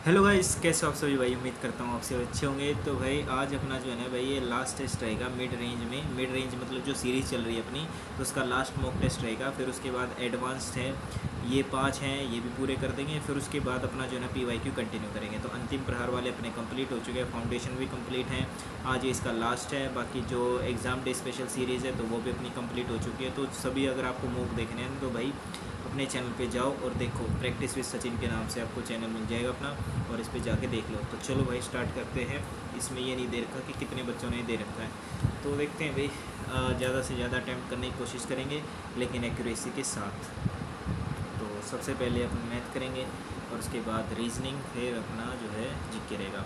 Hello guys, कैसे हो आप सभी भाई। उम्मीद करता हूँ आप सभी अच्छे होंगे। तो भाई आज अपना जो है ना भाई ये लास्ट टेस्ट रहेगा मिड रेंज में। मिड रेंज मतलब जो सीरीज़ चल रही है अपनी, तो उसका लास्ट मॉक टेस्ट रहेगा। फिर उसके बाद एडवांस्ड है, ये 5 हैं, ये भी पूरे कर देंगे। फिर उसके बाद अपना जो है ना PYQ कंटिन्यू करेंगे। तो अंतिम प्रहार वाले अपने कंप्लीट हो चुके हैं, फाउंडेशन भी कंप्लीट हैं। आज ये इसका लास्ट है। बाकी जो एग्ज़ाम डे स्पेशल सीरीज़ है तो वो भी अपनी कंप्लीट हो चुकी है। तो सभी अगर आपको मॉक देखने हैं तो भाई अपने चैनल पे जाओ और देखो। प्रैक्टिस विद सचिन के नाम से आपको चैनल मिल जाएगा अपना, और इस पे जाके देख लो। तो चलो भाई स्टार्ट करते हैं। इसमें ये नहीं दे रखा कि कितने बच्चों ने दे रखा है, तो देखते हैं भाई। ज़्यादा से ज़्यादा अटैम्प्ट करने की कोशिश करेंगे, लेकिन एक्यूरेसी के साथ। तो सबसे पहले अपन मैथ करेंगे और उसके बाद रीजनिंग, फिर अपना जो है जीके रहेगा।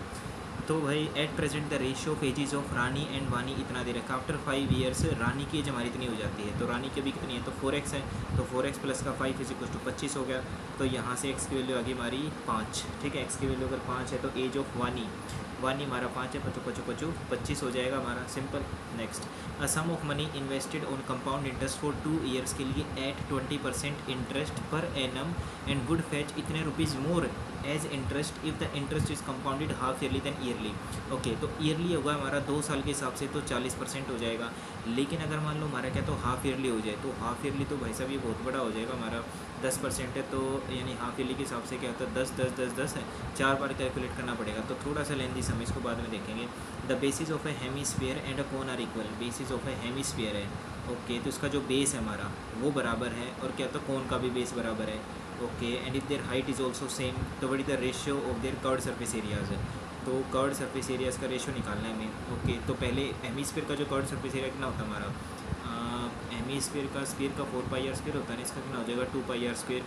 तो भाई at present the ratio of ages of Rani and Vani इतना दे रखा। आफ्टर 5 ईयर्स रानी की एज हमारी इतनी हो जाती है। तो रानी की अभी कितनी है, तो 4x है। तो 4x प्लस का 5 इज इक्वल टू 25 हो गया। तो यहाँ से x की वैल्यू आगे हमारी 5। ठीक है, x की वैल्यू अगर 5 है तो एज ऑफ वानी, वानी हमारा 5 है। पचू पचू पचू 25 हो जाएगा हमारा, simple. Next, a sum of money invested on compound interest for 2 years के लिए एट 20% इंटरेस्ट पर एनम एंड वुड फेच इतने rupees more as interest if the interest is compounded half yearly than yearly. Okay, तो yearly होगा हमारा 2 साल के हिसाब से तो 40% हो जाएगा। लेकिन अगर मान लो हमारा क्या तो हाफ ईयरली हो जाए, तो हाफ ईयरली तो भाई साहब ये बहुत बड़ा हो जाएगा हमारा। 10% है, तो यानी हाफ ईयरली के हिसाब से क्या होता है, 10 10 10 10 है, 4 बार कैलकुलेट करना पड़ेगा। तो थोड़ा सा लेंदी समय, इसको बाद में देखेंगे। The basis of a hemisphere and a cone are equal. Basis of a hemisphere है, ओके, तो इसका जो बेस है हमारा वो बराबर है, और क्या तो कोन का भी बेस बराबर है। Okay, and if their height is also same, तो what is the ratio of their curved surface areas है। तो कर्ड सरफेस एरियाज का रेशियो निकालना है हमें। ओके, तो पहले हेमीस्फीयर का जो कर्ड सरफेस एरिया कितना होता है हमारा, हेमीस्फीयर का स्फीयर का 4 पाई आर स्क्वायर होता है ना, इसका कितना हो जाएगा 2 पाई आर स्क्वायर,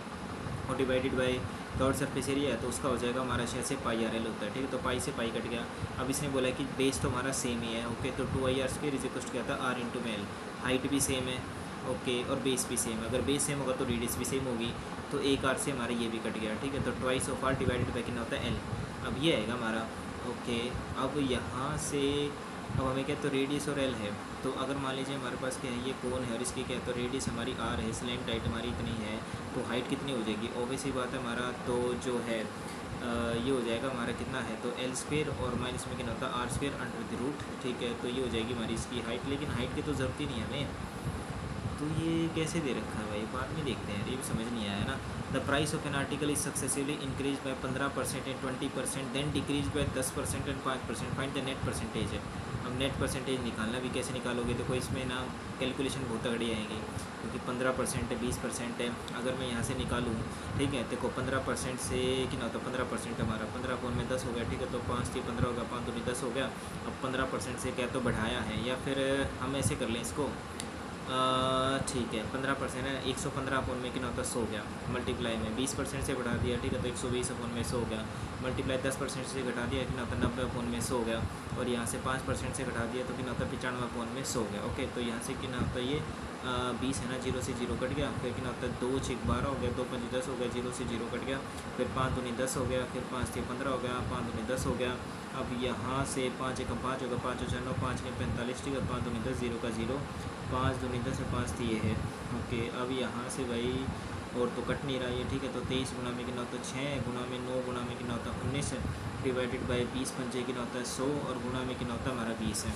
और divided by curved surface area है, तो उसका हो जाएगा हमारा 6 से पाई आर एल होता है। ठीक है, तो पाई से पाई कट गया। अब इसने बोला कि बेस तो हमारा सेम ही है। ओके, तो 2 I r square is equal to क्या था, आर इंटू में एल। हाइट भी सेम है, ओके, और बेस भी सेम है। अगर बेस सेम होगा तो रेडियस भी सेम होगी, तो एक आर से हमारा ये भी कट गया। ठीक है, तो twice of r divided by कितना होता है एल। अब ये आएगा हमारा। ओके, अब यहाँ से अब हमें क्या तो रेडियस और एल है। तो अगर मान लीजिए हमारे पास क्या है, ये कोन है और इसकी क्या है तो रेडियस हमारी आर है, स्लैंट हाइट हमारी इतनी है, तो हाइट कितनी हो जाएगी, ऑब्वियस ही बात है हमारा तो जो है ये हो जाएगा हमारा कितना है तो एल स्क्वेयर, और माइनस में कितना होता है r square under the root. ठीक है, तो ये हो जाएगी हमारी इसकी हाइट। लेकिन हाइट की तो ज़रूरत ही नहीं है हमें, तो ये कैसे दे रखा है भाई, बाद में देखते हैं, ये भी समझ नहीं आया ना। The price of an article is successively increase by 15% and 20%, then decrease by 10% and 5%, find the net percentage है। अब नेट परसेंटेज निकालना भी कैसे निकालोगे, देखो इसमें ना कैलकुलेशन बहुत तगड़ी आएगी, क्योंकि 15% है, 20% है। अगर मैं यहाँ से निकालूँ, ठीक है, देखो 15% से कितना होता है, 15% हमारा 15 अपॉन में 10 हो गया। ठीक है, तो 5 से 15 होगा, 5 दूनी 10 हो गया। अब 15% से क्या तो बढ़ाया है, या फिर हम ऐसे कर लें इसको, ठीक है, 15% है, 115 अपॉन में कितना होता है 100 हो गया। मल्टीप्लाई में 20% से बढ़ा दिया, ठीक है, तो 120 अपॉन में 100 हो गया। मल्टीप्लाई 10% से घटा दिया, कितना होता है 90 अपॉन में 100 हो गया। और यहाँ से 5% से घटा दिया तो कितना होता है 95 अपॉन में 100 हो गया। ओके, तो यहाँ से कितना होता है ये 20 है ना, 0 से 0 कट गया। फिर कितना होता है 2 6 12 हो गया, 2 5 10 हो गया, 0 से 0 कट गया। फिर 5 दूनी 10 हो गया, फिर 5 6 15 हो गया, 5 दूनी 10 हो गया। अब यहाँ से 5 1 5 होगा, 5 6 9, 5 9 45, ठीक है, 5 दूनी 10, 0 का 0, 5 दूनी 10 है, 5 तो ये है। ओके, अब यहाँ से भाई और तो कट नहीं रहा ये। ठीक है, तो 23 गुना में कितना होता है 6, गुना में 9, गुना में कितना होता है 19, डिवाइडेड बाई 20 पंचे कितना होता है 100, और गुना में कितना होता है हमारा 20 है।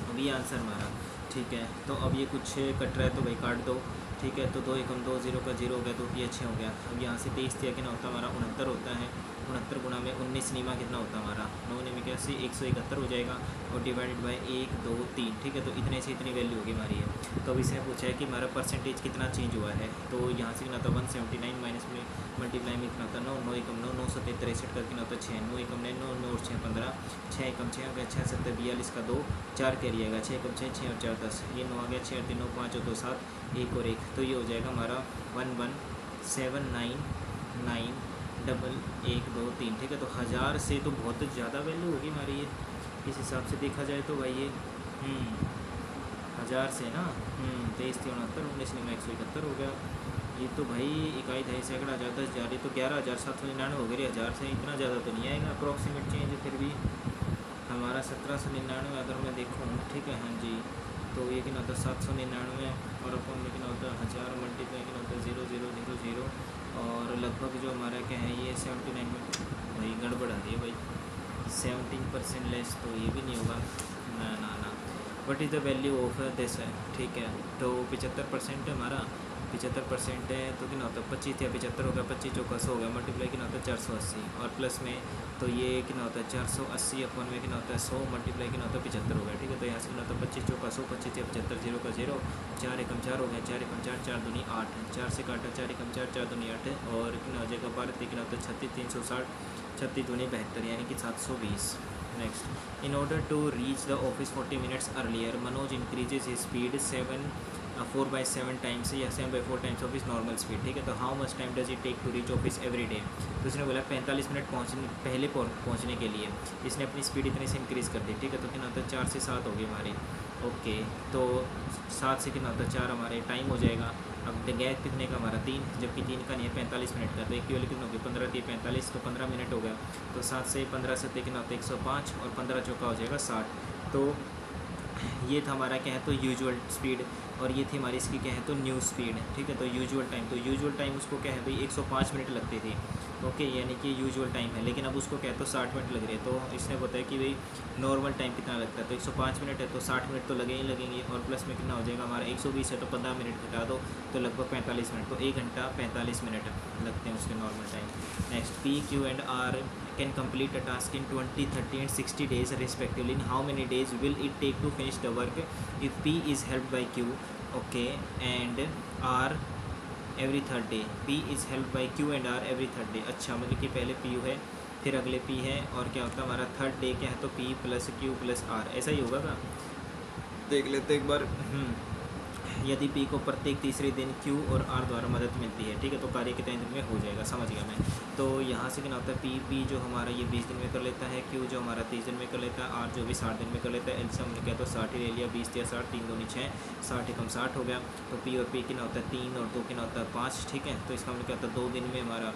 अब ये आंसर हमारा। ठीक है, तो अब ये कुछ कट रहा है तो भाई काट दो। ठीक है, तो 2 एकम 2, 0 का 0 हो गया, 2 की 6 हो गया। अब यहाँ से 23 दिया कितना होता है हमारा 69 होता है। 69 गुना में 19 नीमा कितना होता है हमारा 9 नीमे क्या से 171 हो जाएगा, और डिवाइडेड बाई 1 2 3। ठीक है, तो इतने से इतनी वैल्यू होगी हमारी है। तो अब इसने पूछा है कि हमारा परसेंटेज कितना चेंज हुआ है, तो यहाँ से कितना था 179 माइनस में मल्टीप्लाई में कितना था 9, 9 एकम 9, 9 7 63 का कितना होता है 6, 9 एकम 9, 9 9 और 6 15, 6 एकम 6 हो गया, 6 7 42 का 2, 4 कैरी आएगा, 6 एकम 6, 6 और 4 10, ये 9 आ गया, 6 3 9 5 और 2 7, 1 और 1, तो ये हो जाएगा हमारा 11799 डबल 1 2 3। ठीक है, तो 1000 से तो बहुत ज़्यादा वैल्यू होगी हमारी ये, इस हिसाब से देखा जाए तो भाई ये 1000 से ना 23 3 69 19 में 171 हो गया। ये तो भाई इकाई ढाई सैकड़ा 1000 10 हज़ार, ये तो 11,799 हो गई। 1000 से इतना ज़्यादा तो नहीं आएगा अप्रॉक्सीमेट चेंज, फिर भी हमारा 1799 अगर मैं देखूँ, ठीक है, हाँ जी, तो ये कितना होता है 799, और अपन में कितना होता है 1000 मल्टीप्लाई कितना होता है 0 0 0 0, और लगभग जो हमारा क्या है ये 79 में भाई गड़बड़ 17% लेस तो ये भी नहीं होगा, ना ना ना। What is the value of this है, ठीक है। तो 75% हमारा 75% है तो कितना होता है 25 या 75 हो गया, 25 चौका 100 हो गया, मल्टीप्लाई कितना होता है 480, और प्लस में तो ये कितना होता है 480 अपन में कितना होता है 100 मल्टीप्लाई कितना होता है 75 हो गया, ठीक है। तो यहाँ से कितना होता है 25 चौका 100, 25 या 75, 0 का 0, 4 एकम 4 हो गया, 4 एकम 4, 4 दूनी 8, 4 से काटा 4 एकम 4, 4 दूनी 8, और कितना हो जाएगा 12 कितना होता है 36, 360, 36 दूनी 72 यानी कि 720। Next, in order to reach the office 40 minutes earlier, Manoj increases his speed 4/7 times या 7/4 टाइम्स ऑफ इस नॉर्मल स्पीड, ठीक है। तो how much time does it take to reach office every day, तो इसने बोला 45 मिनट पहले पहुंचने के लिए इसने अपनी स्पीड इतने से इंक्रीज़ कर दी, ठीक है। तो कितना होता है 4 से 7 होगी हमारी, ओके। तो 7 से कितना होता है 4 हमारे टाइम हो जाएगा। अब गैप कितने का हमारा 3, जबकि 3 का नहीं है 45 मिनट का, तो एक की वैल्यू कितना होगी 15 थी 45, तो 15 मिनट हो गया। तो 7 से 15 से कितना होता है 105, और 15 चौका हो जाएगा 60। तो ये था हमारा क्या है तो यूजुअल स्पीड, और ये थी हमारी इसकी क्या है तो न्यू स्पीड, ठीक है। तो यूजुअल टाइम, तो यूजुअल टाइम उसको क्या है भाई 105 मिनट लगती थी, ओके, यानी कि यूजुअल टाइम है, लेकिन अब उसको क्या है तो 60 मिनट लग रही है। तो इसने बताया कि भाई नॉर्मल टाइम कितना लगता है, तो 105 मिनट है तो 60 मिनट तो लगे ही लगेंगे, और प्लस में कितना हो जाएगा हमारा 120 है तो 15 मिनट घटा दो तो लगभग 45 मिनट, तो 1 घंटा 45 मिनट लगते हैं उसके normal time. Next, P Q and R can complete a task in 20, 30 and 60 days respectively. In how many days will it take to finish the work if P is helped by Q, okay, and R every third day? P is helped by Q and R every third day. अच्छा, मतलब कि पहले P है फिर अगले P है, और क्या होता है हमारा थर्ड डे क्या है तो P plus Q plus R, ऐसा ही होगा क्या, देख लेते एक बार। यदि P को प्रत्येक तीसरे दिन Q और R द्वारा मदद मिलती है, ठीक है, तो कार्य कितने दिन में हो जाएगा, समझ गया मैं। तो यहाँ से क्या होता है P जो हमारा ये 20 दिन में कर लेता है, Q जो हमारा 30 दिन में कर लेता है, R जो भी 60 दिन में कर लेता है। एल से हमने क्या तो 60 ही ले लिया, 20 या 60, 3 दूनी 6, 60 एकम 60 हो गया। तो P और P कितना होता है 3 और 2 कितना होता है 5, ठीक है। तो इसका हमने क्या होता है 2 दिन में हमारा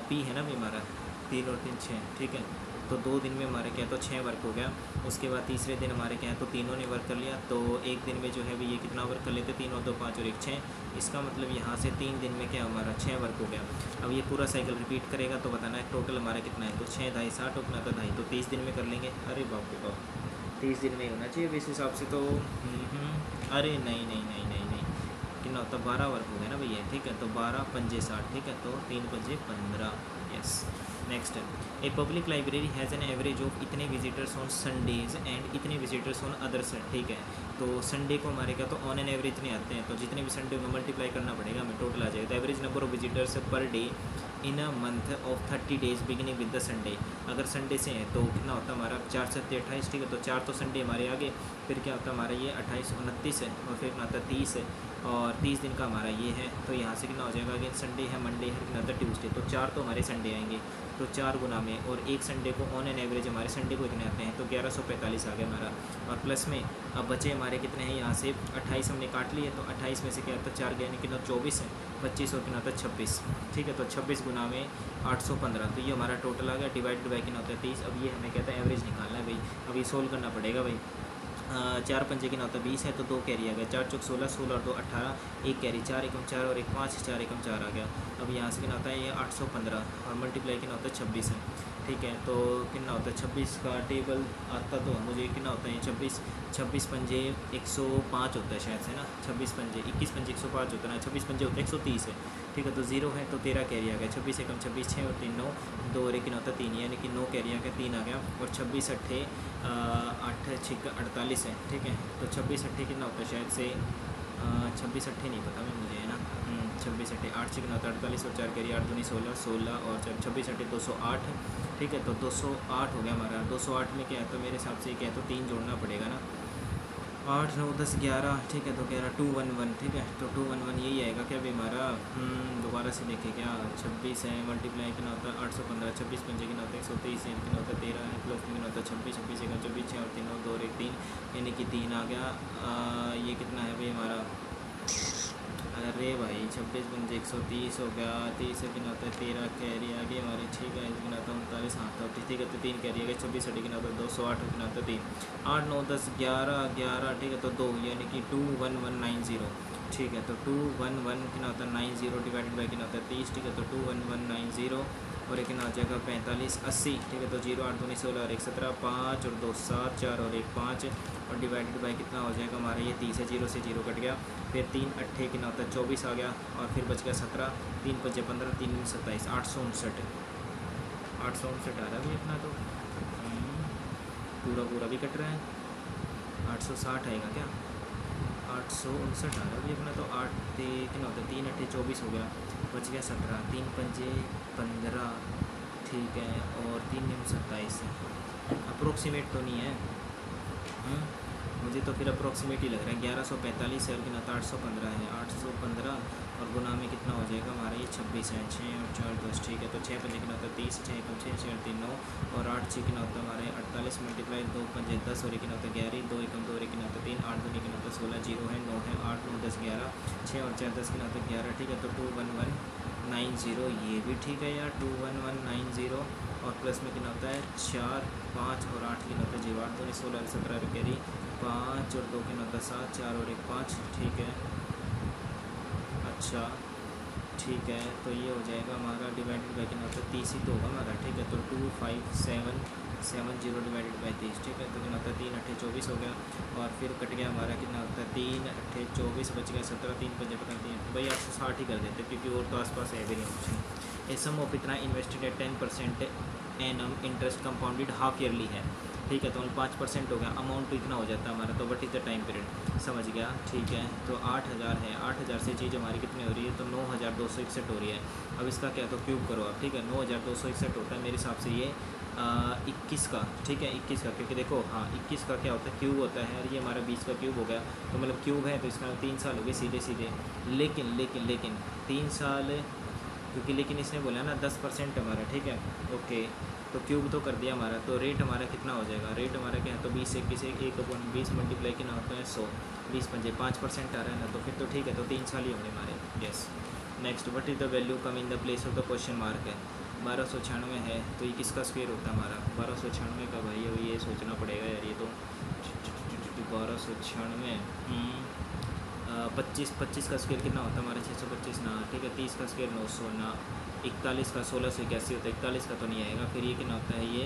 P है ना भी हमारा 3 और 3 6, ठीक है। तो 2 दिन में हमारे क्या तो 6 वर्क हो गया। उसके बाद तीसरे दिन हमारे क्या है तो तीनों ने वर्क कर लिया, तो एक दिन में जो है भी ये कितना वर्क कर लेते 3 और 2 5 और 1 6। इसका मतलब यहाँ से 3 दिन में क्या हमारा 6 वर्क हो गया। अब ये पूरा साइकिल रिपीट करेगा तो बताना है टोटल हमारा कितना है, तो 6 2 60 और कितना था 2.5, तो 30 दिन में कर लेंगे। अरे बाप रे बाप, 30 दिन में ही होना चाहिए इस हिसाब से तो। अरे नहीं नहीं नहीं नहीं नहीं, कितना होता 12 वर्क हो गया ना भैया, ठीक है। तो 12 पंजे 60, ठीक है, तो 3 पंजे 15, yes. Next, a public library has an average of इतने विजिटर्स ऑन संडेज़ एंड इतने विजिटर्स ऑन अदर्स, ठीक है। तो संडे को हमारे क्या तो ऑन एन एवरेज नहीं आते हैं, तो जितने भी संडे को मल्टीप्लाई करना पड़ेगा, हमें टोटल आ जाएगा। तो average number of visitors per day in a month of 30 days beginning with the Sunday, अगर संडे से है तो कितना होता है हमारा 4 से 28, ठीक है। तो 4 तो संडे हमारे आगे, फिर क्या होता है हमारा ये 28 29 है, और फिर कितना होता है 30 है, और 30 दिन का हमारा ये है। तो यहाँ से कितना हो जाएगा, अगेन संडे है, मंडे है, कितना होता है ट्यूसडे, तो 4 तो हमारे संडे आएंगे, तो 4 गुना में, और एक संडे को ऑन एन एवरेज हमारे संडे को इतने आते हैं, तो 1145 आ गया हमारा। और प्लस में अब बचे हमारे कितने हैं यहाँ से 28 हमने काट लिए, तो 28 में से क्या होता है 4 गया यानी कितना 24 है, 25 और कितना होता है 26, ठीक है। तो 26 गुना में 815, तो ये हमारा टोटल आ गया, डिवाइडेड बाई कितना होता है 30। अब ये हमें कहता है एवरेज निकालना है भाई, अब ये सोल्व करना पड़ेगा भाई। 4 पंजे कितना होता है 20 है, तो 2 कैरी आ गया, 4 चौक 16, 16 और 2 18, 1 कैरी, 4 एकम 4 और 1 5, 4 एकम 4 आ गया। अब यहाँ से कितना होता है ये 815, और मल्टीप्लाई कितना होता है 26 है, ठीक है। तो कितना होता है 26 का टेबल आता तो मुझे कितना होता है 26 पंजे 105 होता है शायद से ना, 26 पंजे 21 पंजे 105 होता है ना, 26 पंजे होता है 130 है, ठीक है। तो 0 है तो 13 कैरी आ गया, 26 एकम 26, 6 और 3 9, 2 और 1 कितना होता है 3, यानी कि 9 कैरी आ गया, 3 आ गया। और 26 अट्ठे 8 6 48 है, ठीक है। तो 26 अट्ठे कितना होता है शायद से 26 अट्ठे नहीं पता मैं मुझे है ना, 26 अट्ठे 8 से कितना होता है 48 और 4 कैरी 8 दूनी 16, 16 और 26 अट्ठे 208, ठीक है। तो 208 हो गया हमारा। 208 में क्या है तो मेरे हिसाब से क्या है तो 3 जोड़ना पड़ेगा ना, 8 9 10 11, ठीक है। तो 11 211, ठीक है। तो 211 यही आएगा क्या भाई हमारा, दोबारा से देखें क्या 26 है, मल्टीप्लाई कितना होता है 815, 26 पंजे कितना होता है 130 है, कितना होता है 13 है, प्लस कितना होता है 26, 26 एकम 24, 6 और 3 2 और 1 3, यानी कि 3 आ गया। ये कितना है भाई हमारा, अरे भाई 26 पंजे 130 हो गया, 30 से कितना होता है 13 कैरी आ गई हमारी, ठीक है। कितना होता है 39 हाथ होती, ठीक है। तो 3 कैरी आ गई, 26 अट्ठे कितना होता है 208, कितना होता है 3, 8 9 10 11 11, ठीक है। तो 2 यानी कि 21190, ठीक है। तो 211 कितना होता है 90 डिवाइडेड बाई कितना होता है 30, ठीक है। तो 21190, और एक कितना हो जाएगा 45 80, ठीक है। तो 0 8 दूनी 16 और 1 17, 5 और 2 7, 4 और 1 5 और डिवाइडेड बाई कितना हो जाएगा हमारा ये 30 है, 0 से 0 कट गया, फिर 3 अट्ठे कितना होता है 24 आ गया और फिर बच गया 17, 3 5 15, 3 27, 859 859 आ रहा है भाई अपना। तो पूरा पूरा भी कट रहा है, 860 आएगा क्या, 859 आ रहा है भाई अपना। तो 8 कितना होता है 3 अट्ठे 24 हो गया, बच गया 17, 3 पंजे 15, ठीक है, और 3 नीम 27। अप्रोक्सीमेट तो नहीं है, मुझे तो फिर अप्रोक्सीमेट ही लग रहा है। 1145 है और कितना 815 है, 815 और गुना में कितना हो जाएगा हमारा ये 26 है, 6 और 4 10, ठीक है। तो 6 पंजे कितना होता है 30, 6 कम 6 6 3 9 और 8 6 कितना होता है हमारे 48 मल्टीप्लाई 2 पंजे 10 और कितना होता है 11, 2 एकम 2 कितना होता है 3, 8 2 कितना होता है 16, 0 है 9 है 8 9 10 11, 6 और 4 10 कितना होता है 11, ठीक है। तो 21190 ये भी ठीक है यार, 21190 और प्लस में कितना होता है 4 5 और 8 कितना होता है 0 8 2 16 17 कैरी 5 और 2 कितना होता है 7 4 और 1 5, ठीक है। अच्छा ठीक है, तो ये हो जाएगा हमारा डिवाइडेड बाई कितना होता है 30 ही तो होगा हमारा, ठीक है। तो 25770 डिवाइडेड बाई 30, ठीक है। तो कितना होता है 3 अट्ठे 24 हो गया और फिर कट गया हमारा कितना होता है 3 अट्ठे 24, बच गया 17, 3 पंजे 3 भाई 860 ही कर देते क्योंकि और तो आसपास है भी नहीं ऑप्शन। ए सम ऑफ इतना इन्वेस्टेड है 10% annum interest compounded half yearly है, ठीक है। तो 5% हो गया, अमाउंट तो इतना हो जाता है हमारा। तो what is the time period, समझ गया, ठीक है। तो 8000 है, 8000 से चीज़ हमारी कितनी हो रही है, तो 9261 हो रही है। अब इसका क्या, तो क्यूब करो आप, ठीक है। 9261 होता है मेरे हिसाब से ये 21 का, ठीक है 21 का, क्योंकि देखो हाँ 21 का क्या होता है क्यूब होता है और ये हमारा 20 का क्यूब हो गया। तो मतलब क्यूब है तो इसका 3 साल हो गए सीधे सीधे। लेकिन लेकिन लेकिन 3 साल क्योंकि लेकिन इसने बोला ना 10% हमारा, ठीक है ओके। तो क्यूब तो कर दिया हमारा, तो रेट हमारा कितना हो जाएगा, रेट हमारा क्या है, तो 20 से किसी 1/20 मल्टीप्लाई कितना होता है 100, 20 पंजे 5% आ रहा है ना, तो फिर तो ठीक है। तो 3 साल ही होंगे हमारे, yes. Next, what is the value come in the place of the question mark है, 1296 है। तो ये किसका स्क्वायर होता है हमारा 1296 का, भाई अब ये सोचना पड़ेगा यार, ये तो 1296 25 का स्क्वायर कितना होता है हमारा 625 ना, ठीक है। 30 का स्क्वायर 900 ना, 41 का 1681 होता है, 41 का तो नहीं आएगा। फिर ये कितना होता है ये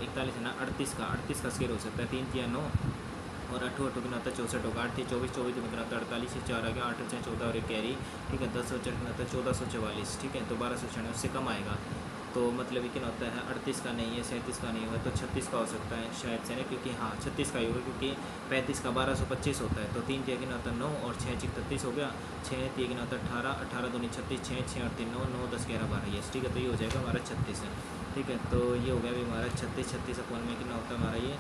41 है ना, 38 का स्क्वायर हो सकता है, 3 3 9 और 8 8 कितना होता है 64 होगा, 8 3 24 24 कितना होता है 48 से 4 आ गया, 8 6 14 और एक कैरी, ठीक है। 10 और 4 कितना होता है 1444, ठीक है। तो 1296 उससे कम आएगा, तो मतलब ये कितना होता है 38 का नहीं है, 37 का नहीं होगा, तो 36 का हो सकता है शायद से ना, क्योंकि हाँ 36 का ही होगा क्योंकि 35 का 1225 होता है। तो 3 3 कितना होता है 9 और 6 6 33 हो गया, 6 3 कितना होता है 18 18 2 36, 6 6 और 3 9 9 10 11 12 यस, ठीक है। तो ये हो जाएगा हमारा 36 है, ठीक है। तो ये हो गया अभी हमारा 36 36 अपॉन में कितना होता है हमारा ये,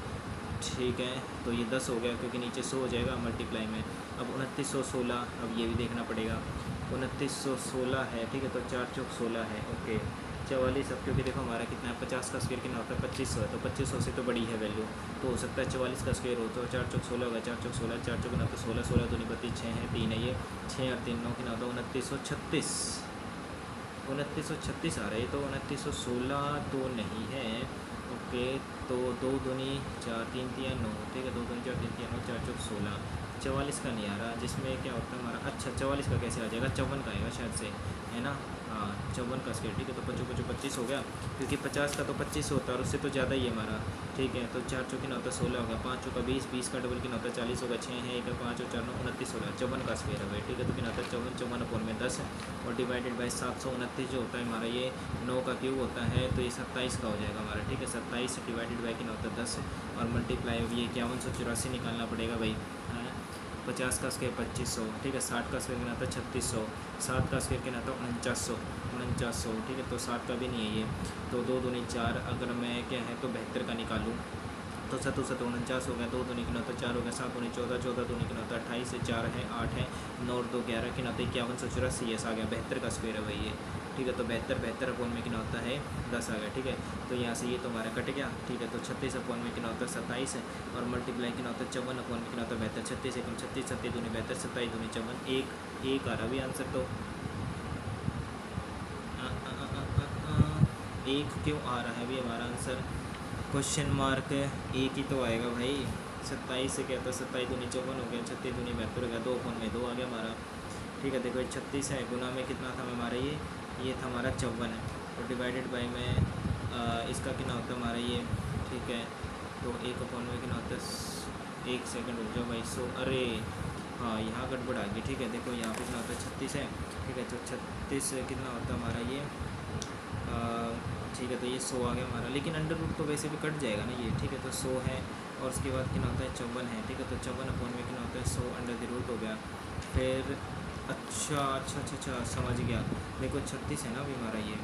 ठीक है। तो ये 10 हो गया क्योंकि नीचे 100 हो जाएगा मल्टीप्लाई में। अब 2916, अब ये भी देखना पड़ेगा, 2916 है, ठीक है। तो 4 चौक 16 है, ओके 44। अब क्योंकि देखो हमारा कितना है 50 का स्क्वायर कितना होता है 2500 है, तो 2500 से तो बड़ी है वैल्यू, तो हो सकता है 44 का स्क्वायर हो, तो 4 चौक 16 होगा, 4 चौक 16, 4 चौक ना तो 16 16 2 32 6 है, 3 है ये 6 और 3 9 कितना होता है 2936 2936 आ रहा है, तो 2916 तो नहीं है, ओके। तो 2 दूनी 4 3 3 9, ठीक है। 2 दूनी 4 3 3 9, 4 चौक 16, 44 का नहीं आ रहा, जिसमें क्या होता है हमारा, अच्छा 44 का कैसे आ जाएगा, 54 का आएगा शायद से, है ना, हाँ 54 का स्क्वायर, ठीक है। तो 55 25 हो गया, क्योंकि 50 का तो 25 होता है और उससे तो ज़्यादा ही है हमारा, ठीक है। तो 4 चौकी ना होता है 16 होगा, 5 चौका 20, 20 का डबल कितना होता है 40 होगा, 6 है 1 5 और 4 9 29 होगा, 54 का स्क्वायर है भाई, ठीक है। तो कितना होता है 54 54 अपॉन में 10 और डिवाइडेड बाई 729 जो होता है हमारा ये 9 का क्यूब होता है, तो ये 27 का हो जाएगा हमारा, ठीक है। 27 डिवाइडेड बाई कितना होता है 10 और मल्टीप्लाई ये 5184 निकालना पड़ेगा भाई, 50 का स्क्वायर 2500, ठीक है। 60 का स्क्वायर कितना था 3600, 7 का स्क्वायर कितना था 4900, ठीक है। तो 7 का भी नहीं है ये, तो 2 दूनी 4, अगर मैं क्या है तो 72 का निकालूँ तो 7 7 49 हो गया, 2 दूनी कितना होता है 4 हो गया, 7 दूनी 14 14 दूनी कितना होता है 28 से 4 है 8 है 9 और 2 11 कितना होता है 5184 यस आ गया, 72 का स्क्वायर है भाई ये, ठीक है। तो 72 अपॉन में कितना होता है 10 आ गया, ठीक है। तो यहाँ से ये तो हमारा कट गया, ठीक है। तो 36 अपॉन में कितना होता है 27 है और मल्टीप्लाई कितना होता है 54 अपॉन में कितना होता है 72, 36 एकम 36 7 दूनी 72 27 दूनी 54 एक आ रहा भी आंसर, तो एक क्यों आ रहा है अभी हमारा आंसर, क्वेश्चन मार्क एक ही तो आएगा भाई। 27 से क्या था 27 दूनी 54 हो गया, 36 दूनी 72 हो गया, 2 अपॉन में 2 आ गया हमारा, ठीक है। देखो 36 है, गुना में कितना था हमारा ये था हमारा 54 है, और डिवाइडेड बाई में इसका कितना होता है हमारा ये, ठीक है। तो 1 में कितना होता है, 1 सेकंड रुक जाओ भाई। सो अरे हाँ, यहाँ गड़बड़ आ गई, ठीक है। देखो यहाँ पे कितना होता है 36 है, ठीक है। तो 36 कितना होता है हमारा ये, ठीक है। तो ये 100 आ गया हमारा, लेकिन अंडर रूट तो वैसे भी कट जाएगा ना ये, ठीक है। तो 100 है और उसके बाद कितना होता है 54 है, ठीक है। तो 54 में कितना होता है 100 अंडर द रूट हो गया। फिर अच्छा समझ गया। देखो 36 है ना अभी हमारा ये,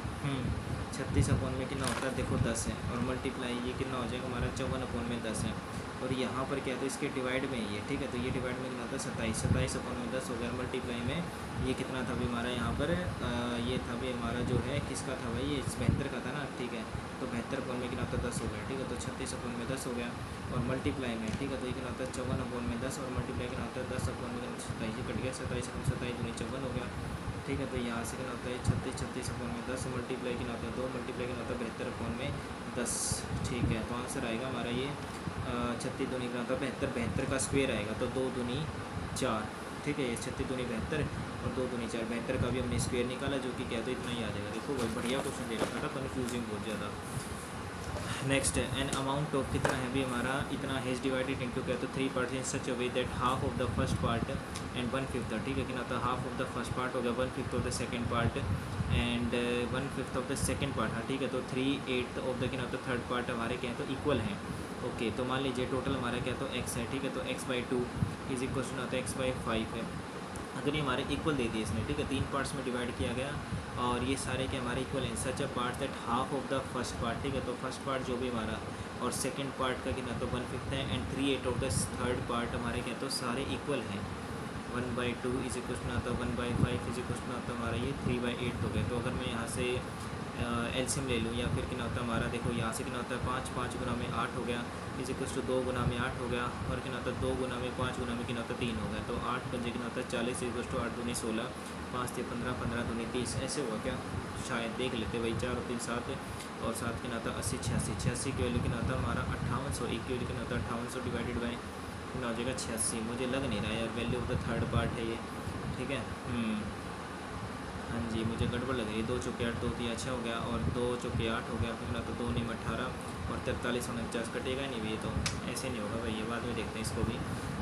36 में कितना होता है, देखो 10 है और मल्टीप्लाई ये कितना हो जाएगा हमारा 54 में 10 है। और यहाँ पर क्या था, इसके डिवाइड में ये, ठीक है। तो ये डिवाइड में कितना होता है 27 में 10 हो गया। मल्टीप्लाई में ये कितना था अभी हमारा यहाँ पर, ये था अभी हमारा जो है किसका था भाई, ये 72 का था ना, ठीक है। तो 72 में कितना होता है 10 हो गया, ठीक है। तो 36 में 10 हो गया और मल्टीप्लाई में, ठीक है। तो ये कितना होता है 54 में 10 और मल्टीप्लाई कितना होता है 10 में 27 कट गया, 27 54 हो गया, ठीक है। तो यहाँ से कितना होता है 36 में 10 मल्टीप्लाई कितना होता है 2, मल्टीप्लाई कितना होता है 72 में 10, ठीक है। तो आंसर आएगा हमारा ये 36 दूनी कितना होता है 72 का स्क्वायर आएगा। तो 2 दूनी 4, ठीक है। ये 36 दूनी 72 और 2 दूनी 4, 72 का भी हमने स्क्वायर निकाला, जो कि क्या तो इतना ही आ जाएगा। देखो बहुत बढ़िया क्वेश्चन दे रखा था, कन्फ्यूजिंग बहुत ज़्यादा। नेक्स्ट है एन अमाउंट ऑफ कितना है भी हमारा, इतना हैज़ डिवाइडेड इनटू क्या तो 3 parts in such a way that half of the first part and 1/5, ठीक है। कितना था half of the first part हो गया, 1/5 of the second part and 1/5 of the second part, हाँ ठीक है। तो 3/8 ऑफ द कितना होता है थर्ड पार्ट हमारे क्या है तो इक्वल हैं, ओके। तो मान लीजिए टोटल हमारा क्या तो x है, ठीक है। तो x/2 इज इक्वल टू होता है x/5 है। अगर ये हमारे इक्वल दे दिए इसने, ठीक है, 3 पार्ट्स में डिवाइड किया गया और ये सारे के हमारे इक्वल हैं such a part that half of the first part, ठीक है। तो फर्स्ट पार्ट जो भी हमारा और सेकंड पार्ट का कितना तो 1/5 है and 3/8 of the third part हमारे क्या तो सारे इक्वल हैं। 1/2 इज इक्वल टू आता 1/5 इज इक्वल टू आता हमारा ये 3/8 हो गया। तो अगर मैं यहाँ से एलसीएम ले लूँ या फिर कितना होता है हमारा, देखो यहाँ से कितना होता है 5 गुना में 8 हो गया इज इक्वल टू 2 गुना में 8 हो गया और कितना होता है 2 गुना में 5 गुना में कितना होता है 3 हो गया। तो 8 पंजे कितना होता है 40 इज इक्वल टू 8 दूनी 16, 5 से 15, 15 दूनी 30, ऐसे हुआ क्या शायद, देख लेते भाई। 4 और 3 7 और 7 कितना होता है 80, 86 की वैल्यू कितना होता है हमारा 5800, एक की वैल्यू कितना होता है 5800 डिवाइडेड बाई कितना हो जाएगा 86। मुझे लग नहीं रहा है यार value of the third part है ये, ठीक है। हाँ जी, मुझे गड़बड़ लग रही है। 2 चौके 8, 2 3 अच्छा हो गया और 2 चौके 8 हो गया, फिर तो 2 9 18 और 43 49 कटेगा नहीं भैया, तो ऐसे नहीं होगा भाई, ये बाद में देखते हैं। इसको भी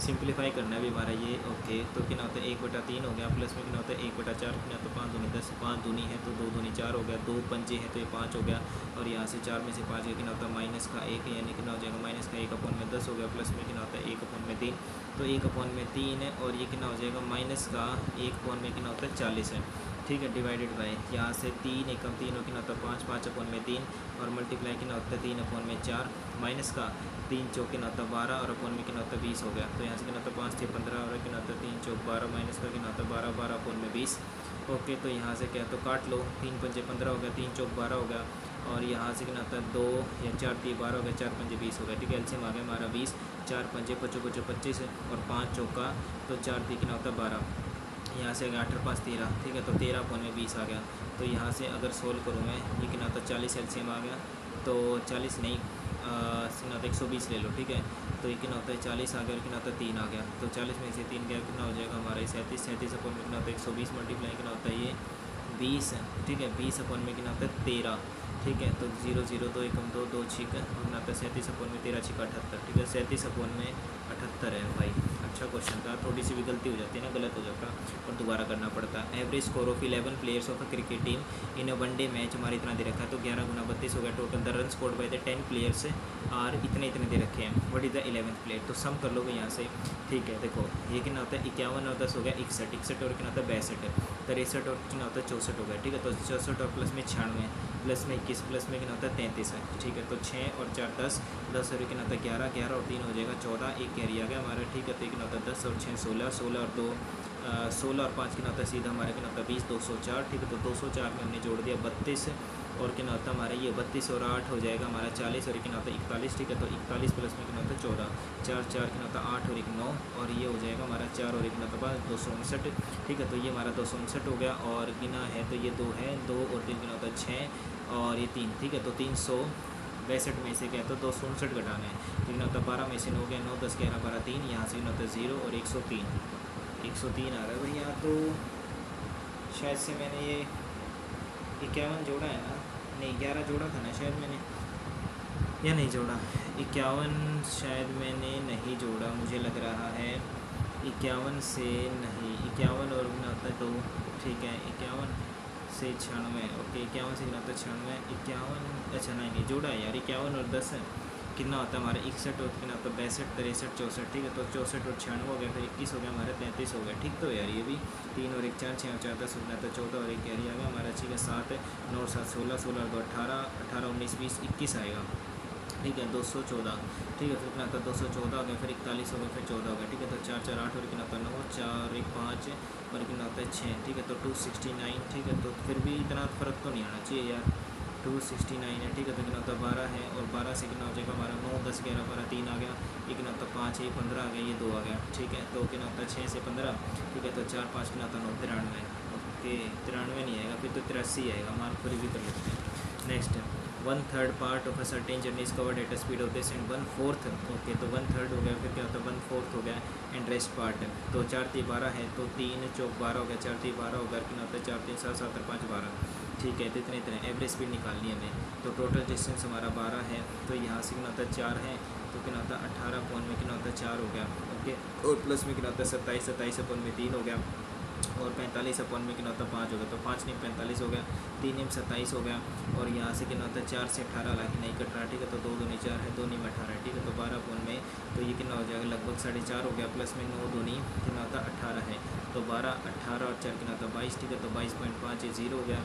सिंप्लीफाई करना है भी हमारा ये, ओके। तो कितना होता है 1/3 हो गया, प्लस में कितना होता है 1/4, कितना तो 5 दूनी 10, 5 दूनी है तो 2 दूनी 4 हो गया, 2 पंजे हैं तो ये 5 हो गया और यहाँ से 4 में से 5 कितना होता है माइनस का 1, यानी कितना हो जाएगा माइनस का 1/10 हो गया, प्लस में कितना होता है 1/3, तो 1/3 है और ये कितना हो जाएगा माइनस का 1 में कितना होता है 40 है, ठीक है। डिवाइडेड बाई यहाँ से 3 एकम 3 और कितना होता है 5, 5/3 और मल्टीप्लाई कितना होता है 3/4 माइनस का 3 चौक कितना होता है 12 और अपन में कितना होता है 20 हो गया। तो यहाँ से कितना होता है 5 से 15 और कितना होता है 3 चौक 12 माइनस का कितना होता है 12, 12/20, ओके। तो यहाँ से क्या तो काट लो, 3 पंजे 15 हो गया, 3 चौक 12 हो गया और यहाँ से कितना होता है 2 या 4 3 12 हो गया, 4 पंजे 20 हो गया, ठीक है। एलसीएम आ गया हमारा 20, 4 पंजे 25 25 और 5 चौका तो 4 3 कितना होता है 12, यहाँ से 8 और 5 13, ठीक है। तो 13/20 आ गया। तो यहाँ से अगर सोल्व करूँ मैं, ये कितना होता है 40 एलसीएम आ गया, तो 40 नहीं कितना होता है 120 ले लो, ठीक है। तो ये कितना होता है 40 आ गया और कितना होता है 3 आ गया, तो 40 में से 3 गया कितना हो जाएगा हमारा 37, 37 में कितना होता है 120 मल्टीप्लाई कितना होता है ये 20, ठीक है। 20 में कितना होता है 13, ठीक है। तो 0 0 2 1 2 2 छिक और कितना होता है 37 में 13 छिक 78, ठीक है। 37 में 78 है भाई, अच्छा क्वेश्चन था। थोड़ी सी भी गलती हो जाती है ना, गलत हो जाता और दोबारा करना पड़ता है। Average score of 11 players of a cricket team in a one day match हमारे इतना दे रखा है, तो 11 गुना 32 हो गया total. The run scored by the 10 players और इतने दे रखे हैं। What is the 11th player, तो सम कर लोगे यहाँ से, ठीक है। देखो ये कितना होता है 51 और 10 हो गया 61, 61 और कितना होता है 62, 63 और कितना होता है 64 हो गया, ठीक है। तो 64 और प्लस में 96, प्लस में 21, प्लस में कितना होता है 33 है, ठीक है। तो 6 और 4 10, 10 और कितना होता है 11, 11 और 3 हो जाएगा 14, एक कैरी आ गया हमारा, ठीक है। तो कितना होता है 10 और 6 16, 16 और 2 16 और 5 कितना होता है सीधा हमारा कितना होता है 20, 204, ठीक है। तो 204 में हमने जोड़ दिया 32 और कितना होता है हमारा ये 32 और 8 हो जाएगा हमारा 40 और कितना होता है 41, ठीक है। तो 41 प्लस में कितना होता है 14, 4 4 कितना होता है 8 और 1 9 और ये हो जाएगा हमारा 4 और 1 कितना होता है 259, ठीक है। तो ये हमारा 259 हो गया और गिना है तो ये 2 है, 2 और 3 कितना होता है 6 और ये 3, ठीक है। तो 362 में से क्या है तो 259 घटाना है, तो कितना होता है 12 में से 9 गया 9 10 11 12 3, यहाँ से कितना होता है 0 और 103, 103 आ रहा है भैया। तो शायद से मैंने ये 51 जोड़ा है ना, नहीं 11 जोड़ा था ना शायद मैंने, या नहीं जोड़ा। 51 शायद मैंने नहीं जोड़ा, मुझे लग रहा है 51 से नहीं, 51 और कितना होता है 2, ठीक है 51 से 96, ओके 51 से कितना होता है 96, 51 अच्छा नहीं जोड़ा है यार, 51 और 10 कितना होता है हमारा 61 और कितना होता है 62 63 64, ठीक है तो 64 और 96 हो गया, फिर 21 हो गया हमारे 33 हो गया, ठीक तो यार ये भी 3 और 1 4 6 और 4 10 हो गया, तो 14 और 1 कैरी आ गया हमारा, ठीक है 7 9 7 16 16 और 2 18 18 19 20 21 आएगा, ठीक है 214, ठीक है फिर कितना आता है 214 हो गया, फिर 41 हो गया, फिर 14 हो गया, ठीक है तो 4 4 8 और कितना आता है 9 4 1 5 और कितना आता है 6, ठीक है तो 269, ठीक है तो फिर भी इतना फ़र्क तो नहीं आना चाहिए यार, 269 है, ठीक है तो कितना होता है 12 है, और 12 से कितना हो जाएगा हमारा 9 10 11 12 3 आ गया, ये कितना होता है 5 ये 15 आ गया, ये 2 आ गया, ठीक है तो कितना होता है 6 से 15, ठीक है तो 4 5 कितना होता है 9 93, ओके 93 नहीं आएगा, फिर तो 83 आएगा, मार्क पूरी भी कर लेते हैं। Next 1/3 part of a certain journey is covered eight a speed of this and 1/4, okay तो 1/3 हो गया, फिर क्या होता है 1/4 हो गया एंड रेस्ट पार्ट, तो 4 3 12 है, तो 3 चौक 12 हो गया, 4 3 12 हो गया, कितना होता है 4 3 7 7 5 12, ठीक है तो इतने एवरेज स्पीड निकालनी है हमें, तो टोटल डिस्टेंस हमारा 12 है, तो यहाँ से कितना होता है 4 है, तो कितना होता है 18 पॉइंट में कितना होता है 4 हो गया, ओके और प्लस में कितना होता है 27 27 पॉइंट में 3 हो गया, और 45 अपॉन में कितना होता है 5 हो गया, तो 5 नहीं 45 हो गया, 3 नहीं 27 हो गया, और यहाँ से कितना होता है 4 से 18 लाख नहीं कट रहा, ठीक है तो 2 2 नहीं 4 है, 2 नहीं 18, ठीक है तो 12 अपॉन में तो ये कितना हो जाएगा लगभग 4.5 हो गया, प्लस में 9 2 नहीं कितना होता है 18 है, तो 12 18 और 4 कितना होता है 22, ठीक है तो 22.5 ये 0 हो गया,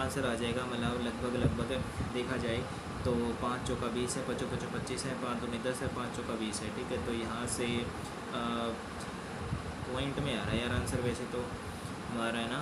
आंसर आ जाएगा मतलब लगभग देखा जाए तो 5 चौका 20 है, 5 5 25 है, 5 2 10 है, 5 चौका 20 है, ठीक है तो यहाँ से पॉइंट में आ रहा है यार आंसर, वैसे तो हमारा है ना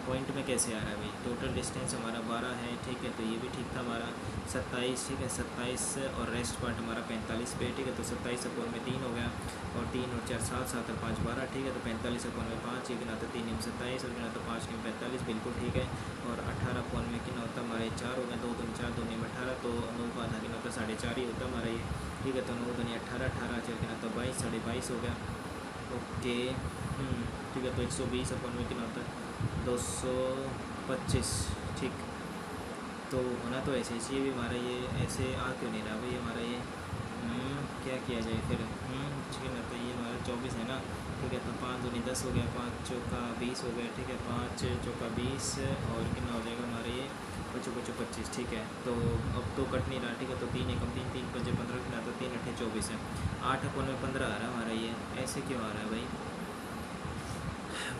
पॉइंट में कैसे आ रहा है भाई, टोटल डिस्टेंस हमारा 12 है, ठीक है तो ये भी ठीक था हमारा 27, ठीक है 27 और रेस्ट पार्ट हमारा 45 पे, ठीक है तो 27 अपॉन में 3 हो गया, और 3 और 4 7 7 और 5 12, ठीक है तो 45 अपॉन में 5 ये कितना होता है 3 में 27 और कितना होता है 5 में 45, बिल्कुल ठीक है, और 18 अपॉन में कितना होता है हमारे 4 हो गया, 2 2 4 2 में 18, तो 9 का आधा कितना होता है 4.5 ही होता है हमारा ये, ठीक है तो 9 2 18 18 4 कितना होता है 22 22.5 हो गया, ओके ठीक है तो 120 अपॉन में कितना होता है 225, ठीक तो होना तो ऐसे ही भी हमारा ये ऐसे आ क्यों नहीं रहा भाई हमारा ये, क्या किया जाए फिर, ठीक है ना तो ये हमारा 24 है ना, ठीक है तो 5 2 10 हो गया, 5 चौका 20 हो गया, ठीक है 5 चौका 20 और कितना हो जाएगा हमारा ये 5 5 25, ठीक है तो अब तो कट नहीं रहा, ठीक है तो 3 एकम 3 3 5 15 कितना तो 3 8 24 है, 8 अपॉन में 15 आ रहा है हमारा ये, ऐसे क्यों आ रहा है भाई,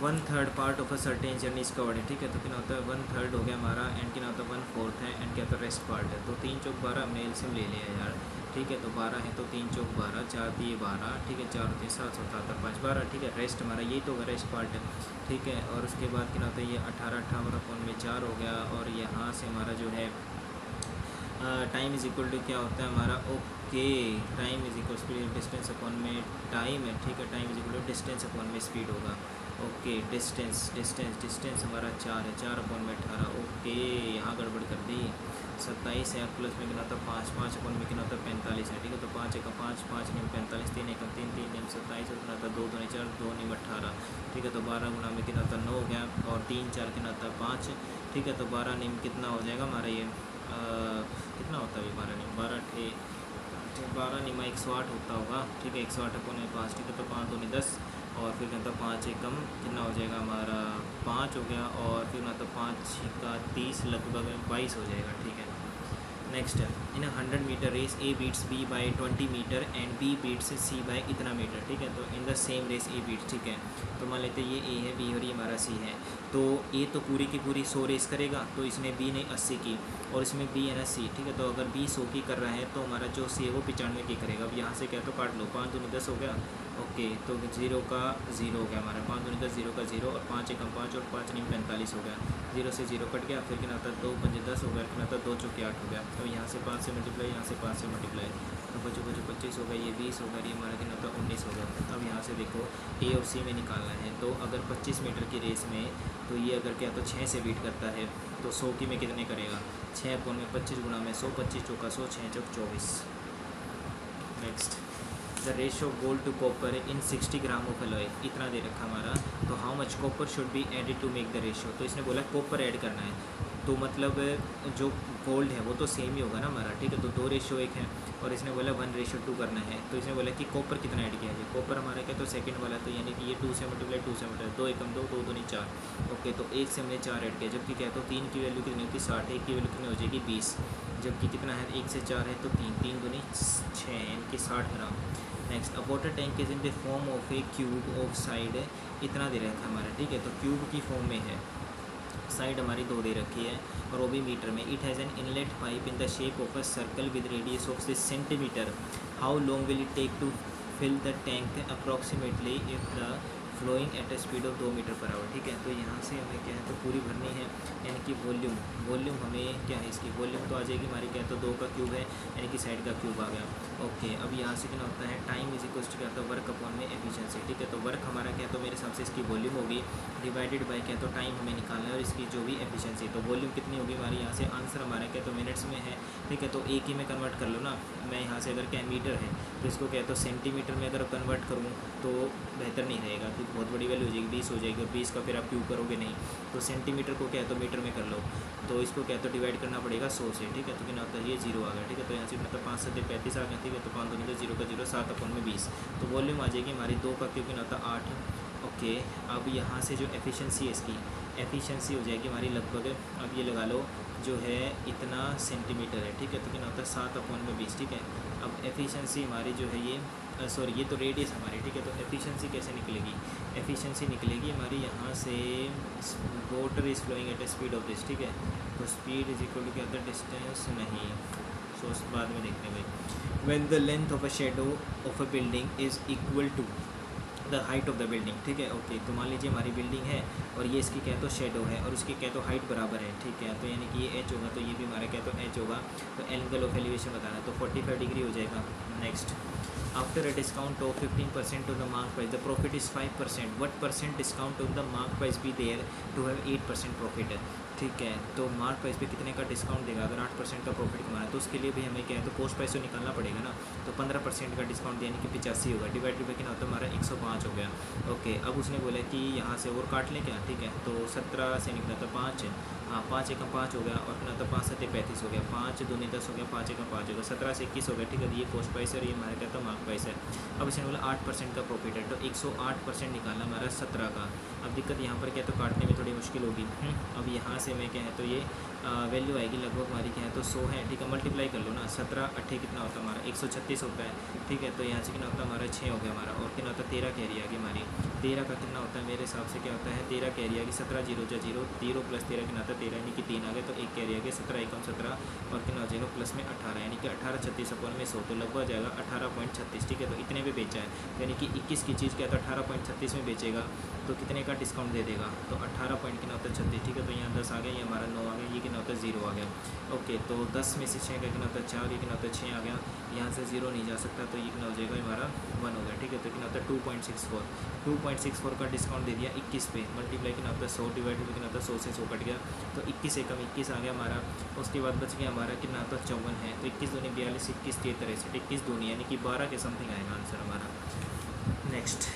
1/3 part of a certain journey is covered है, ठीक है तो कितना होता है 1/3 हो गया हमारा, एंड कितना होता है 1/4 है, एंड क्या होता है रेस्ट पार्ट है, तो 3 चौक 12 हमने एलसीएम ले लिया यार, ठीक है तो 12 है तो 3 चौक 12 4 3 12, ठीक है 4 3 7 7 5 12, ठीक है रेस्ट हमारा यही तो होगा रेस्ट पार्ट है, ठीक है और उसके बाद कितना होता है ये 18 18 अपॉन में 4 हो गया, और यहाँ से हमारा जो है टाइम इज इक्वल टू क्या होता है हमारा, okay time is equal to distance upon में टाइम है, ठीक है time is equal to distance upon में स्पीड होगा, ओके डिस्टेंस हमारा 4 है, 4 अपॉन में 18, ओके यहाँ गड़बड़ कर दी, 27 है प्लस में कितना होता है 5 5 अपॉन में कितना होता है 45 है, ठीक है तो 5 एक 5 5 नहीं 45 3 एक 3 3 नहीं 27 और कितना होता है 2 2 4 2 नहीं 18, ठीक है तो 12 गुना में कितना होता है 9 हो गया, और 3 4 कितना होता है 5, ठीक है तो 12 निम कितना हो जाएगा हमारा ये कितना होता है 12 निम 12 निमा 108 होता होगा, ठीक है 108 अपॉन में 5, ठीक है तो 5 2 10 और फिर कहता 5 एकम कितना हो जाएगा हमारा 5 हो गया, और फिर मतलब 5 का 30 लगभग 22 हो जाएगा, ठीक है। नेक्स्ट है in 100 metre race A beats B by 20 metre and B beats C by इतना मीटर, ठीक है तो in the same race A beats, ठीक है तो मान लेते ये ए है बी और ये हमारा सी है, तो ए तो पूरी की पूरी 100 रेस करेगा, तो इसमें बी ने 80 की और इसमें बी है ना सी, ठीक है तो अगर बी 100 की कर रहा है तो हमारा जो सी है वो 95 की करेगा, अब यहाँ से क्या तो काट लो 5 2 10 हो गया, ओके तो 0 का 0 हो गया हमारा 5 2 10 0 का 0 और 5 एकम 5 और 5 नहीं 45 हो गया, 0 से 0 कट गया, फिर कितना आता 2 5 10 हो गया, कितना आता 2 चौके 8 हो गया, तो यहाँ से 5 से मल्टीप्लाई यहाँ से 5 से मल्टीप्लाई तो 5 5 25 हो गया, ये 20 हो गया, ये हमारा कितना होता 19 हो गया। अब यहाँ से देखो ए और सी में निकालना है, तो अगर 25 मीटर की रेस में तो ये अगर क्या तो 6 से बीट करता है तो 100 की में कितने करेगा 6 अपॉन में 25 गुना में 100 25 चौका 100 6 चौक 24। Next the ratio of gold to copper in 60 gram of alloy, इतना दे रखा हमारा, तो how much copper should be added to make the ratio, तो इसने बोला कॉपर ऐड करना है, तो मतलब जो गोल्ड है वो तो सेम ही होगा ना हमारा, ठीक है। तो 2:1 है और इसने बोला 1:2 करना है। तो इसने बोला कि कॉपर कितना ऐड किया जाए। कॉपर हमारा क्या तो सेकंड वाला, तो यानी कि ये 2 से मल्टीप्लाई 2 से मल्टीप्लाई 2 एकम 2 2 दूनी 4। ओके, तो 1 से हमने 4 ऐड किया, जबकि क्या तो 3 की वैल्यू कितनी होती है 60, 1 की वैल्यू कितनी हो जाएगी 20, जबकि कितना है 1 से 4 है तो 3 3 दूनी 6 यानी कि 60 ग्राम। Next, a water tank is in the form of a cube of side, इतना दे रखा है हमारा, ठीक है। तो क्यूब की फॉर्म में है, साइड हमारी 2 दे रखी है और वो भी मीटर में। It has an inlet pipe in the shape of a circle with radius of 6 centimetre. How long will it take to fill the tank approximately if the flowing at a speed of 2 metre per hour, ठीक है। तो यहाँ से हमें क्या है तो पूरी भरनी है, यानी कि वॉल्यूम हमें क्या है इसकी वॉल्यूम तो आ जाएगी हमारी क्या है तो 2 का क्यूब है, यानी कि साइड का क्यूब आ गया। ओके, अब यहाँ से क्या होता है टाइम इज इक्वल टू क्या होता है वर्क अपॉन में एफिशिएंसी, ठीक है। तो वर्क हमारा क्या है तो मेरे हिसाब से इसकी वॉल्यूम होगी डिवाइडेड बाय क्या तो टाइम हमें निकालना है और इसकी जो भी एफिशिएंसी, तो वॉल्यूम कितनी होगी हमारी, यहाँ से आंसर हमारा क्या तो मिनट्स में है, ठीक है। तो एक ही में कन्वर्ट कर लो ना, मैं यहाँ से अगर क्या मीटर है तो इसको क्या तो सेंटीमीटर में अगर कन्वर्ट करूँ तो बेहतर नहीं रहेगा, क्योंकि बहुत बड़ी वैल्यू हो जाएगी 20 हो जाएगी और 20 का फिर आप क्यूब करोगे नहीं, तो सेंटीमीटर को क्या है तो मीटर में कर लो। तो इसको क्या है तो डिवाइड करना पड़ेगा 100 से, ठीक है। तो कितना होता है ये 0 आ गया, ठीक है। तो यहाँ से मतलब 5 से 35 आ गया, ठीक है। तो 5 दूनी तो 0 का 0 7 अपॉन में 20, तो वॉल्यूम आ जाएगी हमारी 2 का क्यूब कितना होता है 8। ओके, अब यहाँ से जो एफिशिएंसी है इसकी एफिशिएंसी हो जाएगी हमारी लगभग, अब ये लगा लो जो है इतना सेंटीमीटर है, ठीक है। तो कितना होता है 7 अपॉन में 20, ठीक है। अब एफिशिएंसी हमारी जो है ये सॉरी ये तो रेडियस हमारी, ठीक है। तो एफिशिएंसी कैसे निकलेगी, एफिशिएंसी निकलेगी हमारी यहाँ से water is flowing at a speed of this, ठीक है। तो स्पीड इज इक्वल टू क्या होता है डिस्टेंस नहीं, सो बाद में देखते हैं भाई। When the length of a shadow of a building is equal to the height of the building, ठीक है। ओके, तो मान लीजिए हमारी बिल्डिंग है और ये इसकी क्या तो शेडो है और उसकी क्या तो हाइट बराबर है, ठीक है। तो यानी कि ये एच होगा तो ये भी हमारा क्या तो एच होगा, तो एंगल ऑफ एलिवेशन बताना है तो 45 डिग्री हो जाएगा। Next, after a discount of 15% on the mark price the profit is 5%, what percent discount on the mark price be there to have 8% profit, ठीक है। तो मार्क प्राइस पे कितने का डिस्काउंट देगा, अगर 8% का प्रॉफिट कमाना है तो उसके लिए भी हमें क्या है तो कॉस्ट प्राइस तो निकालना पड़ेगा ना। तो 15% का डिस्काउंट यानी कि 85 होगा, डिवाइडेड बाय कितना होता है हमारा 105 हो गया। ओके, अब उसने बोला कि यहाँ से और काट लें क्या, ठीक है। तो 17 से निकला था 5, हाँ 5 एकम 5 हो गया और कितना था 5 7 35 हो गया, 5 दूनी 10 हो गया, 5 एकम 5 हो गया, 17 से 21 हो गया, ठीक है। ये कॉस्ट प्राइस है और ये हमारा क्या था मार्क प्राइस है। अब इसने बोला 8% का प्रॉफिट है, तो 108% निकालना हमारा 17 का। अब दिक्कत यहाँ पर क्या तो काटने में थोड़ी मुश्किल होगी। अब यहाँ से मैं क्या है तो ये वैल्यू आएगी लगभग हमारी क्या है तो 100 है, ठीक है। मल्टीप्लाई कर लो ना, 17 8 कितना होता है हमारा 136 होता है, ठीक है। तो यहाँ से कितना होता है हमारा 6 हो गया हमारा, और कितना होता है 13 कैरी आ गई हमारी। 13 का कितना होता है मेरे हिसाब से क्या होता है 13 कैरी आ गई, 17 0 0 0 प्लस 13 कितना होता है 13 यानी कि 3 आ गए, तो 1 कैरी आ गया, 17 एकम 17 और कितना 0 प्लस में 18 यानी कि 18 36 अपॉन में 100, तो लगभग जाएगा 18.36, ठीक है। तो इतने पे बेचा है, यानी कि 21 की चीज़ क्या था 18.36 में बेचेगा तो कितने का डिस्काउंट दे देगा, तो 18 पॉइंट कितना होता है 36, ठीक है। तो यहाँ 10 आ गया, ये हमारा 9 आ गया, ये कितना होता है 0 आ गया। ओके, तो 10 में से 6 का कितना होता है 4, ये कितना होता है 6 आ गया, यहाँ से 0 नहीं जा सकता तो ये कितना हो जाएगा हमारा 1 हो गया, ठीक है। तो कितना होता है 2.64 का डिस्काउंट दे दिया 21 पे, मल्टीप्लाई कितना होता है 100 डिवाइड में कितना होता है 100 से 100 कट गया, तो 21 एकम 21 आ गया हमारा। उसके बाद बच गया हमारा कितना होता है 54 है, तो 21 दूनी 42, 21 63, 21 दूनी यानी कि 12 के समथिंग आएगा आंसर हमारा। Next,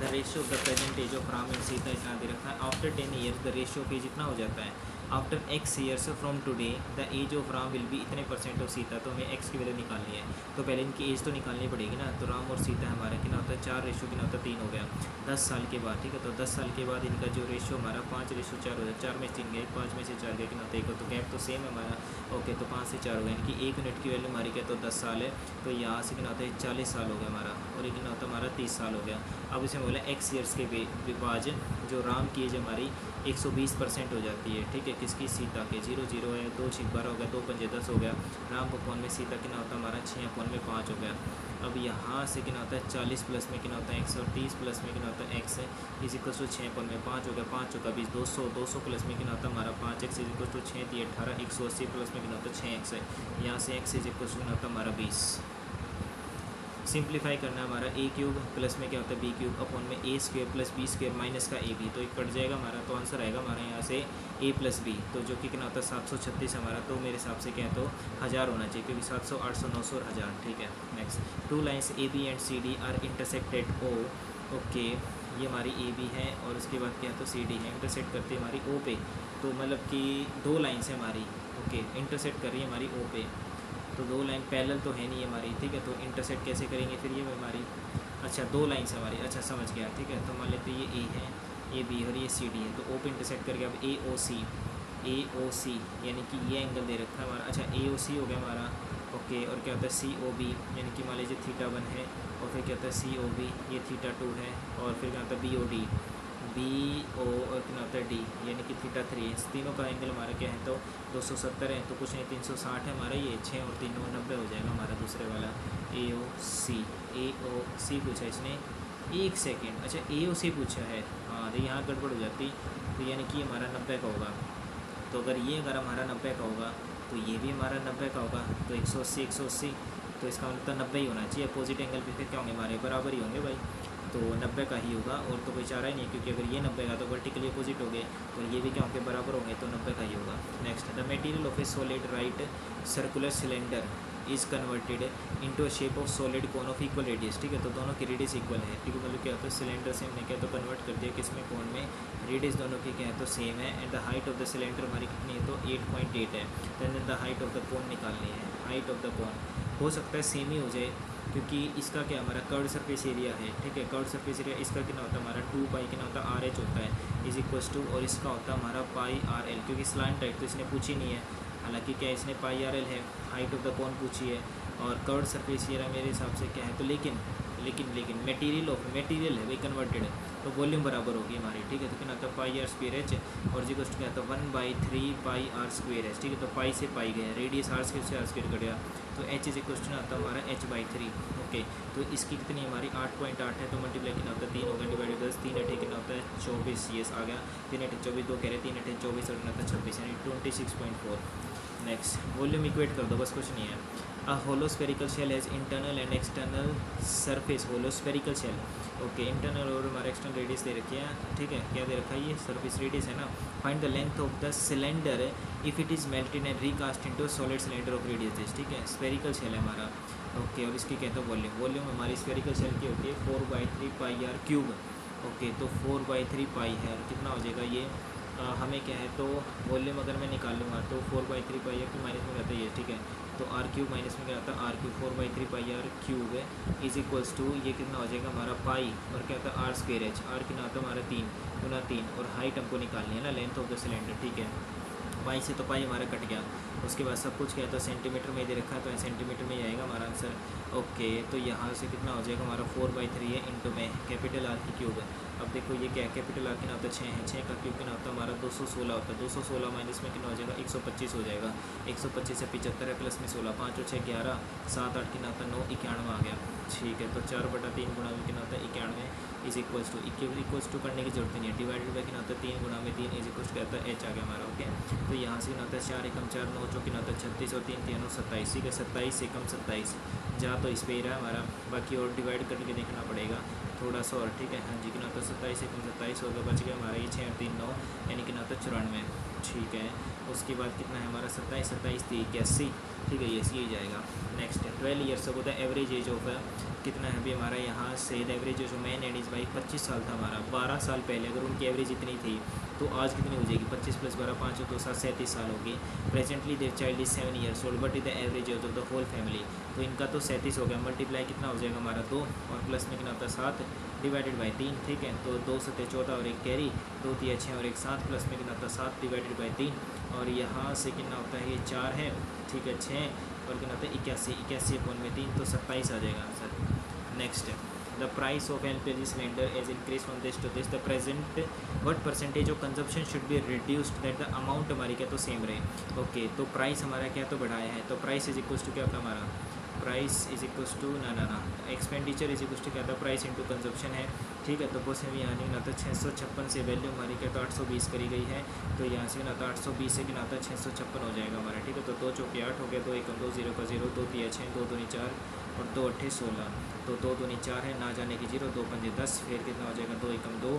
the ratio of the present age of Ram and Sita इतना दे रखा है। After 10 years the ratio of age इतना हो जाता है, after x years from today the age of Ram will be इतने % ऑफ सीता, तो हमें x की वैल्यू निकालनी है, तो पहले इनकी एज तो निकालनी पड़ेगी ना। तो राम और सीता हमारा कितना होता है 4 रेशियो कितना होता है 3 हो गया 10 साल के बाद, ठीक है। तो 10 साल के बाद इनका जो रेशियो हमारा 5 रेशियो 4 हो जाए, 4 में 3 गए, 5 में से 4 गए, कितना होता है 1, तो गैप तो सेम है हमारा। ओके, तो 5 से 4 हो गया, यानी कि 1 यूनिट की वैल्यू हमारी क्या तो 10 साल है, तो यहाँ से कितना होता है 40 साल हो गया हमारा, और ये कितना होता है हमारा 30 साल हो गया। अब इसमें बोला x ईयर्स के विभाज जो राम की एज हमारी 120% हो जाती है, ठीक है। किसकी सीता के 0 0 है, 2 6 12 हो गया, 2 5 10 हो गया, राम अपॉन में सीता कितना होता है हमारा 6 अपॉन में 5 हो गया। अब यहाँ से कितना होता है 40 प्लस में कितना होता है x, और 30 प्लस में कितना होता है x is equal to 6 upon में 5 हो गया, 5 होगा 20, 200 प्लस में कितना होता है हमारा 5x is equal to 6 3 18, 180 plus में कितना होता है 6x है, यहाँ से x इज इक्वल टू कितना होता है हमारा 20। सिंप्लीफाई करना है हमारा a क्यूब प्लस में क्या होता है b क्यूब अपॉन में a square plus b square minus का a भी, तो एक कट जाएगा हमारा, तो आंसर आएगा हमारा यहाँ से a प्लस b, तो जो कि कितना होता है 736 हमारा, तो मेरे हिसाब से क्या है तो 1000 होना चाहिए, क्योंकि 700 800 900 और 1000, ठीक है। Next, 2 lines a b and c d are intersected o, okay ये हमारी ए बी है और उसके बाद क्या है तो सी डी है, इंटरसेक्ट करती है हमारी ओ पे। तो मतलब कि दो लाइन्स है हमारी, ओके, इंटरसेक्ट कर रही है हमारी ओ पे। तो दो लाइन पैरेलल तो है नहीं हमारी, ठीक है। तो इंटरसेक्ट कैसे करेंगे फिर ये हमारी, अच्छा दो लाइन्स है हमारी, अच्छा समझ गया, ठीक है। तो मान लेते हैं ये ए है, ये बी और ये सी डी है। तो ओ पे इंटरसेक्ट करके अब ए ओ सी यानी कि ये एंगल दे रखा है हमारा, अच्छा ए ओ सी हो गया हमारा, ओके। और क्या होता है सी ओ बी यानी कि मान लीजिए थीटा 1 है, और फिर क्या होता है सी ओ बी ये थीटा 2 है, और फिर क्या होता है B O D, B O और क्या होता है डी यानी कि थीटा 3 है। इस तीनों का एंगल हमारा क्या है तो 270 है, तो कुछ नहीं 360 है हमारा, ये 6 और 3 90 हो जाएगा हमारा दूसरे वाला। ए ओ सी पूछा इसने, एक सेकेंड, अच्छा ए ओ सी पूछा है, हाँ तो यहाँ गड़बड़ हो जाती, तो यानी कि हमारा 90 का होगा। तो अगर हमारा 90 का होगा तो ये भी हमारा 90 का होगा, तो 180, तो इसका मतलब 90 ही होना चाहिए। अपोजिट एंगल पे फिर क्या होंगे हमारे, बराबर ही होंगे भाई, तो 90 का ही होगा, और तो कोई चारा ही नहीं, क्योंकि अगर ये 90 का तो वर्टिकली अपोजिट हो गए, और ये भी क्या होंगे बराबर होंगे, तो 90 का ही होगा। Next, the material of A solid right circular cylinder is converted into a shape of solid cone of equal radius, ठीक है। तो दोनों की रेडियस इक्वल है, ठीक है। मतलब क्या होता है सिलेंडर से हमने क्या तो कन्वर्ट कर दिया किसमें, कोन में, रेडियस दोनों की क्या है तो सेम है। And the height of the cylinder हमारी कितनी है तो 8.8 है। Then the height of the cone निकालनी है, हाइट ऑफ द कोन हो सकता है सेम ही हो जाए, क्योंकि इसका क्या हमारा कर्व सरफेस एरिया है, ठीक है। कर्व सरफेस एरिया इसका कितना होता है हमारा 2 पाई कितना होता है आर एच होता है इज इक्वल्स टू, और इसका होता है हमारा पाई आर एल, क्योंकि स्लैंट टाइप तो इसने पूछी नहीं है, हालांकि क्या इसने पाई आर एल है, हाइट ऑफ द कोन पूछी है, और कर्व सरफेस एरिया मेरे हिसाब से क्या है तो लेकिन मटेरियल है भाई कन्वर्टेड है, तो वॉल्यूम बराबर होगी हमारी, ठीक है। तो क्या आता है पाई आर स्क्वेयर एच, और जी कुछ क्या आता है 1/3 पाई आर स्क्वेयर एच, ठीक है। तो पाई से पाई गया, रेडियस आर स्क्वेयर से आर स्क्वेयर कट गया, तो एच इज इक्वल आता है हमारा h/3, ओके। तो इसकी कितनी हमारी 8.8 है, तो मल्टीप्लाई कितना होता है 3 होगा, डिवाइडेड 10, 3 8 कितना होता है 24, ये आ गया 3 8 24, 2 कह रहे 3 8 24 और कितना होता है 26 यानी 26.4। नेक्स्ट, वॉल्यूम इक्वेट कर दो, बस कुछ नहीं है। A hollow spherical shell has internal and external surface, hollow spherical shell, okay. Internal और हमारा एक्सटर्नल रेडियस दे रखी है, ठीक है। क्या दे रखा है ये सरफेस रेडियस है ना। Find the length of the cylinder if it is melted and recast into solid cylinder of radius this, ठीक है। स्फेरिकल शेल है हमारा, ओके। और इसकी कहते हैं वॉल्यूम हमारी स्फेरिकल शेल की होती है 4/3 पाई आर क्यूब, ओके। तो 4/3 पाई है, कितना हो जाएगा ये, हमें क्या है तो वॉल्यूम अगर मैं निकाल लूँगा तो 4/3 पाई आर क्यूब माइनस में रहता है ये, ठीक है। तो आर क्यूब माइनस में क्या आता है r cube, 4/3 pi r cube है इज इक्वल्स टू, ये कितना हो जाएगा हमारा पाई, और क्या आता है आर स्क्वेयर एच, आर कितना आता है हमारा 3 गुना 3, और हाइट हमको निकालनी है ना, लेंथ ऑफ द सिलेंडर, ठीक है। पाई से तो पाई हमारा कट गया, उसके बाद सब कुछ क्या है तो सेंटीमीटर में दे रखा है, तो सेंटीमीटर में ही आएगा हमारा आंसर, ओके। तो यहाँ से कितना हो जाएगा हमारा 4/3 है इंटू में कैपिटल आर की क्यूब है। अब देखो ये क्या है, कैपिटल आर कितना होता है 6 है, 6 का क्यूब कितना होता है हमारा 216 होता है, 216 माइनस में कितना हो जाएगा 125 हो जाएगा, 125 से 75 है, प्लस में 16, 5 और 6 11, 7 8 कितना होता है 9 91 आ गया, ठीक है। तो 4/3 गुणा में कितना होता है 91 इज इक्वल्स टू करने की जरूरत नहीं है, डिवाइडेड बाई कितना होता है 3 गुणा में 3 इज इक्वल्स टू कहता है एच आ गया हमारा, ओके। तो यहाँ से कितना होता है 4 एकम 4 9 चौकी कितना होता है 36 और 3 3 27, ठीक है। 27 एकम 27 जहाँ तो इस पर ही रहा हमारा, बाकी और डिवाइड करके देखना पड़ेगा थोड़ा सा और, ठीक है। हाँ जी, कितना होता है 27 एकम 27 होगा, बच गया हमारा ये 6 और 3 9 यानी कितना होता है 94, ठीक है। उसके बाद कितना है हमारा 27 27 3 81, ठीक है, ये सी जाएगा। Next 12 years ago the average age of कितना है अभी हमारा यहाँ से एवरेज जो मैन एंड इज़ भाई 25 साल था हमारा, 12 साल पहले अगर उनकी एवरेज इतनी थी तो आज कितनी हो जाएगी 25 + 12 5 और 2 7 37 साल होगी। Presently there child is 7 years old but is the average age of the whole family, तो इनका तो 37 हो गया, मल्टीप्लाई कितना हो जाएगा हमारा 2 और प्लस में कितना होता है 7 डिवाइडेड बाई 3, ठीक है। तो 2 7 14 और 1 कैरी, 2 3 6 और 1 7 प्लस में कितना होता है 7 डिवाइडेड बाई 3, और यहाँ से कितना होता है ये 4 है, ठीक है 6 और कितना होता है 81 अपन में 3 तो 27 आ जाएगा answer. Next the price of LPG cylinder as increase from this to this the present what percentage of consumption should be reduced that the amount हमारी क्या तो सेम रहे, ओके। तो प्राइस हमारा क्या तो बढ़ाया है, तो प्राइस इज इक्वल्स टू क्या होता है हमारा, प्राइस इज इक्वल्स टू ना एक्सपेंडिचर इज इक्वल्स टू क्या था प्राइस इंटू कंजप्शन है, ठीक है। तो बस हमें यहाँ नहीं ना तो 656 से वैल्यू हमारी क्या तो 820 करी गई है, तो यहाँ से ना तो 820 से कितना आता है 656 हो जाएगा हमारा, ठीक है। तो 2 चौके 8 हो गया, 2 1 2 0 का 0 2 3 6 2 2 4 और 2 8 16, तो 2 2 4 है ना जाने की 0 2 5 10, फिर कितना हो जाएगा 2 1 2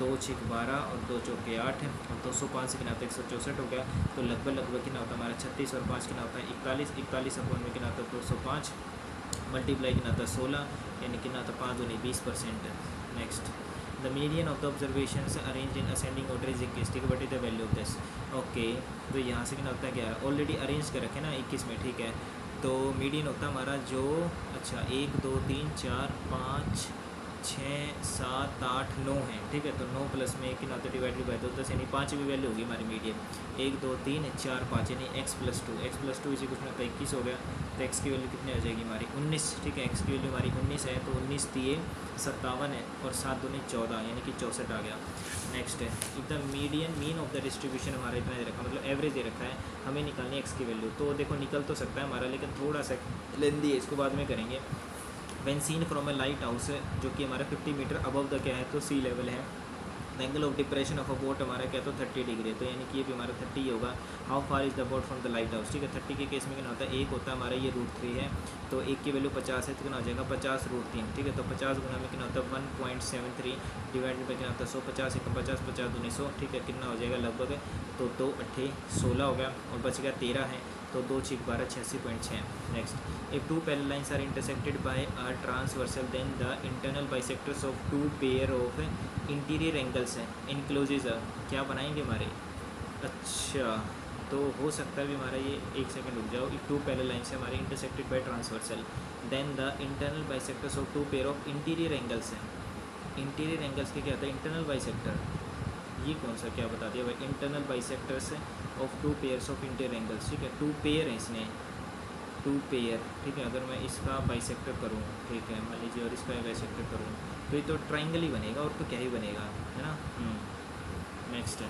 2 6 12 और 2 चौके 8 और 205 से कितना आता है 164 हो गया, तो लगभग कितना होता है हमारा 36 और 5 कितना होता है 41 अपन में कितना होता है 205 मल्टीप्लाई कितना होता है 16 यानी कितना होता है 5 दूनी 20%। Next the median of the observation arrange in ascending order is 21, ठीक है, but is the value of this. Okay, तो यहाँ से कितना होता है 11, ऑलरेडी अरेंज कर रखे ना 21 में, ठीक है। तो मीडियन होता है हमारा जो, अच्छा 1 2 3 4 5 6 7 8 9 है, ठीक है। तो 9 प्लस में कितना होता है डिवाइडेड बाई 2, 10, यानी 5 भी वैल्यू होगी हमारी मीडियन। 1 2 3 4 5 यानी x + 2, x + 2 इसी कुछ में 21 हो गया। तो x की वैल्यू कितनी आ जाएगी हमारी 19, ठीक है। x की वैल्यू हमारी 19 है, तो 19 दिए 57 है और 7 दूनी 14 यानी कि 64 आ गया। नेक्स्ट है the median mean of the distribution, हमारा इतना दे रखा, मतलब एवरेज दे रखा है, हमें निकालनी है x की वैल्यू। तो देखो निकल तो सकता है हमारा, लेकिन थोड़ा सा लेंदी है, इसको बाद में करेंगे। When seen from a light house, जो कि हमारा 50 मीटर अबव द क्या है, तो सी लेवल है। The angle of depression of a boat हमारा क्या, तो 30 डिग्री है, तो यानी कि ये भी हमारा 30 होगा। How far is the boat from the light house, ठीक है। 30 के केस में क्या होता है, एक होता है हमारा ये √3 है, तो एक की वैल्यू 50 है, तो कितना हो जाएगा 50 √3, ठीक है। तो 50 गुना में कितना होता है 1.73 डिवाइडेड बाई कितना होता है 100, 50 1 50 50 दूनी 100, ठीक है। कितना हो जाएगा लगभग, तो 2 8 16 हो गया, और बच गया 13 है, तो 2 6 12 86.6। Next, if two parallel lines are intersected by a transversal then the internal bisectors of two pair of interior angles है इनक्लोजेज क्या बनाएंगे हमारे, अच्छा तो हो सकता है भी हमारा ये, एक सेकंड रुक जाओ। इफ टू पैरेलल लाइन्स है हमारे intersected by transversal then the internal bisectors of two pair of interior angles है। इंटीरियर एंगल्स के क्या होता है, इंटरनल बाइसेक्टर, ये कौन सा क्या बता दिया भाई, internal bisectors of two pairs of interior angles, ठीक है। 2 पेयर है इसमें, 2 पेयर, ठीक है। अगर मैं इसका बाइसेक्टर करूँ, ठीक है, मान लीजिए, और इसका बाइसेक्टर करूँ, तो ये तो ट्राइंगल ही बनेगा, और तो क्या ही बनेगा, है ना। नेक्स्ट है,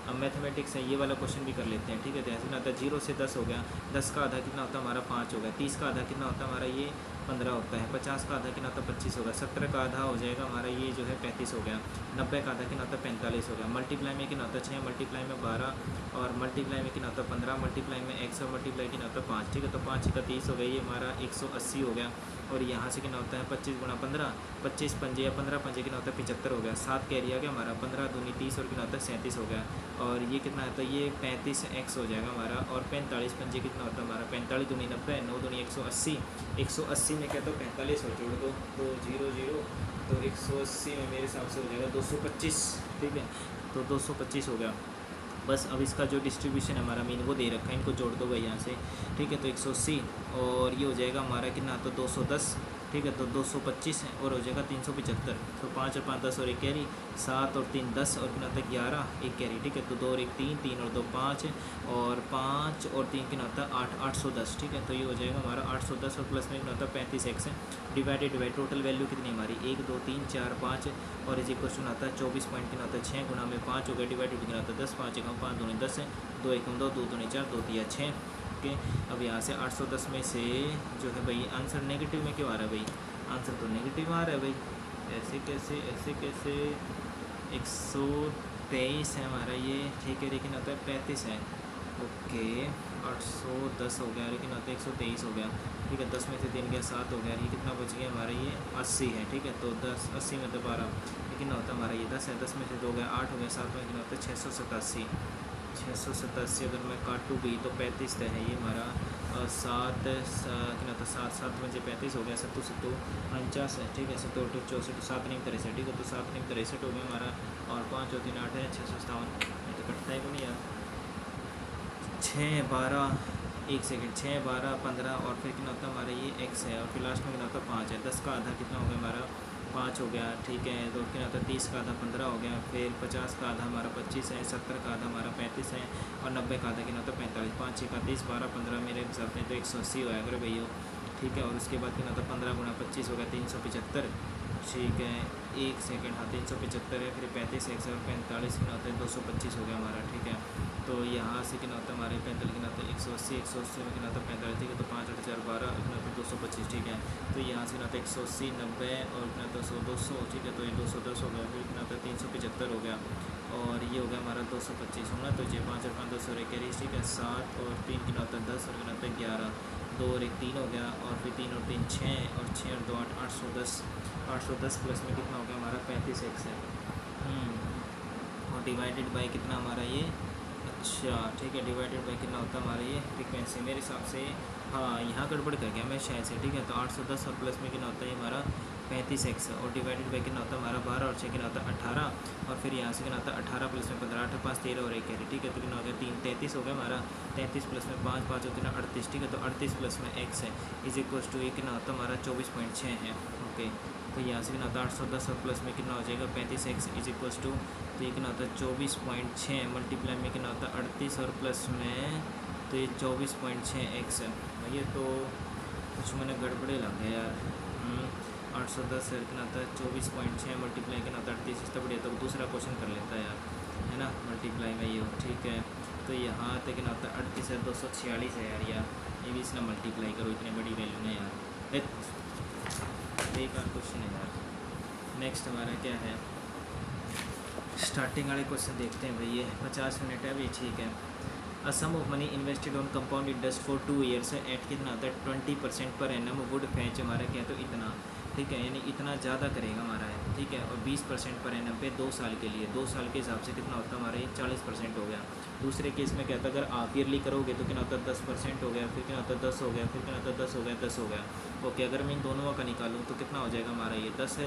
अब मैथमेटिक्स है, ये वाला क्वेश्चन भी कर लेते हैं, ठीक है। तो ऐसे ना होता है 0 से 10 हो गया, 10 का आधा कितना होता है हमारा 5 हो गया, 30 का आधा कितना होता है हमारा ये 15 होता है, 50 का आधा कितना होता है 25 होगा, 70 का आधा हो जाएगा हमारा ये जो है 35 हो गया, 90 का आधा कितना होता है 45 हो गया। मल्टीप्लाई में कितना होता है 6, मल्टीप्लाई में 12, और मल्टीप्लाई में कितना होता है 15, मल्टीप्लाई में x, और मल्टीप्लाई कितना होता है 5, ठीक है। तो 5 का 30 हो गया, ये हमारा 180 हो गया। और यहाँ से कितना होता है 25 गुणा 15, 25 पंजे या 15 पंजे कितना होता है 75 हो गया। 7 कैरी आ गया हमारा, 15 दूनी 30, और कितना होता है 37 हो गया। और ये कितना है, तो ये 35x हो जाएगा हमारा, और 45 पंजे कितना होता है हमारा 45 दूनी 90, 9 दूनी 180, 180 में क्या, तो 45 हो जोड़ दो, तो 0 0, तो 180 में मेरे हिसाब से हो जाएगा 225, ठीक है। तो 225 हो गया। बस अब इसका जो डिस्ट्रीब्यूशन है हमारा मीन वो दे रखा है, इनको जोड़ दो भाई यहाँ से, ठीक है। तो 180, और ये हो जाएगा हमारा कितना, तो 210, ठीक है। तो 225 है, और हो जाएगा 375, तो 5 और 5 10, और 1 कैरी, 7 और 3 10, और कितना होता है 11, 1 कैरी, ठीक है। तो 2 और 1 3, 3 और 2 5, और 5 और 3 कितना होता है 8, 810, ठीक है। तो ये हो जाएगा हमारा 810, और प्लस में कितना होता है 35x है, डिवाइडेड बाई टोटल वैल्यू कितनी हमारी 1 2 3 4 5, और इस क्वेश्चन आता है 24 पॉइंट कितना होता है 6 गुना में 5 हो गया, डिवाइडेड कितना होता है 10, 5 1 5 2 10 है, 2 1 2 2 2 4 2 3 6, ओके। अब यहाँ से 810 में से जो है भाई आंसर नेगेटिव में क्यों आ रहा है भाई, आंसर तो नेगेटिव आ रहा है भाई, ऐसे कैसे, ऐसे कैसे। 123 है हमारा ये, ठीक है, लेकिन आता है 35 है, ओके। 810 हो गया, लेकिन आता है 123 हो गया, ठीक है। 10 में से 3 गया 7 हो गया, ये कितना बच गया हमारा ये 80 है, ठीक है। तो 10 80 में तो 12, लेकिन होता है हमारा ये 10 है, 10 में से 2 गया 8 हो गया, 7 में कितना होता है 687, 687 अगर मैं काटूँ भी तो 35 तो है ये हमारा, 7 कितना था 7 7 में से 35 हो गया, 7 7 49 है, ठीक है। 7 8 64, 7 9 63, ठीक है। तो 7 9 63 हो गया हमारा, और 5 और 3 8 है 657, तो कटता है को नहीं यार, 6 12 1 सेकंड, 6 12 15, और फिर कितना होता है हमारा ये x है, और फिर लास्ट में कितना होता है 5 है। 10 का आधा कितना हो गया हमारा 5 हो गया, ठीक है। तो कितना होता है 30 का आधा 15 हो गया, फिर 50 का आधा हमारा 25 है, 70 का आधा हमारा 35 है, और 90 का आधा कितना होता है 45, 5 6 का 30 12 15 मेरे हिसाब से तो 180 होया करो भैया, ठीक है। और उसके बाद कितना होता है 15 गुना 25 हो गया 375, ठीक है। 1 सेकंड, हाँ 375 है, फिर 35 1 और 45 कितना होता है 225 हो गया हमारा, ठीक है। तो यहाँ से कितना होता है हमारे 45 कितना होता है 180, 180 में कितना होता है 45, ठीक है। तो 5 8 4 12 कितना होता है 225, ठीक है। तो यहाँ से कितना होता है 180 90, और कितना होता है 100 200, ठीक है। तो ये 210 हो गया, फिर कितना होता है 375 हो गया, और ये हो गया हमारा 225 होना, तो ये 5 और 5 10 और 1 कैरी, ठीक है। 7 और 3 कितना होता है 10, और कितना होता है 11, 2 और 1 3 हो गया, और फिर 3 और 3 6, और 6 और 2 8 810, 810 प्लस में कितना हो गया हमारा 35x है, और डिवाइडेड बाई कितना हमारा ये, अच्छा ठीक है, डिवाइडेड बाई कितना होता है हमारा ये फ्रीक्वेंसी, मेरे हिसाब से हाँ यहाँ गड़बड़ कर गया मैं शायद से, ठीक है। तो 810 और प्लस में कितना होता है हमारा 35x और डिवाइडेड बाई कितना होता है हमारा 12 और 6 कितना होता है 18 और फिर यहाँ से कितना होता है 18 प्लस में 15 8 5 13 और 1 कैरी ठीक है। तो कितना हो गया 3 33 हो गया हमारा 33 प्लस में 5 5 होते ना 38 ठीक है। तो 38 प्लस में x है इज इक्वल्स टू ये कितना होता है हमारा 24.6 है ओके। तो यहाँ से कितना होता है 810 और प्लस में कितना हो जाएगा 35x इज इक्वल्स टू तो ये कितना होता है 24.6 मल्टीप्लाई में कितना होता है 38 और प्लस में तो ये 24.6x है। ये तो कुछ मैंने गड़बड़े लग गया यार 810 कितना आता है 24.6 मल्टीप्लाई कितना होता है 38 इससे बढ़िया तो दूसरा क्वेश्चन कर लेता है यार है ना मल्टीप्लाई में ये ठीक है। तो यहाँ तक कितना होता है 38 है 246 है यार ये भी इसने मल्टीप्लाई करो इतनी बड़ी वैल्यू नहीं यार बेकार क्वेश्चन है यार। नेक्स्ट हमारा क्या है स्टार्टिंग वाले क्वेश्चन देखते हैं भाई ये 50 मिनट है अभी ठीक है। A sum of money invested on compound interest for 2 years at कितना आता है 20% पर एनम वुड फैच हमारा क्या है तो इतना ठीक है यानी इतना ज़्यादा करेगा हमारा है ठीक है। और 20% पर एनम पे 2 साल के लिए 2 साल के हिसाब से कितना होता है हमारा ये 40% हो गया। दूसरे केस में क्या था अगर हाफ ईयरली करोगे तो कितना होता है 10% हो गया फिर कितना होता है 10 हो गया फिर कितना होता है 10 हो गया 10 हो गया ओके। अगर मैं इन दोनों का निकालूँ तो कितना हो जाएगा हमारा ये 10 है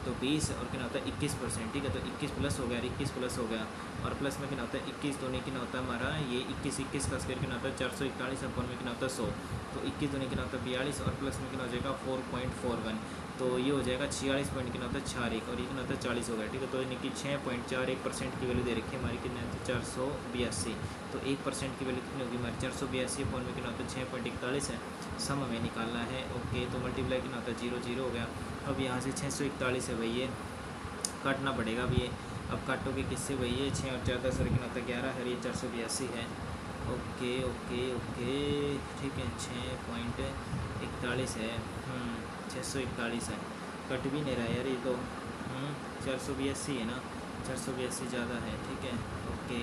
तो 20 और कितना होता है 21% ठीक है। तो 21 प्लस हो गया 21 प्लस हो गया और प्लस में कितना होता है 21 दूनी कितना होता है हमारा ये 21 का स्क्वायर कितना होता है 441 अपन में कितना होता है 100 तो 21 दूनी कितना होता है 42 और प्लस में कितना हो जाएगा 4.41 तो ये हो जाएगा 46 पॉइंट कितना होता है 41 और ये कितना होता है 40 हो गया ठीक है। तो यानी कि 6.41% की वैल्यू दे रखी है हमारी कितने 482 तो 1% की वैल्यू कितनी होगी हमारी 482 पॉइंट में कितना होता है 6.41 है सम हमें निकालना है ओके। तो मल्टीप्लाई कितना होता है 0 0 हो गया। अब यहाँ से 641 है भाई ये काटना पड़ेगा अब ये अब काटोगे किससे भाई ये 6 और 4 10 और कितना होता है 11 है ये 482 है ओके ओके ओके ठीक है 6.41 है 641 है कट भी नहीं रहा यार ये तो 482 है ना 482 ज़्यादा है ठीक है ओके।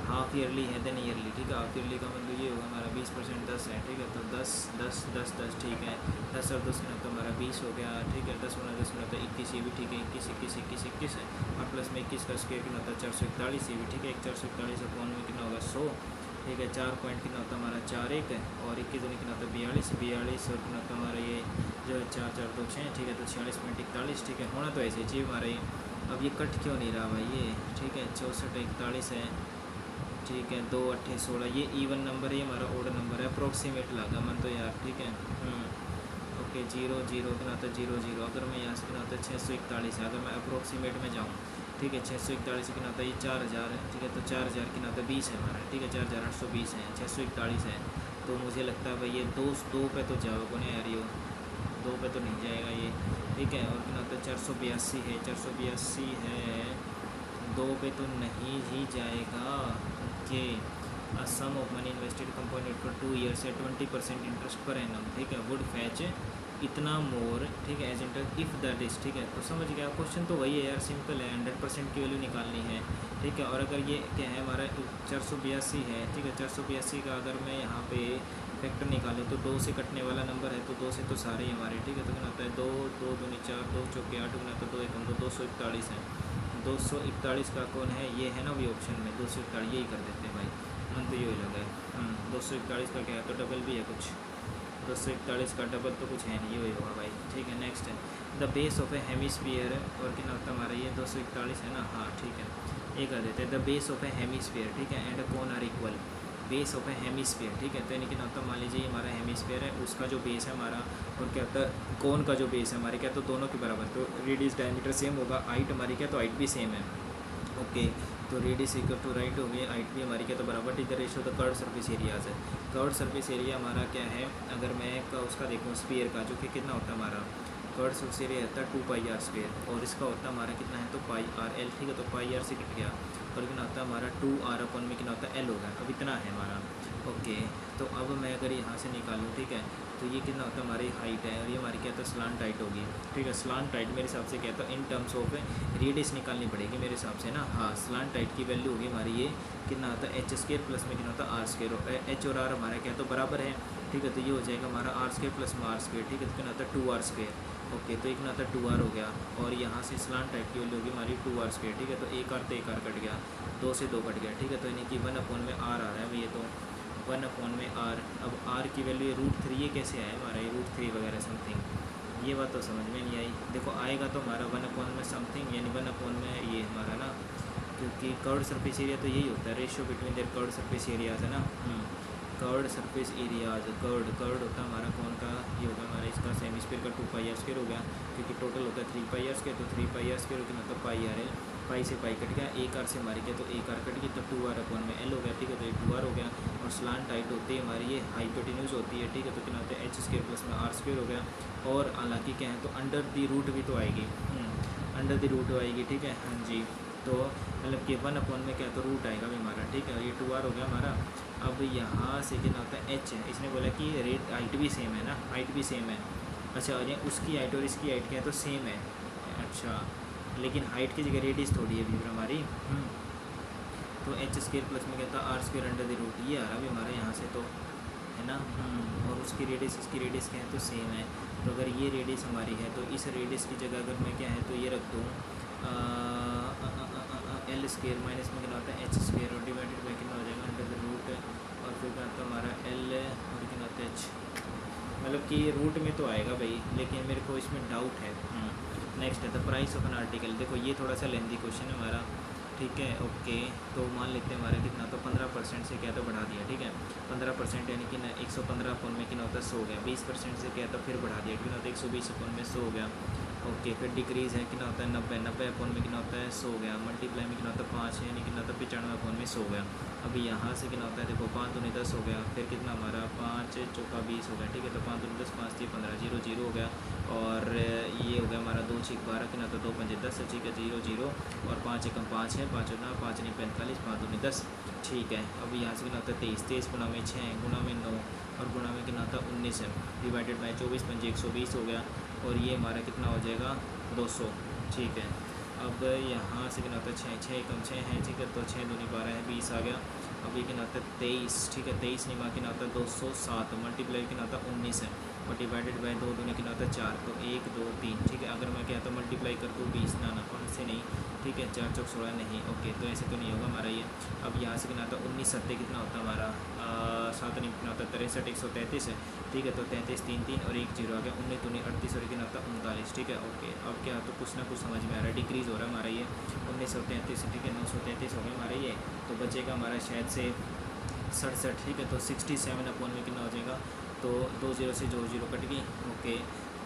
हाफ ईयरली है देन ईयरली ठीक है। हाफ ईयरली का मतलब ये होगा हमारा 20% 10 है ठीक है। तो 10 10 10 10 ठीक है 10 और 10 तो हमारा 20 हो गया ठीक है। 10 गुना 10 तो 21 ये भी ठीक है 21 21 21 21 है और प्लस में 21 का स्क्वायर कितना होता है 441 ये भी ठीक है 441 अपॉन में कितना होगा 100 ठीक है। 4 पॉइंट कितना होता है हमारा 4 1 है और 21 कितना होता है 42 42 और कितना होता है हमारा ये जो है 4 4 2 6 ठीक है। तो 46.41 ठीक है होना तो ऐसे चाहिए हमारा ये। अब ये कट क्यों नहीं रहा भाई ये ठीक है 64 41 है ठीक है 2 8 16 ये इवन नंबर है हमारा ओड नंबर है अप्रोक्सीमेट लगा मन तो यार ठीक है ओके 0 0 कितना होता है 0 0 अगर मैं यहाँ से कितना होता है 641 है अगर मैं अप्रोक्सीमेट में जाऊँ ठीक है 641 कितना होता है ये 4000 है ठीक है। तो 4000 कितना होता है 20 है हमारा ठीक है 4820 है 641 है। तो मुझे लगता है भाई ये दो पे तो जाओगे ना यार ये 2 पे तो नहीं जाएगा ये ठीक है। और कितना होता है 482 है 482 है 2 पे तो नहीं ही जाएगा okay. Sum of money invested component for 2 years है 20% इंटरेस्ट पर एनम ठीक है वुड फैच इतना मोर ठीक है as interest if that is ठीक है। तो समझ गया क्वेश्चन तो वही है यार सिंपल है 100% की वैल्यू निकालनी है ठीक है। और अगर ये क्या है हमारा 482 है ठीक है 482 का अगर मैं यहाँ पे फैक्टर निकालूँ तो 2 से कटने वाला नंबर है तो 2 से तो सारे ही हमारे ठीक है। तो क्या होता है 2 2 दूनी 4 2 चौके 8 गुना तो 2 1 2 241 है 241 का कौन है ये है ना भी ऑप्शन में 241 यही कर देते हैं भाई मन तो यही लगा है 241 का क्या है तो डबल भी है कुछ 241 का डबल तो कुछ है नहीं वही होगा भाई ठीक है। नेक्स्ट है the base of a hemisphere और कितना होता है हमारा ये 241 है ना हाँ ठीक है ये कर देते हैं the base of a hemisphere ठीक है and cone are equal base of a hemisphere ठीक है। तो यानी कि ना मान लीजिए ये हमारा हेमिस्फीयर है उसका जो बेस है हमारा और क्या होता है कौन का जो बेस है हमारे क्या तो दोनों के बराबर तो रेडियस डायमीटर सेम होगा हाइट हमारी क्या तो हाइट भी सेम है ओके। तो रेडियस इक्वल टू राइट हो गई हाइट भी हमारी क्या तो बराबर इधर ratio the curve surface areas है। कर्व सरफेस एरिया हमारा क्या है अगर मैं उसका देखूँ स्फीयर का जो कि कितना होता है हमारा कर्व सरफेस एरिया रहता है 2 पाई आर स्क्वायर और इसका होता है हमारा कितना है तो पाई आर एल ठीक है। तो पाई आर से कट गया और कितना होता है हमारा 2 आर अपन में कितना होता है एल होगा अब इतना है हमारा ओके। तो अब मैं अगर यहाँ से निकालूँ ठीक है तो ये कितना होता है हमारी हाइट है और ये हमारी क्या तो स्लांट हाइट होगी ठीक है। स्लांट हाइट मेरे हिसाब से क्या तो इन टर्म्स ऑफ रेडियस निकालनी पड़ेगी मेरे हिसाब से ना हाँ। स्लांट हाइट की वैल्यू होगी हमारी ये कितना होता है h² प्लस में कितना होता है r² और h और r हमारा क्या तो बराबर है ठीक है। तो ये हो जाएगा हमारा r² प्लस में r² ठीक है। तो कितना होता है 2r² ओके। तो एक ना होता है 2r हो गया और यहाँ से स्लांट टाइप की वैल्यू होगी हमारी 2r² ठीक है। तो एक आर तो एक आर कट गया 2 से 2 कट गया ठीक है। तो यानी कि 1 अपॉन में r आ रहा है भैया तो 1 अपॉन में r अब r की वैल्यू √3 ये कैसे आया हमारा ये √3 वगैरह समथिंग ये बात तो समझ में नहीं आई। देखो आएगा तो हमारा 1 में समथिंग, यानी 1 में ये हमारा ना, क्योंकि कर्व्ड सरफेस एरिया तो यही होता है, ratio between their curved surface areas है ना। कर्व्ड सरफेस एरियाज, कर्व्ड होता है हमारा कौन का, ये होगा हमारा इसका सेमी स्फीयर का 2πr² हो गया, क्योंकि टोटल होता है 3πr², तो 3πr² की मतलब πr है, पाई से पाई कट गया, एक आर से मारी गया तो एक आर कट गई, तो 2r में एल हो गया, ठीक है, तो ये 2r हो गया। और स्लांट हाइट होती है हमारी ये हाइपोटेन्यूज होती है, ठीक है, तो क्या होता है h² प्लस में r² हो गया। और हालांकि क्या है तो अंडर द रूट भी तो आएगी, अंडर द रूट आएगी, ठीक है, हाँ जी। तो मतलब कि 1 में क्या तो रूट आएगा भी हमारा, ठीक है, ये 2r हो गया हमारा। अब यहाँ से क्या होता है h है, इसने बोला कि रेट हाइट भी सेम है ना, हाइट भी सेम है। अच्छा, और ये उसकी हाइट और इसकी हाइट क्या है तो सेम है। अच्छा, लेकिन हाइट की जगह रेडियस थोड़ी है भी हमारी। तो h² प्लस में क्या था r² अंडर द रूट, ये आ रहा भी हमारा यहाँ से तो है ना। और उसकी रेडियस इसकी रेडियस क्या है तो सेम है। तो अगर ये रेडियस हमारी है तो इस रेडियस की जगह अगर मैं क्या है तो ये रख दूँ l² माइनस में कितना होता है h² और डिवाइडेड बाई कितना हो जाएगा अंडर द रूट, और फिर क्या होता है हमारा l और कितना होता है h। मतलब कि रूट में तो आएगा भाई, लेकिन मेरे को इसमें डाउट है। नेक्स्ट है the price of an article. देखो ये थोड़ा सा लेंदी क्वेश्चन है हमारा, ठीक है, ओके। तो मान लेते हैं हमारा कितना तो 15% से क्या तो बढ़ा दिया, ठीक है, 15% यानी कि 115 में कितना होता है 100 हो गया, 20% से क्या तो फिर बढ़ा दिया, कितना होता है 120 में 100 हो गया, ओके। फिर डिक्रीज़ है कितना होता है 90 में कितना होता है 100 हो गया, मल्टीप्लाई में कितना होता है 5 यानी कितना होता है 95 में 100 हो गया। अभी यहाँ से कितना होता है देखो 5 दूनी 10 हो गया, फिर कितना हमारा 5 चौका 20 हो गया, ठीक है, तो 5 दूनी 10 5 3 15 0 0 हो गया। और ये हो गया हमारा 2 6 12 कितना होता है 2 5 10, ठीक है, 0 0 और 5 1 5 है, 5 ना 5 नहीं 45, 5 दूनी 10, ठीक है। अभी यहाँ से कितना होता है 23, 23 गुना में 6 गुना में 9 और गुना में कितना होता है 19 है, डिवाइडेड बाई 24 5 120 हो गया। और ये हमारा कितना हो जाएगा 200, ठीक है। अब यहाँ से कितना होता है 6 6 कम 6 है, ठीक है, तो 6 दूनी 12 है 20 आ गया। अभी कितना होता है 23, ठीक है, 23 नहीं कितना होता है 207, मल्टीप्लाई कितना होता है 19 है, और डिवाइडेड बाई 2 दूनी कितना होता है 4, तो 1 2 3, ठीक है। अगर मैं क्या तो मल्टीप्लाई कर दूँ 20 ना 5 से नहीं, ठीक है, 4 चौक 16 नहीं, ओके, तो ऐसे तो नहीं होगा हमारा ये। अब यहाँ से कितना होता है 19 7 कितना होता है हमारा 7 नहीं कितना होता है 63 133 है, ठीक है, तो 33 3 3 और 1 0 आ गया, 19 दूनी 38 और कितना होता है 39, ठीक है, ओके। अब क्या तो कुछ ना कुछ समझ में आ रहा है, डिक्रीज़ हो रहा है हमारा ये 1933, ठीक है, 933 हो गया हमारा ये। तो बचेगा हमारा शायद से 67, ठीक है, तो 67 में कितना हो जाएगा, तो 2 0 से जो 0 कट गई, ओके।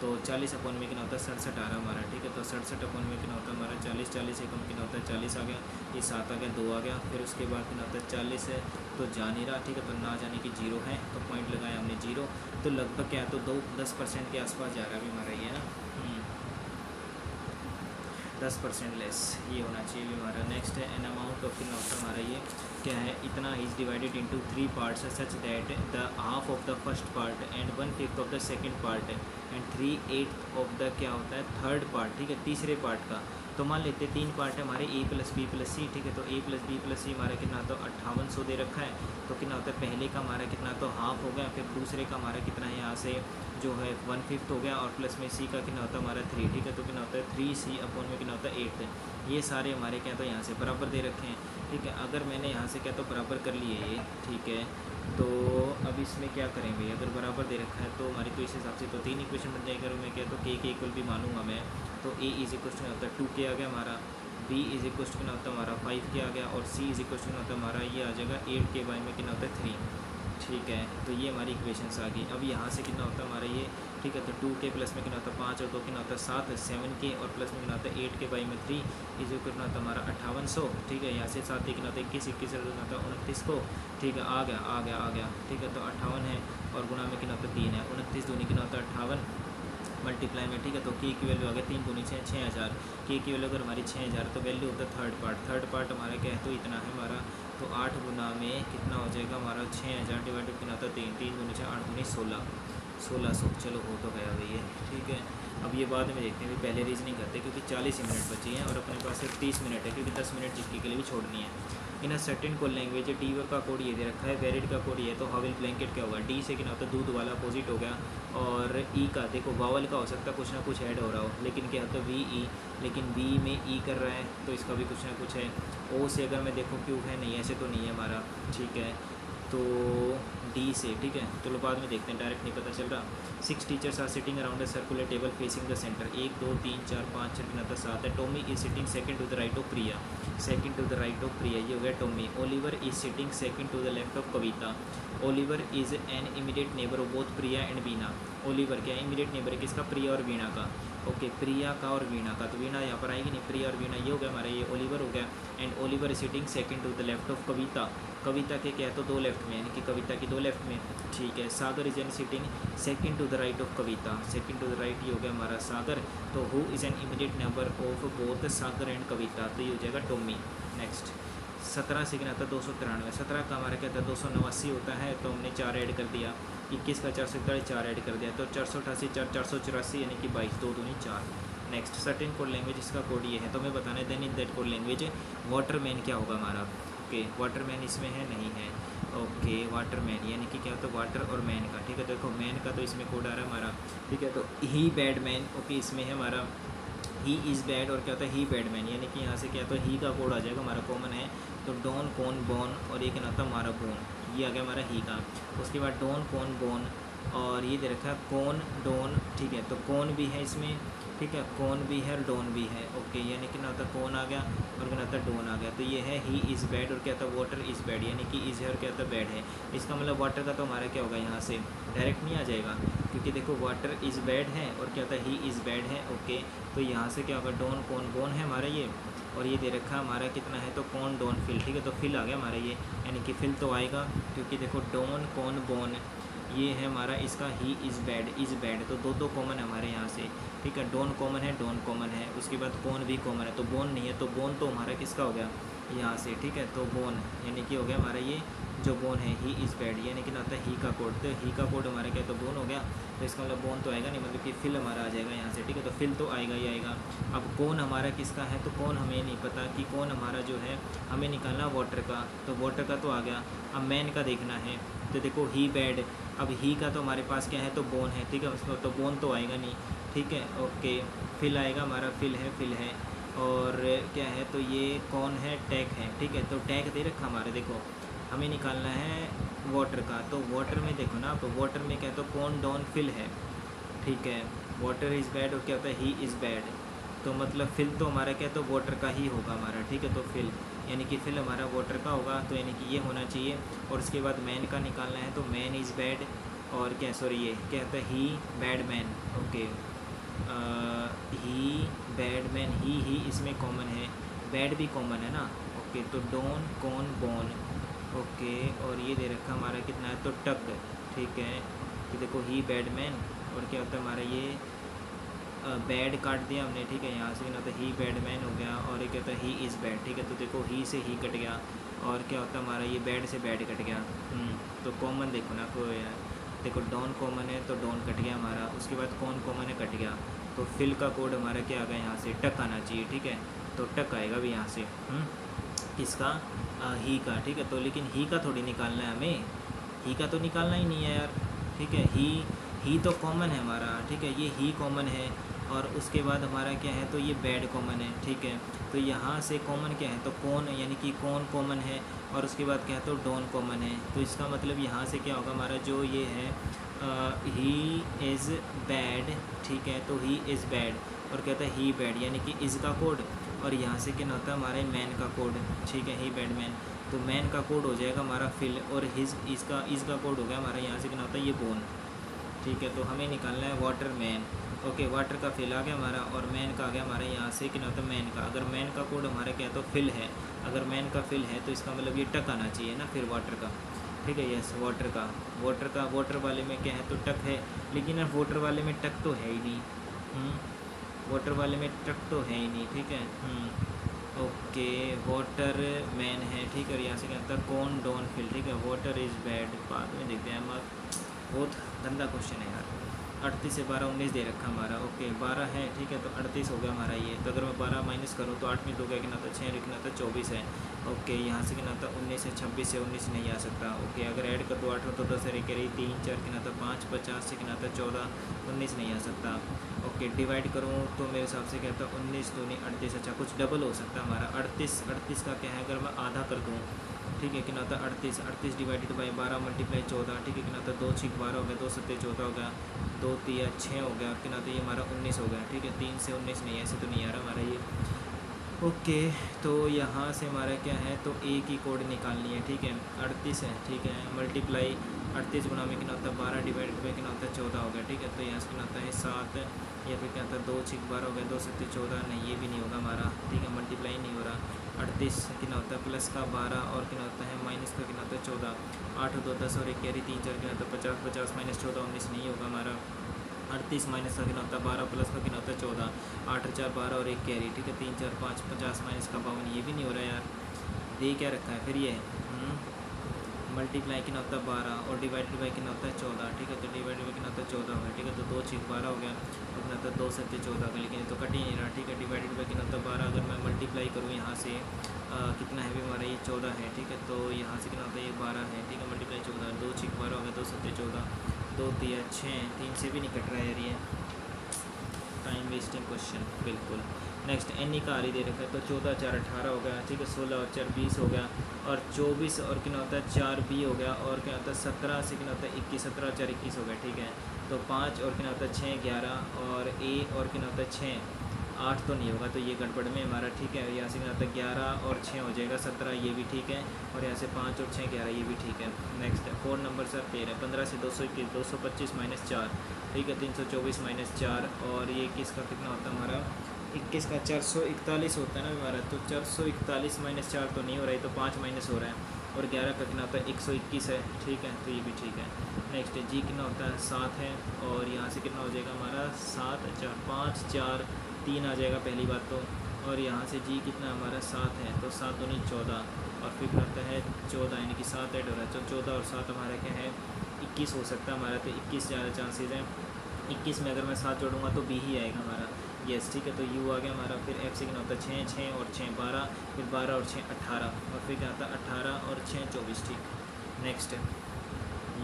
तो 40 में कितना होता है 67 आ रहा है हमारा, ठीक है, तो 67 में कितना होता है हमारा 40 40 एकम कितना होता है 40 आ गया, ये 7 आ गया 2 आ गया, फिर उसके बाद कितना होता है 40 है, तो जा नहीं रहा, ठीक है, तो ना जाने की 0 है, तो पॉइंट लगाया हमने 0, तो लगभग क्या तो 10% के आसपास जा रहा है अभी हमारा ये ना, 10% लेस ये होना चाहिए भी हमारा। नेक्स्ट है एन अमाउंट ऑफ कितना होता है हमारा ये क्या है, इतना is divided into 3 parts such that the half of the first part and 1/5 of the second part and 3/8 of the क्या होता है थर्ड पार्ट, ठीक है, तीसरे पार्ट का। तो मान लेते हैं 3 पार्ट है हमारे a + b + c, ठीक है, तो a + b + c हमारा कितना तो 5800 दे रखा है, तो कितना होता है पहले का हमारा कितना तो हाफ हो गया, फिर दूसरे का हमारा कितना है यहाँ से जो है 1/5 हो गया, और प्लस में c का कितना होता है हमारा 3, ठीक है, तो कितना होता है 3c अपॉन में कितना होता है 8। ये सारे हमारे क्या तो यहाँ से बराबर दे रखे हैं, ठीक है। अगर मैंने यहाँ से क्या तो बराबर कर लिए ये, ठीक है, तो अब इसमें क्या करें भाई, अगर बराबर दे रखा है तो हमारी तो इस हिसाब से तो 3 इक्वेशन बन जाएगी। अगर मैं क्या तो k के इक्वल भी मानूंगा मैं, तो a इज इक्वल टू होता है 2k आ गया हमारा, b इज इक्वल टू कितना होता है हमारा 5k आ गया, और c इज इक्वल टू होता है हमारा ये आ जाएगा 8k बाई में कितना होता है 3, ठीक है। तो ये हमारी इक्वेशंस आ गई। अब यहाँ से कितना होता है हमारा ये, ठीक है, तो 2k प्लस में कितना होता है 5 और 2 कितना होता है 7, 7k और प्लस में कितना होता है 8k बाई में 3 इज कितना होता है हमारा 5800, ठीक है। यहाँ से 7 कितना होता है 21 21 कितना होता है 29 को, ठीक है, आ गया, ठीक है, तो 58 है, और गुणा में कितना होता है 3 है, 29 दूनी कितना होता है 58 मल्टीप्लाई में, ठीक है, तो k की वैल्यू आ गई 3 दूनी 6 6000, k की वैल्यू अगर हमारी 6000 तो वैल्यू होता है थर्ड पार्ट हमारा क्या है तो इतना है हमारा, तो 8 गुना में कितना हो जाएगा हमारा 6000 डिवाइडेड कितना होता है 3 दूनी 6 8 दूनी 1600, चलो हो तो गया भैया, ठीक है। अब ये बाद में देखते हैं, पहले रीजनिंग करते हैं क्योंकि 40 ही मिनट बचे हैं और अपने पास सिर्फ 30 मिनट है, क्योंकि 10 मिनट जिसके के लिए भी छोड़नी है। In certain code language T का कोड ये दे रखा है, वेरिड का कोड ये है, तो हाविल ब्लैंकेट क्या होगा, डी से कितना होता है दूध वाला अपोजिट हो गया, और ई का देखो वावल का हो सकता है कुछ ना कुछ ऐड हो रहा हो, लेकिन क्या होता है वी ई, लेकिन वी में ई कर रहा है तो इसका भी कुछ ना कुछ है। ओ से अगर मैं देखूँ क्यों है नहीं, ऐसे तो नहीं है हमारा, ठीक है। तो डी से, ठीक है। चलो बाद में देखते हैं, डायरेक्ट नहीं पता चल रहा। 6 teachers are sitting around a circular table facing the centre. 1 2 3 4 5 6 गिना था 7 है। Tommy is sitting second to the right of Priya, second to the right of Priya, ये हो गया Tommy. Oliver is sitting second to the left of Kavita. Oliver is an immediate neighbour of both Priya and Veena. Oliver क्या immediate neighbour है किसका, प्रिया और वीणा का। Okay, प्रिया का और वीणा का, तो वीणा यहाँ पर आएगी नहीं, प्रिया और वीणा ये हो गया हमारा, ये ओलिवर हो गया। And Oliver is sitting second to the left of Kavita. Kavita के क्या है तो 2 लेफ्ट में, यानी कि कविता की 2 लेफ्ट में, ठीक है। Sagar is an sitting second to the right of Kavita, second to the right ये हो गया हमारा सागर। तो who is an immediate neighbour of both Sagar and Kavita, तो ये हो जाएगा टॉमी। नेक्स्ट 17 से गिना था 293, 17 का हमारा क्या था 289 होता है, तो हमने 4 ऐड कर दिया। 21 का 441 4 ऐड कर दिया, तो 488 4 484 यानी कि 22, 2 दूनी 4। नेक्स्ट सर्टेन कोड लैंग्वेज, इसका कोड ये है, तो हमें बताना है then in that code language waterman क्या होगा हमारा। ओके, वाटरमैन इसमें है नहीं है। ओके, वाटरमैन यानी कि क्या होता है वाटर और मैन का, ठीक है। देखो मैन का तो इसमें कोड आ रहा है हमारा, ठीक है। तो ही बैड मैन, ओके, इसमें है हमारा ही इज़ बैड, और क्या होता है ही बैड मैन, यानी कि यहाँ से क्या तो ही का कोड आ जाएगा हमारा, कॉमन है। तो डॉन कॉन बॉन और ये क्या होता है हमारा बोन, ये आ गया हमारा ही का। उसके बाद डॉन कॉन बॉन और ये दे रखा है कॉन डॉन, ठीक है। तो कॉन भी है इसमें, ठीक है, कॉन भी है और डॉन भी है। ओके, यानी कि ना होता कॉन आ गया और क्या होता डॉन आ गया। तो ये है ही इज़ बैड और क्या था वाटर इज़ बैड, यानी कि इज़ है और क्या था बैड है। इसका मतलब वाटर का तो हमारा क्या होगा यहाँ से डायरेक्ट नहीं आ जाएगा, क्योंकि देखो वाटर इज़ बैड है और क्या होता है ही इज़ बैड है। ओके, तो यहाँ से क्या होगा डॉन कॉन बोन है हमारा ये, और ये दे रखा हमारा कितना है तो कॉन डॉन फिल, ठीक है। तो फिल आ गया हमारा ये, यानी कि फिल तो आएगा, क्योंकि देखो डॉन कॉन बोन ये है हमारा, इसका ही इज़ बैड, तो दो कॉमन है हमारे यहाँ से, ठीक है। डॉन कॉमन है, डॉन कॉमन है, उसके बाद कॉन भी कॉमन है, तो बोन नहीं है, तो बोन तो हमारा किसका हो गया यहाँ से, ठीक है। तो बोन यानी कि हो गया हमारा ये जो बोन है ही इज़ बैड, यानी कि ना होता है ही का कोड, तो ही का कोड हमारा क्या तो बोन हो गया। तो इसका मतलब बोन तो आएगा नहीं, मतलब कि फिल हमारा आ जाएगा यहाँ से, ठीक है। तो फिल तो आएगा ही आएगा। अब कौन हमारा किसका है, तो कौन हमें नहीं पता कि कौन हमारा जो है, हमें निकालना वाटर का, तो वाटर का तो आ गया। अब मैन का देखना है, तो देखो ही बैड, अब ही का तो हमारे पास क्या है तो बोन है, ठीक है। उसमें तो बोन तो आएगा नहीं, ठीक है। ओके, फिल आएगा हमारा, फिल है और क्या है तो ये कौन है टैग है, ठीक है। तो टैग दे रखा हमारे, देखो हमें निकालना है वाटर का, तो वाटर में देखो ना, तो वाटर में क्या है तो कौन डॉन फिल है, ठीक है। वाटर इज़ बैड और क्या होता है ही इज़ बैड, तो मतलब फिल तो हमारा क्या है तो वाटर का ही होगा हमारा, ठीक है। तो फिल यानी कि फिल हमारा वाटर का होगा, तो यानी कि ये होना चाहिए। और उसके बाद मैन का निकालना है, तो मैन इज़ बैड और क्या सॉरी ये क्या होता है ही बैड मैन। ओके, ही बैड मैन, ही इसमें कॉमन है, बैड भी कॉमन है ना। ओके, तो डॉन कॉन बॉन, ओके, और ये दे रखा हमारा कितना है तो टक, ठीक है। तो देखो ही बैड मैन और क्या होता है हमारा ये बैड काट दिया हमने, ठीक है। यहाँ से ना तो ही बैड मैन हो गया और ये क्या होता है ही इज़ बैड, ठीक है। तो देखो ही से ही कट गया और क्या होता है हमारा ये बैड से बैड कट गया। तो कॉमन देखो ना को यार, देखो डॉन कॉमन है तो डॉन कट गया हमारा, उसके बाद कौन कॉमन है कट गया। तो फिल का कोड हमारा क्या आ गया यहाँ से टक आना चाहिए, ठीक है। तो टक आएगा भी यहाँ से किसका ही का, ठीक है। तो लेकिन ही का थोड़ी निकालना है हमें, ही का तो निकालना ही नहीं है यार, ठीक है। ही तो कॉमन है हमारा, ठीक है। ये ही कॉमन है और उसके बाद हमारा क्या है तो ये बैड कॉमन है, ठीक है। तो यहाँ से कॉमन क्या है तो कौन, यानी कि कौन कॉमन है और उसके बाद क्या है तो डॉन कॉमन है। तो इसका मतलब यहाँ से क्या होगा हमारा जो ये है ही इज़ बैड, ठीक है। तो ही इज़ बैड और कहता है ही बैड, यानी कि इज़ का कोड और यहाँ से क्या होता है हमारा मैन का कोड, ठीक है। ही बैड मैन, तो मैन का कोड हो जाएगा हमारा फिल और इसका कोड हो गया हमारा यहाँ से क्या होता है ये बोन, ठीक है। तो हमें निकालना है वाटर मैन। ओके, वाटर का फिल आ गया हमारा और मैन का आ गया हमारे यहाँ से क्या होता है मैन का। अगर मैन का कोड हमारा क्या है तो फिल है, अगर मैन का फिल है तो इसका मतलब ये टक आना चाहिए ना फिर वाटर का, ठीक है। यस, वाटर वाले में क्या है तो टक है, लेकिन अब वाटर वाले में टक तो है ही नहीं, वाटर वाले में टक तो है ही नहीं, ठीक है। ओके, वाटर मैन है, ठीक है। और यहाँ से क्या होता है कौन डॉन फिल, ठीक है। वाटर इज़ बैड, बाद में देखते हैं हम, बहुत गंदा क्वेश्चन है यार। 38 से 12 19 दे रखा हमारा, ओके 12 है, ठीक है। तो 38 हो गया हमारा ये, तो अगर मैं 12 माइनस करूँ तो 8 में 2 क्या था 6 लिखना था 24 है। ओके, यहाँ से कितना था 19 है, 26 से 19 नहीं आ सकता। ओके, अगर ऐड कर दो 8 तो 10 है, कह रही 3 4 कितना था 5, 50 से कितना था 14, 19 नहीं आ सकता। ओके, डिवाइड करूँ तो मेरे हिसाब से क्या था 19 दूनी 38, अच्छा कुछ डबल हो सकता है हमारा 38 का क्या है अगर मैं आधा कर दूँ, ठीक है, कितना होता है 38, 38 डिवाइडेड बाई 12 मल्टीप्लाई 14, ठीक है, कितना होता है 2 6 12 हो गया, 2 7 14 हो गया, 2 3 6 हो गया, कितना होता है ये हमारा 19 हो गया, ठीक है, 3 से 19 नहीं है, ऐसे तो नहीं आ रहा हमारा ये। ओके, तो यहाँ से हमारा क्या है, तो ए की कोड निकालनी है, ठीक है, 38 है, ठीक है, मल्टीप्लाई 38 गुना में कितना होता है 12 डिवाइडेड बाई कितना होता है 14 हो गया, ठीक है, तो यहाँ से कितना होता है 7, या फिर क्या होता है 2 6 12 हो गया, 2 7 14, नहीं ये भी नहीं होगा हमारा, ठीक है, मल्टीप्लाई नहीं हो रहा। 38 कितना होता है प्लस का 12 और कितना होता है माइनस का कितना होता है 14, 8 2 10 और एक कैरी 3 4 कितना होता है 50, 50 माइनस 14 19 नहीं होगा हमारा। 38 माइनस का कितना होता है 12 प्लस का कितना होता है 14, 8 4 12 और एक कैरी, ठीक है, 3 4 5 50 माइनस का 52, ये भी नहीं हो रहा यार, ये क्या रखा है फिर ये मल्टीप्लाई कितना होता है 12 और डिवाइडेड बाई कितना होता है 14, ठीक है, तो डिवाइडेड बाई कितना होता है 14 हो गया, ठीक है, तो 2 6 12 हो गया और कितना होता है 2 7 14 का, लेकिन ये तो कट ही नहीं रहा, ठीक है, डिवाइडेड बाई कितना होता है 12, अगर मैं मल्टीप्लाई करूँ यहाँ से कितना है भी हमारा ये 14 है, ठीक है, तो यहाँ से कितना होता है ये 12 है, ठीक है, मल्टीप्लाई 14, 2 6 12 हो गया, 2 7 14, 2 3 6, 3 से भी नहीं कट रहा है यार ये, टाइम वेस्टिंग क्वेश्चन बिल्कुल। नेक्स्ट एन का आर दे रखा है, तो 14 4 18 हो गया, ठीक है, 16 और 4 20 हो गया, और 24 और कितना होता है 4 बी हो गया, और क्या होता है 17 से कितना होता है 21, 17 4 21 हो गया, ठीक है, तो 5 और कितना होता है 6 11 और ए और कितना होता है 6 8 तो नहीं होगा, तो ये गड़बड़ में हमारा, ठीक है, यहाँ से कितना होता है 11 और 6 हो जाएगा 17, ये भी ठीक है, और यहाँ से 5 और 6 11 ये भी ठीक है। नेक्स्ट 4 नंबर सर पेयर है, 15 से 221 225 माइनस 4, ठीक है, 324 माइनस 4, और ये किसका कितना होता है हमारा 21 का 441 होता है ना हमारा, तो 441 माइनस 4 तो नहीं हो रहा है, तो 5 माइनस हो रहा है, और 11 का कितना होता है 121 है, ठीक है, तो ये भी ठीक है। नेक्स्ट जी कितना होता है 7 है, और यहाँ से कितना हो जाएगा हमारा 7 4 5 4 3 आ जाएगा पहली बात तो, और यहाँ से जी कितना हमारा 7 है, तो 7 दूनी 14, और फिर कितना होता है 14 यानी कि 7 ऐड हो रहा है, तो 14 और 7 हमारा क्या है 21 हो सकता है हमारा, तो 21 ज़्यादा चांसेज हैं, 21 में अगर मैं 7 जोड़ूंगा तो बी ही आएगा हमारा, यस, ठीक है, तो यू आ गया हमारा। फिर एफ से कितना होता है 6 6 और 6 12, फिर 12 और 6 18, और फिर क्या आता है 18 और 6 24, ठीक। नेक्स्ट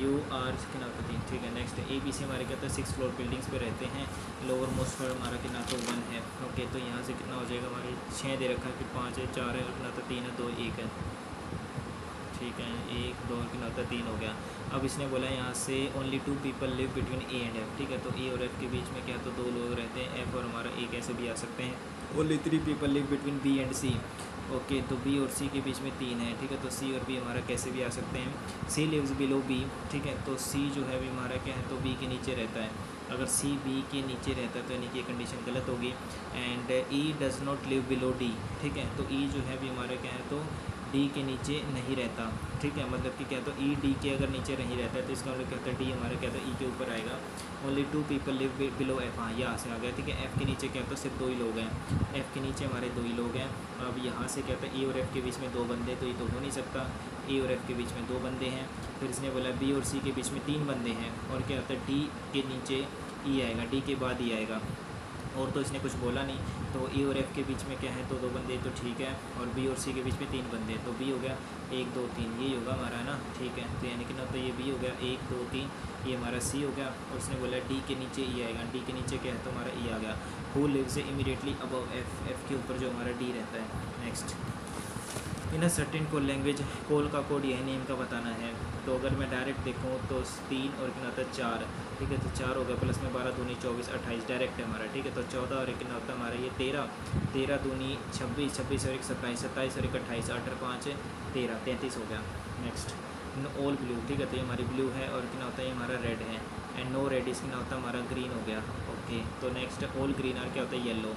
यू आर कितना होता है 3, ठीक है। नेक्स्ट ए बी सी हमारे क्या होता है 6 फ्लोर बिल्डिंग्स पे रहते हैं, लोअर मोस्ट फ्लोर हमारा कितना तो 1 है, ओके, तो यहाँ से कितना हो जाएगा हमारे 6 दे रखा है, फिर 5 है 4 है, और कितना होता है 3 है 2 1 है, ठीक है, 1 2 कितना होता है 3 हो गया। अब इसने बोला यहाँ से only 2 people live between A and F, ठीक है, तो ए और एफ के बीच में क्या तो 2 लोग रहते हैं, एफ और हमारा ए कैसे भी आ सकते हैं। Only 3 people live between B and C, okay, तो बी और सी के बीच में 3 है, ठीक है, तो सी और बी हमारा कैसे भी आ सकते हैं। सी लिव्स बिलो बी, ठीक है, तो सी जो है भी हमारा क्या है तो बी के नीचे रहता है, अगर सी बी के नीचे रहता है तो यानी कि कंडीशन गलत होगी। And E does not live below D, ठीक है, तो ई जो है भी हमारा क्या है तो डी के नीचे नहीं रहता, ठीक है, मतलब कि क्या तो ई डी के अगर नीचे नहीं रहता है तो इसका मतलब क्या होता है डी हमारा क्या था ई के ऊपर आएगा। Only 2 people live below F, हाँ यहाँ से आ गया, ठीक है, एफ़ के नीचे क्या तो सिर्फ 2 ही लोग हैं, एफ़ के नीचे हमारे 2 ही लोग हैं। अब यहाँ से क्या था ए और एफ़ के बीच में 2 बंदे, तो ये तो हो नहीं सकता, ए और एफ़ के बीच में 2 बंदे हैं। फिर इसने बोला बी और सी के बीच में 3 बंदे हैं, और क्या होता है डी के नीचे ई आएगा, डी के बाद ई आएगा, और तो इसने कुछ बोला नहीं। तो ए और एफ़ के बीच में क्या है तो 2 बंदे, तो ठीक है, और बी और सी के बीच में 3 बंदे, तो बी हो गया 1 2 3, ये होगा हमारा ना, ठीक है, तो यानी कि ना तो ये बी हो गया 1 2 3, ये हमारा सी हो गया, और उसने बोला डी के नीचे ई आएगा, डी के नीचे क्या है तो हमारा ई आ गया। Who lives immediately above F, F के ऊपर जो हमारा डी रहता है। Next in a certain code language, coal का कोड यही नेम का बताना है। तो अगर मैं डायरेक्ट देखूँ तो 3 और कितना होता है 4, ठीक है, तो 4 हो गया, प्लस में 12 दूनी 24 28 डायरेक्ट है हमारा, ठीक है, तो 14 और कितना होता है हमारा ये 13 दूनी 26 26 और 1 27 27 और 1 28 8 और 5 13 33 हो गया। नेक्स्ट ऑल ब्लू, ठीक है, तो ये हमारी ब्लू है, और कितना होता है ये हमारा रेड है, एंड नो रेड इस कितना होता है हमारा ग्रीन हो गया, ओके। तो नेक्स्ट ऑल ग्रीन आर क्या होता है येलो,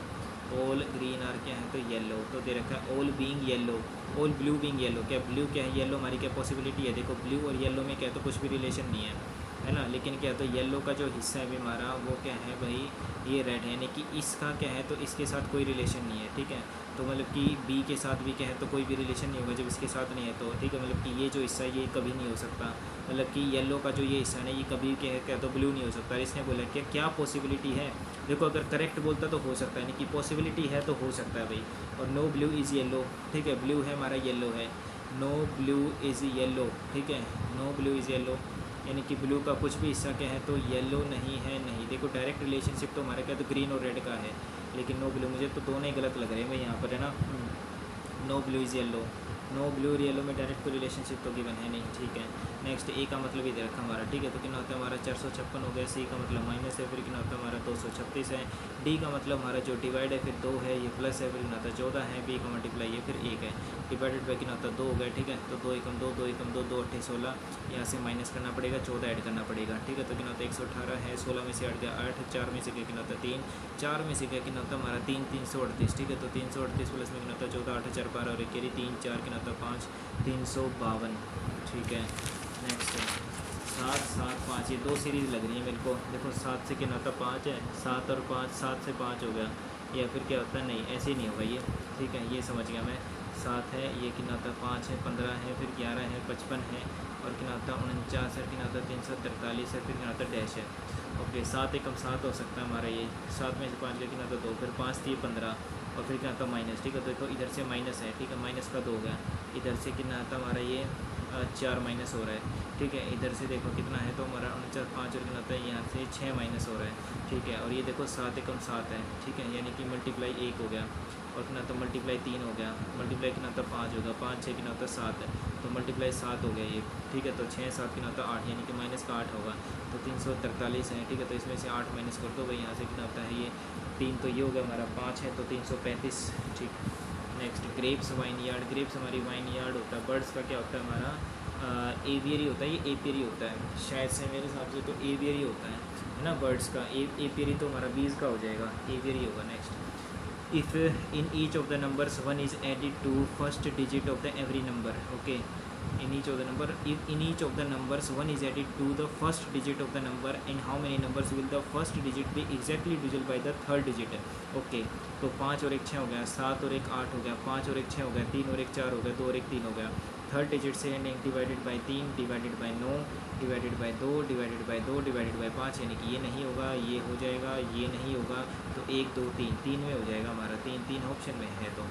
ऑल ग्रीन आर क्या है तो येलो, तो दे रखा है all being yellow, all blue being yellow, क्या ब्लू क्या है येलो हमारी क्या पॉसिबिलिटी है, देखो ब्लू और येलो में क्या है तो कुछ भी रिलेशन नहीं है ना, लेकिन क्या है तो येलो का जो हिस्सा है भी हमारा वो क्या है भाई ये रेड है, यानी कि इसका क्या है तो इसके साथ कोई रिलेशन नहीं है, ठीक है, तो मतलब कि बी के साथ भी क्या है तो कोई भी रिलेशन नहीं होगा जब इसके साथ नहीं है तो, ठीक है, मतलब कि ये जो हिस्सा ये कभी नहीं हो सकता, मतलब कि येलो का जो ये हिस्सा है ये कभी क्या तो ब्लू नहीं हो सकता। इसने बोला कि क्या पॉसिबिलिटी है, देखो अगर करेक्ट बोलता तो हो सकता है, यानी कि पॉसिबिलिटी है तो हो सकता है भाई। और नो ब्लू इज़ येलो, ठीक है, ब्लू है हमारा येलो है, नो ब्लू इज़ येलो, ठीक है, नो ब्लू इज़ येलो, यानी कि ब्लू का कुछ भी हिस्सा क्या है तो येलो नहीं है, नहीं, देखो डायरेक्ट रिलेशनशिप तो हमारा क्या तो ग्रीन और रेड का है, लेकिन नो ब्लू, मुझे तो दोनों ही गलत लग रहे हैं भाई यहाँ पर, है ना। No blue is yellow, no blue और येलो में डायरेक्ट कोई रिलेशनशिप तो गिवन है नहीं, ठीक है। नेक्स्ट ए का मतलब इधर रखा हमारा, ठीक है, तो कितना होता है हमारा 456 हो गया। सी का मतलब माइनस है, फिर कितना होता है हमारा 236 है। डी का मतलब हमारा जो डिवाइड है फिर 2 है, ये प्लस है, फिर कितना होता है 14 है। बी का मल्टीप्लाई है फिर 1 है, डिवाइडेड बाई कितना होता है 2 हो गया, ठीक है। तो 2 एकम 2, 2 एकम 2, 2 अट्ठे 16, यहाँ से माइनस करना पड़ेगा, 14 ऐड करना पड़ेगा, ठीक है। तो कितना होता है 118 है, 16 में से हट गया 8, 4 में से गया कितना होता है 3, 4 में से गया कितना होता है हमारा 3, 338, ठीक है। तो 338 प्लस में कितना होता है 14, 8 4 12 और 1 केरी 3 4 कितना होता है 5, 352, ठीक है। नेक्स्ट 7 7 5, ये 2 सीरीज़ लग रही है मेरे को, देखो 7 से कितना होता है 5 है, 7 और 5, 7 से 5 हो गया, या फिर क्या होता है नहीं ऐसे ही नहीं होगा ये, ठीक है, ये समझ गया मैं। 7 है, ये कितना होता है 5 है, 15 है, फिर 11 है, 55 है, और कितना होता है 49 है, कितना होता है 343 है, फिर कितना होता है डैश है। ओके 7 एकम 7 हो सकता है हमारा ये, 7 में से 5 का कितना होता है 2, फिर 5 3 15, और फिर क्या होता है माइनस, ठीक है। तो देखो इधर से माइनस है, ठीक है, माइनस का 2 हो गया, इधर से कितना आता है हमारा ये 4 माइनस हो रहा है, ठीक है। इधर से देखो कितना है तो हमारा 49 5 और कितना होता है यहाँ से 6 माइनस हो रहा है, ठीक है। और ये देखो 7 एकम 7 है, ठीक है, यानी कि मल्टीप्लाई 1 हो गया, और कितना तो मल्टीप्लाई 3 हो गया, मल्टीप्लाई कितना होता है 5 होगा, 5 6 कितना होता है 7 है, तो मल्टीप्लाई 7 हो गया ये, ठीक है। तो 6 7 कितना होता है 8, यानी कि माइनस का 8 होगा, तो 343 है, ठीक है। तो इसमें से 8 माइनस कर दो भाई, यहाँ से कितना होता है ये 3, तो ये हो गया हमारा 5 है, तो 335, ठीक। Next grapes wine yard, grapes हमारी वाइन यार्ड होता है। बर्ड्स का क्या होता है हमारा एवियरी होता है, ये एपियरी होता है शायद से, मेरे हिसाब से तो एवियरी होता है ना बर्ड्स का। एपियरी तो हमारा बीज का हो जाएगा, एवियरी होगा। Next if in each of the numbers 1 is added to first digit of the every number, okay, in each of the number, if in each of the numbers 1 is added to the first digit of the number, in how many numbers will the first digit be exactly divisible by the third digit, okay. तो 5 और 1 6 हो गया, 7 और 1 8 हो गया, 5 और 1 6 हो गया, 3 और 1 4 हो गया, 2 और 1 3 हो गया। थर्ड डिजिट से ending divided by 3 divided by 9 divided by 2 divided by 2 divided by 5, यानी कि ये नहीं होगा, ये हो जाएगा, ये नहीं होगा, तो 1 2 3 3 में हो जाएगा हमारा, 3 3 ऑप्शन में है। तो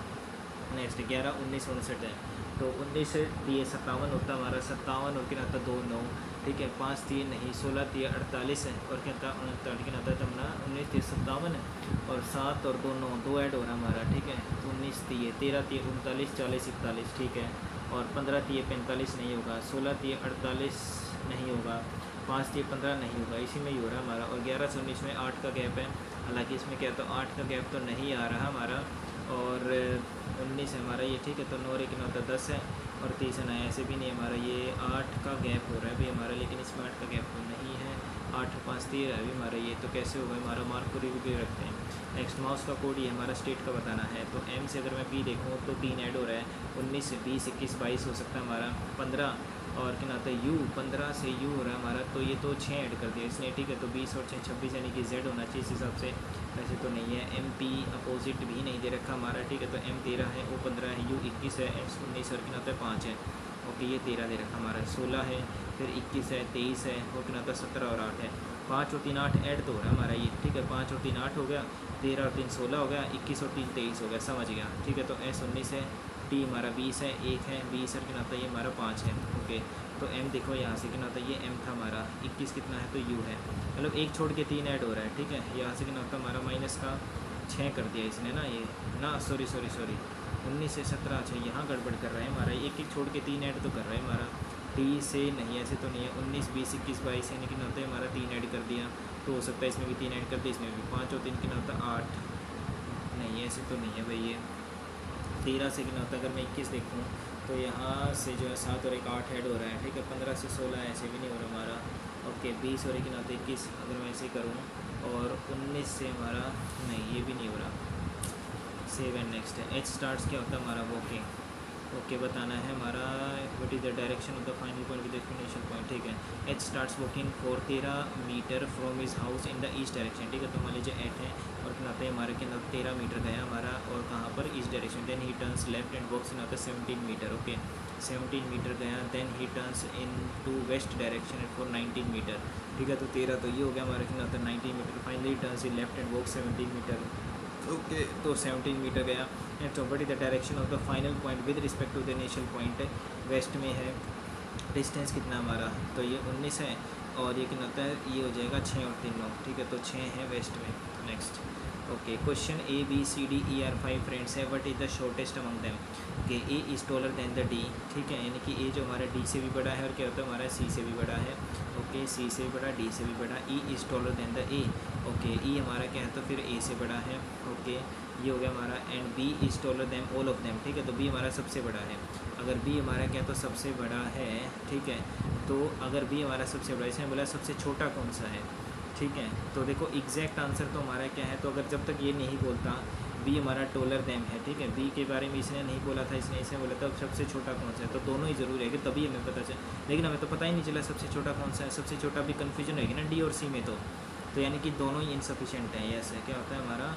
नेक्स्ट 11 19 59 है, तो 19 दिए 57 होता है हमारा, 57 और कितना होता है 2 9, ठीक है। 5 3 नहीं, 16 3 48 है, और क्या होता है 39 कितना होता है तमना 19 3 57 है, और 7 और 2 9, 2 ऐड हो रहा है हमारा, ठीक है। 19 3 13 3 39 40 41, ठीक है। और 15 3 45 नहीं होगा, 16 3 48 नहीं होगा, 5 3 15 नहीं होगा, इसी में ही हो रहा है हमारा। और 11 से 19 में 8 का गैप है, हालांकि इसमें क्या तो 8 का गैप तो नहीं आ रहा हमारा, और 19 है हमारा ये, ठीक है। तो 9 कितना होता है 10 है, और 30 है ना, ऐसे भी नहीं हमारा ये 8 का गैप हो रहा है भाई हमारा, लेकिन इसमें 8 का गैप तो नहीं है, 8 5 13 है अभी हमारा ये, तो कैसे होगा हमारा, मार्क को रिव्यू रखते हैं। नेक्स्ट माउस का कोड ये हमारा स्टेट का बताना है, तो एम से अगर मैं पी देखूँ तो 3 ऐड हो रहा है, 19 20 21 22 हो सकता है हमारा, 15 और क्या आता है यू, 15 से यू हो रहा है हमारा, तो ये तो 6 ऐड कर दिया इसने, ठीक है। तो 20 और 6 26, यानी कि जेड होना चाहिए इस हिसाब से, वैसे तो नहीं है। एम पी अपोजिट भी नहीं दे रखा हमारा, ठीक है। तो एम 13 है, ओ 15 है, यू 21 है, एस 19 और क्या आता है 5 है, ओके। ये 13 दे रखा हमारा, 16 है, फिर 21 है, 23 है, और क्या आता है 17 और 8 है। 5 और 3 8 ऐड तो हो रहा है हमारा ये, ठीक है। 5 और 3 8 हो गया, 13 और 3 16 हो गया, 21 और 3 23 हो गया, समझ गया, ठीक है। तो एस 19 है, टी हमारा 20 है, 1 है, 20 और क्या आता है ये हमारा 5 है, ओके। तो एम देखो यहाँ से कितना होता है, ये एम था हमारा, 21 कितना है तो यू है, मतलब एक छोड़ के 3 ऐड हो रहा है, ठीक है। यहाँ से कितना होता है हमारा माइनस का 6 कर दिया इसने ना, ये ना सॉरी 19 से 17, अच्छा यहाँ गड़बड़ कर रहा है हमारा, एक एक छोड़ के 3 ऐड तो कर रहा है हमारा, टी से नहीं, ऐसे तो नहीं है। 19 20 21 22 यानी कितना होता है हमारा 3 ऐड कर दिया, तो हो सकता है इसमें भी 3 ऐड कर दिया, इसमें भी 5 और 3 कितना होता है 8, नहीं ऐसे तो नहीं है भाई ये। 13 से कितना होता है, अगर मैं 21 देखूँ तो यहाँ से जो है 7 और 1 8 ऐड हो रहा है, ठीक है। 15 से 16 ऐसे भी नहीं हो रहा हमारा, ओके। 20 और 1 कितना होता है 21, अगर मैं ऐसे करूँ, और 19 से हमारा नहीं, ये भी नहीं हो रहा। 7 नेक्स्ट है, एच स्टार्ट्स क्या होता है हमारा वॉकिंग, ओके बताना है हमारा, what is the direction of the final point with explanation point, ठीक है। H starts walking for 13 metre from his house in the east direction, ठीक है। तो मान लीजिए 8 है, और कितना होता है हमारे के अंदर 13 मीटर गया हमारा, और कहाँ पर east direction, then he turns left and walks इन होता है 17 मीटर, ओके। 17 मीटर गया, then he turns into west direction for 19 metre, ठीक है। तो 13 तो ये हो गया हमारा कितना होता है 19 metre, finally turns in left and walks 17 metre, okay. तो 17 मीटर गया। Next what is the direction of the final point with respect to the initial point, west में है, डिस्टेंस कितना हमारा, तो ये 19 है, और ये कितना होता है, ये हो जाएगा 6 और 3 9, ठीक है। तो 6 है वेस्ट में। Next okay, question A B C D E are 5 friends है, what is the shortest among them. कि A is taller than the D, ठीक है, यानी कि ए जो हमारा डी से भी बड़ा है और क्या होता है हमारा सी से भी बड़ा है। ओके, सी से भी बड़ा, डी से भी बड़ा। E is taller than the A, okay, E हमारा क्या है तो फिर ए से बड़ा है। ओके, ये हो गया हमारा। And B is taller them all of them, ठीक है, तो बी हमारा सबसे बड़ा है। अगर बी हमारा क्या तो सबसे बड़ा है, ठीक है, तो अगर बी हमारा सबसे बड़ा है, इसने बोला सबसे छोटा कौन सा है, ठीक है। तो देखो एग्जैक्ट आंसर तो हमारा क्या है, तो अगर जब तक ये नहीं बोलता बी हमारा टोलर दैम है, ठीक है, बी के बारे में इसने नहीं बोला था, इसने बोला था सबसे छोटा कौन सा है, तो दोनों ही ज़रूर है कि तभी हमें पता चले, लेकिन हमें तो पता ही नहीं चला सबसे छोटा कौन सा है। सबसे छोटा भी कन्फ्यूजन रहेगी ना डी और सी में, तो यानी कि दोनों ही इनसफिशेंट है। यस है, क्या होता है हमारा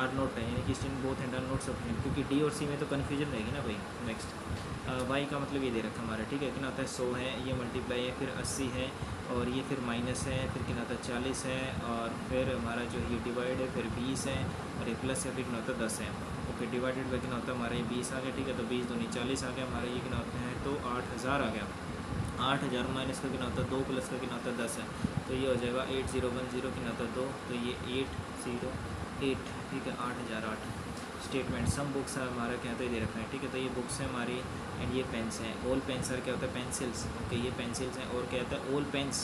आर नोट है, यानी कि student both and are not sufficient, क्योंकि डी और सी में तो कन्फ्यूजन रहेगी ना भाई। नेक्स्ट वाई का मतलब ये दे रखा हमारा, ठीक है, कितना होता है 100 है, ये मल्टीप्लाई है, फिर 80 है, और ये फिर माइनस है, फिर कितना होता है 40 है, और फिर हमारा जो ये डिवाइड है, फिर 20 है, और ये प्लस है, फिर कितना होता है 10 है। ओके, डिवाइडेड बाई कितना होता है हमारा ये 20 आ गया, ठीक है, तो 20 दूनी 40 आ गया हमारा, ये कितना होता है तो 8000 आ गया। 8000 माइनस का कितना होता है 2 प्लस का कितना होता है 10 है, तो ये हो जाएगा 8010 कितना होता है 2, तो ये 808, ठीक है, 8008। स्टेटमेंट सम बुक्स है हमारा क्या होता है दे रखा है, ठीक है, तो ये बुक्स है हमारी, एंड ये पेन्स हैं। ऑल पेन्स है क्या होता है पेंसिल्स, ओके, ये पेंसिल्स हैं, और क्या होता है ऑल पेन्स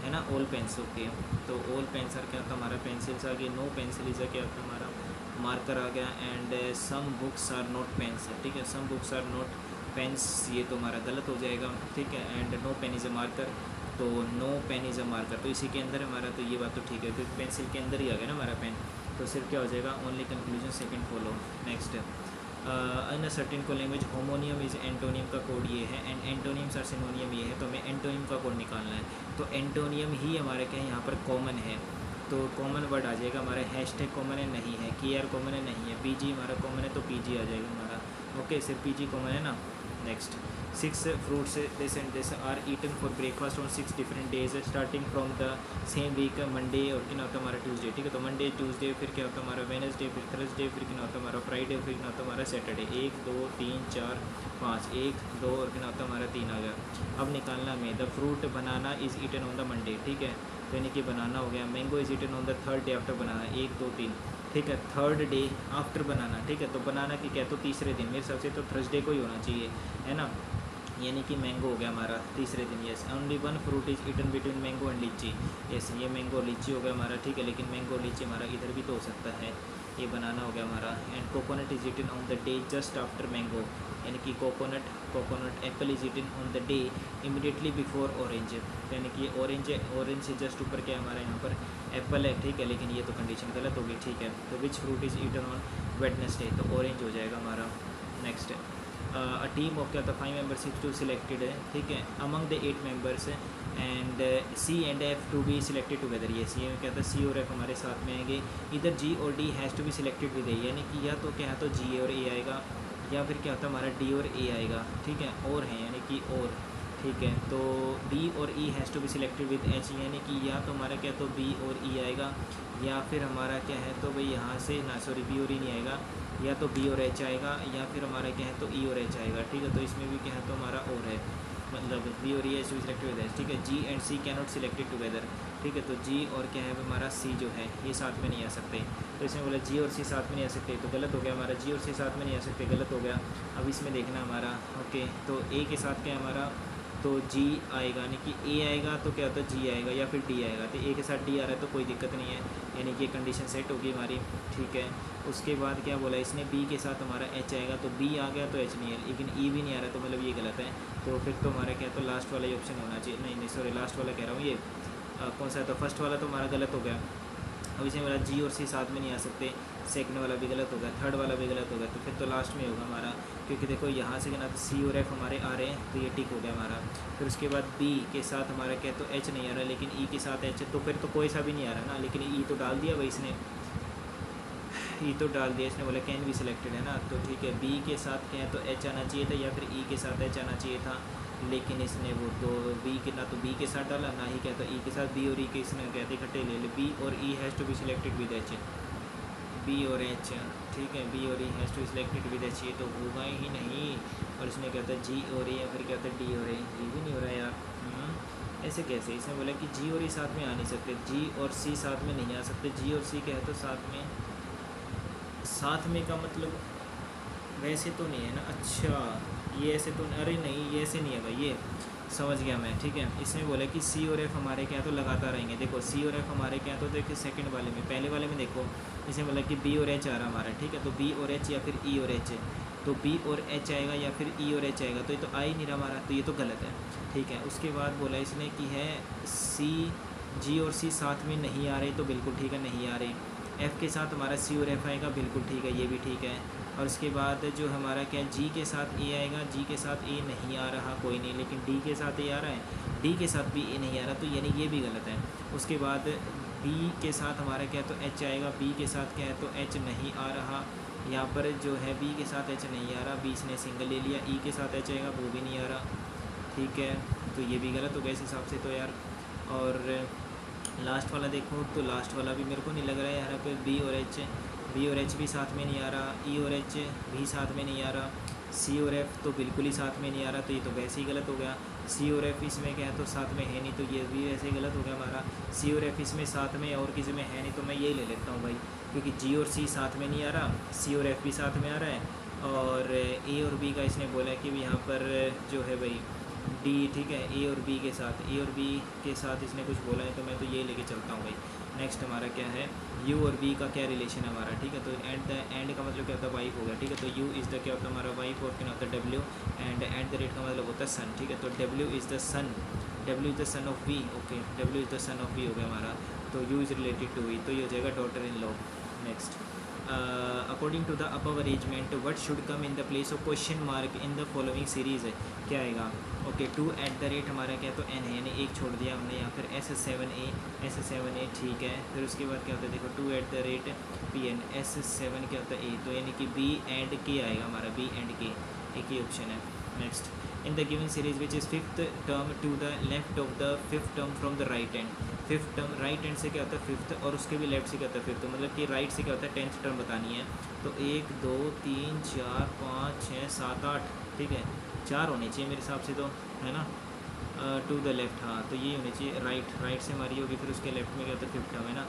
है ना, ऑल पेन्स। ओके, तो ऑल पेन्स क्या होता है हमारा पेंसिल्स आ गई। नो पेंसिल इज़ क्या होता है हमारा मार्कर आ गया। And some books are not pens है, ठीक है, some books are not pens, ये तो हमारा गलत हो जाएगा, ठीक है। And no pen is a marker, तो no pen is a marker, तो इसी के अंदर हमारा, तो ये बात तो ठीक है, क्योंकि पेंसिल के अंदर ही आ गया ना हमारा पेन, तो सिर्फ क्या हो जाएगा only conclusion second follow. Next in a certain को लैंग्वेज होमोनियम इज़ एंटोनियम का कोड ये है, एंड एंटोनियम्स आर सिनोनियम ये है, तो हमें एंटोनियम का कोड निकालना है। तो एंटोनियम ही हमारे क्या है यहाँ पर कॉमन है, तो कॉमन वर्ड आ जाएगा हमारा। हैशटैग कॉमन है नहीं है, की आर कॉमन है नहीं है, पी जी हमारा कॉमन है तो पी जी आ जाएगा हमारा। ओके, सिर्फ पी जी कॉमन है ना। Next 6 fruits this and this are eaten for breakfast on 6 different days starting from the same week Monday, और क्या होता है हमारा ट्यूसडे, ठीक है, तो मंडे ट्यूसडे, फिर क्या होता है हमारा वेनसडे, फिर थर्सडे, फिर क्या होता है हमारा फ्राइडे, फिर क्या होता है हमारा सैटरडे। 1 2 3 4 5, 1 2 और क्या होता है हमारा 3 आ गया। अब निकालना में the fruit banana is eaten on the Monday, ठीक है, तो यानी कि बनाना हो गया। Mango is eaten on the third day after banana, 1 2 3, ठीक है, थर्ड डे आफ्टर बनाना, ठीक है, तो बनाना की क्या तो तीसरे दिन, मेरे हिसाब से तो थर्सडे को ही होना चाहिए, है ना, यानी कि मैंगो हो गया हमारा तीसरे दिन। Yes, only one fruit is eaten between mango and litchi, yes, ये मैंगो लीची हो गया हमारा, ठीक है, लेकिन मैंगो लीची हमारा इधर भी तो हो सकता है, ये बनाना हो गया हमारा। And coconut is eaten on the day just after mango, यानी कि coconut apple is eaten on the day immediately before orange, यानी कि ऑरेंज है, ऑरेंज से जस्ट ऊपर क्या है हमारा यहाँ पर एप्पल है, ठीक है, लेकिन ये तो कंडीशन गलत होगी, ठीक है। तो which fruit is eaten on Wednesday, तो ऑरेंज हो जाएगा हमारा। नेक्स्ट अ टीम ऑफ क्या था 5 मेंबर्स टू सिलेक्टेड है, ठीक है, among the 8 members, and C and F to be selected together. ये सी में क्या था सी और एफ हमारे साथ में आएंगे। इधर जी और D has to be selected with A, यानी कि या तो क्या है तो जी और ए आएगा, या फिर क्या होता है हमारा डी और ए आएगा, ठीक है, और है यानी कि और, ठीक है, तो बी और E has to be selected with H, यानी कि या तो हमारा क्या तो बी और ई आएगा, या फिर हमारा क्या है तो भाई यहाँ से ना, सॉरी बी और ई नहीं आएगा, या तो बी और एच आएगा, या फिर हमारा क्या है तो ई और एच आएगा, ठीक है, तो इसमें भी क्या है तो हमारा और है, मतलब बी और E has to be selected with H, ठीक है। G and C can not selected together, ठीक है, तो जी और क्या है हमारा सी जो है ये साथ में नहीं आ सकते, तो इसमें बोला जी और सी साथ में नहीं आ सकते, तो गलत हो गया हमारा, जी और सी साथ में नहीं आ सकते, गलत हो गया। अब इसमें देखना हमारा, ओके, तो ए के साथ क्या है हमारा तो जी आएगा, यानी कि ए आएगा तो क्या होता है जी आएगा, या फिर डी आएगा, तो ए के साथ डी आ रहा है तो कोई दिक्कत नहीं है, यानी कि कंडीशन सेट होगी हमारी, ठीक है। उसके बाद क्या बोला इसने बी के साथ हमारा एच आएगा, तो बी आ गया तो एच नहीं है, लेकिन ई भी नहीं आ रहा, तो मतलब ये गलत है, तो फिर तो हमारा क्या तो लास्ट वाला ही ऑप्शन होना चाहिए, नहीं सॉरी लास्ट वाला कह रहा हूँ, ये कौन सा है तो फर्स्ट वाला तो हमारा गलत हो गया। अब इसमें बोला जी और सी साथ में नहीं आ सकते, सेकंड वाला भी गलत हो गया, थर्ड वाला भी गलत हो गया, तो फिर तो लास्ट में होगा हमारा, क्योंकि देखो यहाँ से क्या ना सी और एफ हमारे आ रहे हैं, तो ये टिक हो गया हमारा। फिर उसके बाद बी के साथ हमारा क्या तो एच नहीं आ रहा, लेकिन ई के साथ एच, तो फिर तो कोई सा भी नहीं आ रहा ना, लेकिन ई तो डाल दिया भाई इसने, ई तो डाल दिया इसने, बोला कैन बी सिलेक्टेड है ना, तो ठीक है, बी के साथ क्या है तो एच आना चाहिए था, या फिर ई के साथ एच आना चाहिए था, लेकिन इसने वो तो बी के ना तो बी के साथ डाला ना ही क्या तो ई के साथ, बी और ई के इसने कहते इकट्ठे ले ले, बी और E has to be selected with H, B और एच, ठीक है, बी और E has to be selected with H, ये तो होगा ही नहीं, और इसमें कहता है जी और ए, या फिर कहता है डी और ए, ये भी नहीं हो रहा है यार, ऐसे कैसे, इसने बोला कि जी और ई साथ में आ नहीं सकते, जी और सी साथ में नहीं आ सकते, जी और सी क्या है तो साथ में का मतलब वैसे तो नहीं है ना, अच्छा ये ऐसे तो, अरे नहीं ये ऐसे नहीं है भाई, ये समझ गया मैं, ठीक है। इसने बोला कि सी और एफ हमारे क्या है तो लगातार रहेंगे। देखो सी और एफ हमारे क्या है तो देखिए सेकंड वाले में, पहले वाले में देखो इसने बोला कि बी और एच आ रहा हमारा, ठीक है। तो बी और एच या फिर ई और एच है, तो बी और एच आएगा या फिर ई और एच आएगा, तो ये तो आ ही नहीं रहा हमारा, तो ये तो गलत है, ठीक है। उसके बाद बोला इसने कि है सी, जी और सी साथ में नहीं आ रहे, तो बिल्कुल ठीक है नहीं आ रहे। एफ़ के साथ हमारा सी और एफ़ आएगा, बिल्कुल ठीक है, ये भी ठीक है। और उसके बाद जो हमारा क्या जी के साथ ए आएगा, जी के साथ ए नहीं आ रहा, कोई नहीं, लेकिन डी के साथ ए आ रहा है, डी के साथ भी ए नहीं आ रहा, तो यानी ये भी गलत है। उसके बाद बी के साथ हमारा क्या है तो एच आएगा, बी के साथ क्या है तो एच नहीं आ रहा, यहाँ पर जो है बी के साथ एच नहीं आ रहा, बी ने सिंगल ले लिया, ई के साथ एच आएगा, वो भी नहीं आ रहा, ठीक है। तो ये भी गलत हो गया इस हिसाब से तो यार। और लास्ट वाला देखो तो लास्ट वाला भी मेरे को नहीं लग रहा है यहाँ पे, बी और एच भी साथ में नहीं आ रहा, ई और एच भी साथ में नहीं आ रहा, सी और एफ़ तो बिल्कुल ही साथ में नहीं आ रहा, तो ये तो वैसे ही गलत हो गया। सी और एफ़ इसमें क्या है तो साथ में है नहीं, तो ये भी वैसे ही गलत हो गया हमारा। सी और एफ़ इसमें साथ में और किसी में है नहीं, तो मैं यही ले लेता हूँ भाई, क्योंकि जी और सी साथ में नहीं आ रहा, सी और एफ़ भी साथ में आ रहा है, और ए और बी का इसने बोला कि यहाँ पर जो है भाई डी, ठीक है, ए और बी के साथ इसने कुछ बोला है, तो मैं तो ये लेके चलता हूँ भाई। नेक्स्ट हमारा क्या है, यू और बी का क्या रिलेशन है हमारा, ठीक है। तो एंड का मतलब क्या होता है वाइफ हो गया, ठीक है। तो यू इज़ द क्या होता है हमारा वाइफ, और क्या होता है W, and at the rate का मतलब होता है सन, ठीक है। तो W is the son of V, okay, W is the son of V हो गया हमारा, तो U is related to V, तो ये हो जाएगा daughter in law. Next, according to the above arrangement what should come in the place of question mark in the following series है, क्या आएगा, okay. To at the rate हमारा क्या है तो एन है, यानी एक छोड़ दिया हमने यहाँ, फिर S7A, ठीक है। फिर उसके बाद क्या होता है देखो two at the rate PN, S7 क्या होता है A, तो यानी कि B एंड K आएगा हमारा, B एंड K, एक ही ऑप्शन है। Next, in the given series which is fifth term to the left of the fifth term from the right end, fifth term right end से क्या होता है fifth, और उसके भी लेफ्ट से क्या होता है फिफ्थ, मतलब कि राइट से क्या होता है 10th टर्म बतानी है, तो 1 2 3 4 5 6 7 8, ठीक है, 4 होनी चाहिए मेरे हिसाब से तो, है ना, टू द लेफ्ट, हाँ, तो ये होनी चाहिए राइट से हमारी होगी, फिर उसके लेफ्ट में क्या होता है फिफ्थ टर्म, है ना,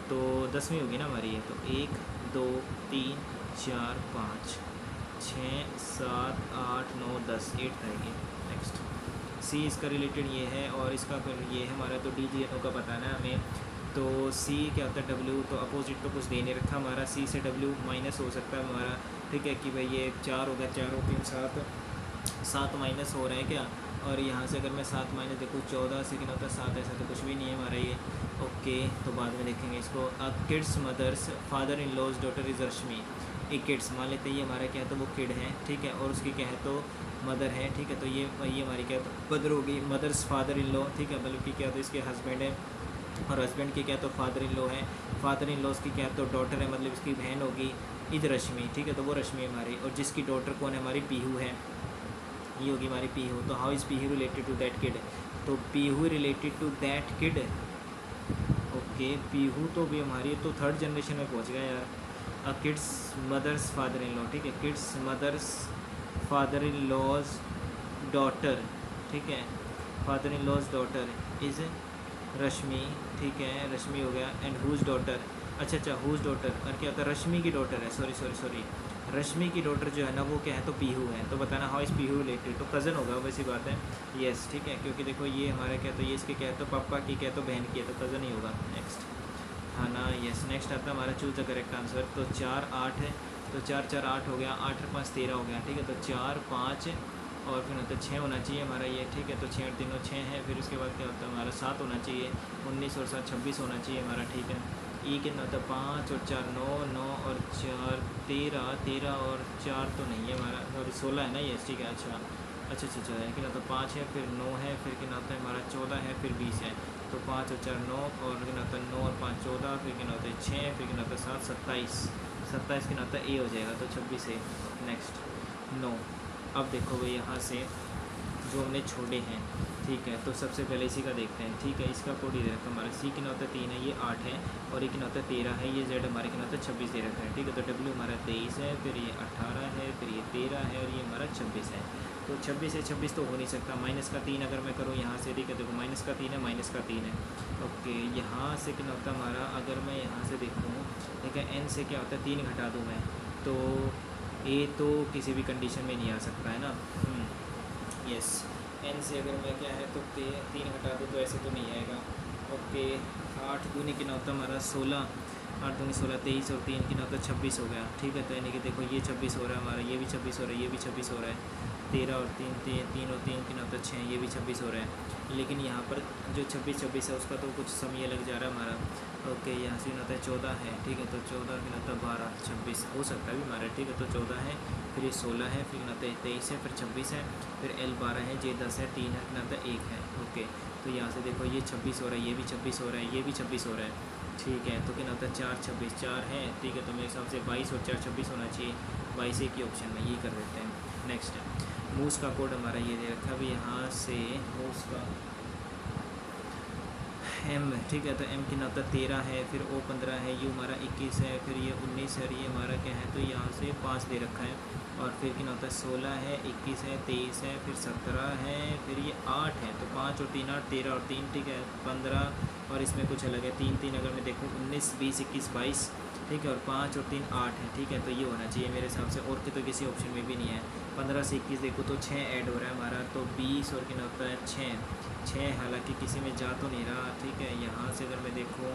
तो 10वीं होगी ना हमारी ये, तो 1 2 3 4 5 6 7 8 9 10, 8 रहेगी। नेक्स्ट, सी इसका रिलेटेड ये है, और इसका फिर ये है हमारा, तो डी जी का बताना है हमें। तो सी क्या होता है डब्ल्यू, तो अपोजिट तो कुछ दे नहीं रखा हमारा, सी से डब्ल्यू माइनस हो सकता है हमारा, ठीक है, कि भाई ये 4 हो गया, 4 और 3 7 माइनस हो रहा है क्या, और यहाँ से अगर मैं 7 माइनस देखूँ 14 से कितना होता है 7, ऐसा तो कुछ भी नहीं है हमारा ये, ओके। तो बाद में देखेंगे इसको। Kid's mother's father in law's daughter is Rashmi, एक किड्स मान लेते हैं, ये हमारा क्या है तो वो किड है, ठीक है, और उसकी क्या है तो मदर है, ठीक है। तो ये हमारी क्या तो मदर होगी, मदर्स फादर इन लॉ, ठीक है, मतलब कि क्या तो इसके हस्बैंड है, और हस्बैंड की क्या तो फादर इन लॉ है, फादर इन लॉज की क्या तो डॉटर है, मतलब इसकी बहन होगी इध रश्मि, ठीक है, तो वो रश्मि हमारी, और जिसकी डॉटर कौन है हमारी पीहू है, ये होगी हमारी पीहू। तो how is Pihu related to that kid, तो Pihu related to that kid, okay. Pihu तो भी हमारी तो 3rd जनरेशन में पहुंच गया यार। Kid's mother's father in law, ठीक है, kid's mother's father in law's daughter, ठीक है, father in law's daughter is Rashmi, ठीक है, रश्मि हो गया, एंड हुज डॉटर, अच्छा हुज डॉटर, और क्या होता है रश्मि की डॉटर है, सॉरी रश्मि की डॉटर जो है ना वो क्या है तो पीहू है, तो बताना हाउ इज़ पीहू रिलेटेड, तो कज़न होगा वैसी बात है, यस, ठीक है, क्योंकि देखो ये हमारा क्या तो ये इसके क्या है तो पापा की क्या तो बहन की है, तो कज़न ही होगा। नेक्स्ट, हाँ ना, यस। नेक्स्ट आता है हमारा चूज द करेक्ट आंसर, तो 4 8 है, तो 4 4 8 हो गया, 8 और 5 13 हो गया, ठीक है, तो 4 5 और फिर होता है 6 होना चाहिए हमारा ये, ठीक है, तो 6 और 3 6 है, फिर उसके बाद क्या होता है हमारा 7 होना चाहिए, 19 और 7 26 होना चाहिए हमारा, ठीक है। ई कितना होता है 5 और 4 9, 9 और 4 13, 13 और 4 तो नहीं है हमारा, और 16 है ना ये, ठीक है, अच्छा है, कितना होता है 5 है, फिर 9 है, फिर कितना होता है हमारा 14 है, फिर 20 है, तो 5 और 4 9, और कितना होता है 9 और 5 14, फिर कितना होता है 6, फिर कितना होता है 7 27 कितना होता है ए हो जाएगा, तो 26 है। नेक्स्ट 9, अब देखो भाई यहाँ से जो हमने छोड़े हैं, ठीक है। तो सबसे पहले इसी का देखते हैं, ठीक है। इसका कोड ये रखा हमारा, सी कितना होता है 3 है, ये 8 है, और ये कितना होता है 13 है, ये जेड हमारे कितना होता है 26 दे रखा है, ठीक है। तो डब्ल्यू हमारा 23 है, फिर ये 18 है, फिर ये 13 है, और ये हमारा 26 है। तो 26 है, 26 तो हो नहीं सकता। माइनस का 3 अगर मैं करूँ यहाँ से, ठीक है, देखो माइनस का 3 है, माइनस का 3 है, ओके। यहाँ से कितना होता है हमारा, अगर मैं यहाँ से देखूँ, ठीक है, एन से क्या होता है 3 घटा दूँ मैं, तो ए तो किसी भी कंडीशन में नहीं आ सकता है ना, यस। एन से अगर मैं क्या है तो 3 घटा दूँ तो ऐसे तो नहीं आएगा, ओके। 8 दूनी कितना होता है हमारा 16, 8 दूनी 16, 23 और 3 कितना होता है 26 हो गया, ठीक है। तो यानी कि देखो ये 26 हो रहा है हमारा, ये भी 26 हो रहा है, ये भी 26 हो रहा है, 13 और 3 3 और 3 कितना होता है 6, ये भी 26 हो रहा है। लेकिन यहाँ पर जो 26 है उसका तो कुछ समय अलग जा रहा है हमारा, ओके। यहाँ से होता है 14 है, ठीक है। तो 14 कितना होता है 12, 26 हो सकता है भी हमारा, ठीक है। तो 14 है, फिर ये 16 है, फिर कितना होता है 23 है, फिर 26 है, फिर L 12 है, J 10 है, 3 है, कितना होता है 1 है, ओके। तो यहाँ से देखो ये 26 हो रहा है, ये भी 26 हो रहा है, ये भी 26 हो रहा है, ठीक है। तो कितना होता है 4 26 4 है, ठीक है। तो मेरे हिसाब से 22 और 4 26 होना चाहिए, 22 एक ही ऑप्शन में, यही कर देते हैं। नेक्स्ट है मूस का कोड हमारा ये दे रखा है अभी, यहाँ से मूस का एम, ठीक है। तो एम कितना होता है 13 है, फिर ओ 15 है, यू हमारा 21 है, फिर ये 19 है, और ये हमारा क्या है, तो यहाँ से 5 दे रखा है, और फिर कितना होता है 16 है, 21 है, 23 है, फिर 17 है, फिर ये 8 है, तो 5 और 3 8, 13 और 3, ठीक है 15, और इसमें कुछ अलग है 3 3 अगर मैं देखूँ 19 20 21 22, ठीक है, और 5 और 3 8 है, ठीक है। तो ये होना चाहिए मेरे हिसाब से, और तो किसी ऑप्शन में भी नहीं है। 15 से 21 देखो तो 6 ऐड हो रहा है हमारा, तो 20 और कितना होता है 6, हालांकि किसी में जा तो नहीं रहा, ठीक है। यहाँ से अगर मैं देखूँ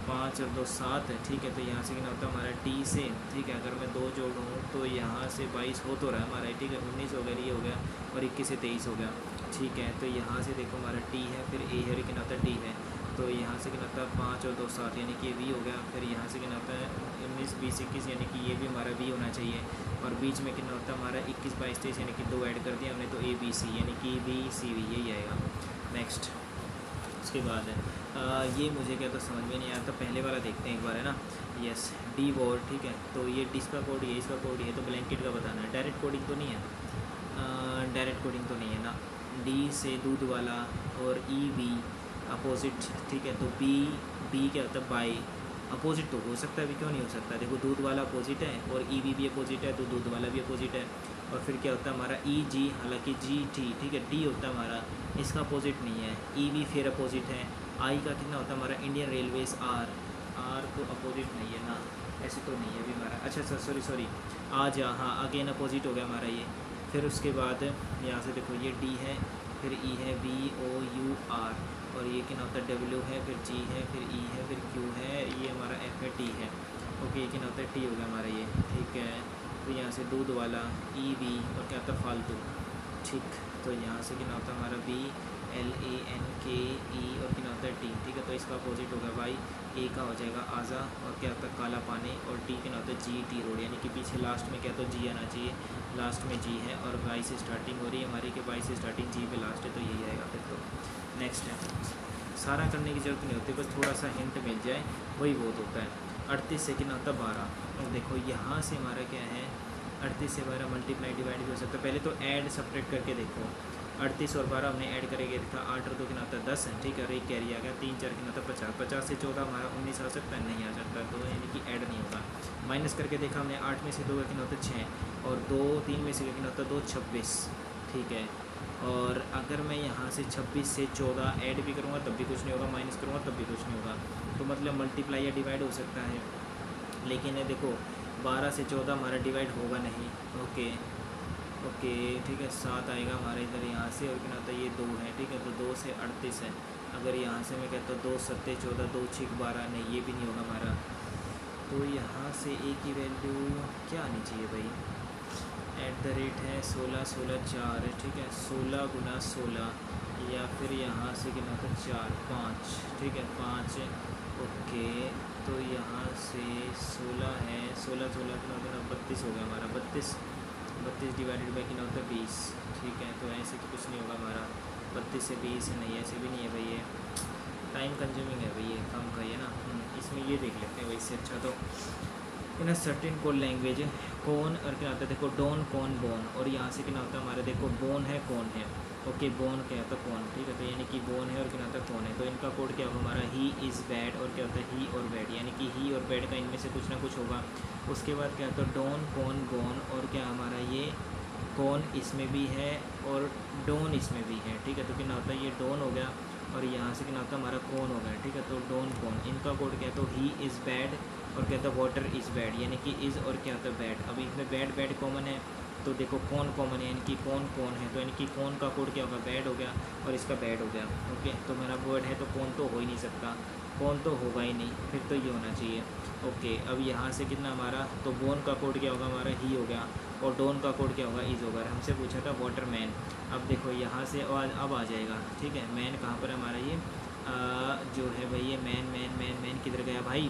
5 और 2 7 है, ठीक है। तो यहाँ से कितना होता है हमारा टी से, ठीक है, अगर मैं 2 जोड़ूँ तो यहाँ से 22 हो तो रहा है हमारा, ठीक है। 19 हो गया, ये हो गया, और 21 से 23 हो गया, ठीक है। तो यहाँ से देखो हमारा टी है, फिर ए है, कितना होता है डी है, तो यहाँ से कितना होता है 5 और 2 7, यानी कि वी हो गया। फिर यहाँ से कितना होता है 19 20 21, यानी कि ये भी हमारा वी होना चाहिए, और बीच में कितना होता है हमारा 21 22 23, यानी कि 2 ऐड कर दिया हमने, तो ए बी सी, यानी कि बी सी वी यही आएगा। नेक्स्ट उसके बाद है ये मुझे क्या तो समझ में नहीं आया, तो पहले वाला देखते हैं एक बार, है ना, यस। डी वॉर, ठीक है। तो ये डिस्का कोड, ये इसका कोड, ये तो ब्लैंकेट का बताना है, डायरेक्ट कोडिंग तो नहीं है, डायरेक्ट कोडिंग तो नहीं है ना। डी से दूध वाला, और ई वी अपोजिट, ठीक है। तो बी बी क्या होता है बाई, अपोजिट तो हो सकता है भी, क्यों नहीं हो सकता, देखो दूध वाला अपोजिट है, और ई वी भी अपोजिट है, तो दूध वाला भी अपोजिट है। और फिर क्या होता है हमारा ई जी, हालांकि जी टी, ठीक है, डी होता है हमारा, इसका अपोजिट नहीं है। ई वी फिर अपोजिट है। आई का कितना होता है हमारा इंडियन रेलवेज़, आर, आर तो अपोजिट नहीं है ना, ऐसे तो नहीं है भी हमारा, अच्छा सॉरी आज, हाँ अगेन अपोजिट हो गया हमारा ये। फिर उसके बाद यहाँ से देखो ये डी है, फिर ई है, वी ओ यू आर, और ये कितना होता है डब्ल्यू है, फिर जी है, फिर ई है, फिर क्यू है, ये हमारा एफ है, टी है, ओके। ये कितना होता है टी हो गया हमारा ये, ठीक है। तो यहाँ से दूध वाला ई वी, और क्या होता है फालतू, ठीक। तो यहाँ से कितना होता है हमारा बी एल ए एन के ई, और कितना होता है टी, ठीक है। तो इसका अपोजिट होगा वाई, ए का हो जाएगा आज़ा, और क्या होता है काला पानी, और टी कितना होता है जी टी रोड, यानी कि पीछे लास्ट में क्या तो जी आना चाहिए, लास्ट में जी है, और वाई से स्टार्टिंग हो रही है हमारी, कि वाई से स्टार्टिंग जी पे लास्ट है, तो यही आएगा फिर। तो नेक्स्ट है, सारा करने की ज़रूरत नहीं होती, बस थोड़ा सा हिंट मिल जाए वही बहुत होता है। 38 से कितना होता है 12, और देखो यहाँ से हमारा क्या है 38 से 12 मल्टीप्लाई डिवाइड भी हो सकता है। पहले तो ऐड सब्ट्रैक्ट करके देखो, 38 और 12 हमने ऐड करेंगे, देखा 8 और 2 कितना होता है 10 है, ठीक है। और एक कैरी आ गया, 3 4 कितना होता है 50, 50 से 14 हमारा 19 आ सकता है, नहीं आ सकता, तो यानी कि ऐड नहीं होगा। माइनस करके देखा हमने, 8 में से 2 का कितना होता है 6, और 2 3 में से कितना होता है 2 26, ठीक है। और अगर मैं यहाँ से 26 से 14 ऐड भी करूँगा तब भी कुछ नहीं होगा, माइनस करूँगा तब भी कुछ नहीं होगा, तो मतलब मल्टीप्लाई या डिवाइड हो सकता है। लेकिन देखो 12 से 14 हमारा डिवाइड होगा नहीं, ओके ओके, ठीक है। 7 आएगा हमारे इधर यहाँ से, और कितना होता है ये 2 है, ठीक है। तो 2 से 38 है, अगर यहाँ से मैं कहता हूँ 2 7 14, 2 6 12, नहीं ये भी नहीं होगा हमारा। तो यहाँ से ए की वैल्यू क्या आनी चाहिए भाई, @ है 16 16 4, ठीक है। 16 गुना 16, या फिर यहाँ से कितना होता है 4 5, ठीक है 5, ओके। तो यहाँ से 16 है, 16 16 कितना होता है 32 हो गया हमारा, 32 डिवाइडेड बाई कितना होता है 20, ठीक है। तो ऐसे तो कुछ नहीं होगा हमारा, 32 से 20 नहीं, ऐसे भी नहीं है भाई, ये टाइम कंज्यूमिंग है भाई, ये कम का ही है ना। इसमें ये देख लेते हैं भाई, इससे अच्छा तो इन सर्टेन कोड लैंग्वेज कौन और क्या होता है देखो डोन कौन बोन, और यहाँ से क्या होता है हमारे देखो बोन है कौन है, ओके बोन क्या होता है कौन, ठीक है, तो यानी कि बोन है और क्या होता है कौन है, तो इनका कोड क्या होगा हमारा ही इज़ बैड और क्या होता है ही और बैड, यानी कि ही और बैड का इनमें से कुछ ना कुछ होगा। उसके बाद क्या होता है डोन कौन बोन, और क्या हमारा ये कौन इसमें भी है और डोन इसमें भी है, ठीक है, तो क्या होता है ये डोन हो गया और यहाँ से क्या होता है हमारा कौन हो गया, ठीक है, तो डोन कौन, इनका कोड क्या है तो ही इज़ बैड और क्या होता है वाटर इज़ बैड, यानी कि इज़ और क्या होता है बैड। अब इसमें बैड बैड कॉमन है तो देखो कौन कॉमन है, यानी कि कौन कौन है, तो यानी कि कौन का कोड क्या होगा बैड हो गया और इसका बैड हो गया, ओके, तो मेरा वर्ड है तो कौन तो हो ही नहीं सकता, कौन तो होगा ही नहीं, फिर तो ये होना चाहिए, ओके। अब यहाँ से कितना हमारा तो बोन का कोड क्या होगा हमारा ही हो गया और डोन का कोड क्या होगा इज़ होगा। हमसे पूछा था वाटर मैन, अब देखो यहाँ से अब आ जाएगा, ठीक है, मैन कहाँ पर हमारा ये जो है भाई ये मैन मैन मैन मैन किधर गया भाई,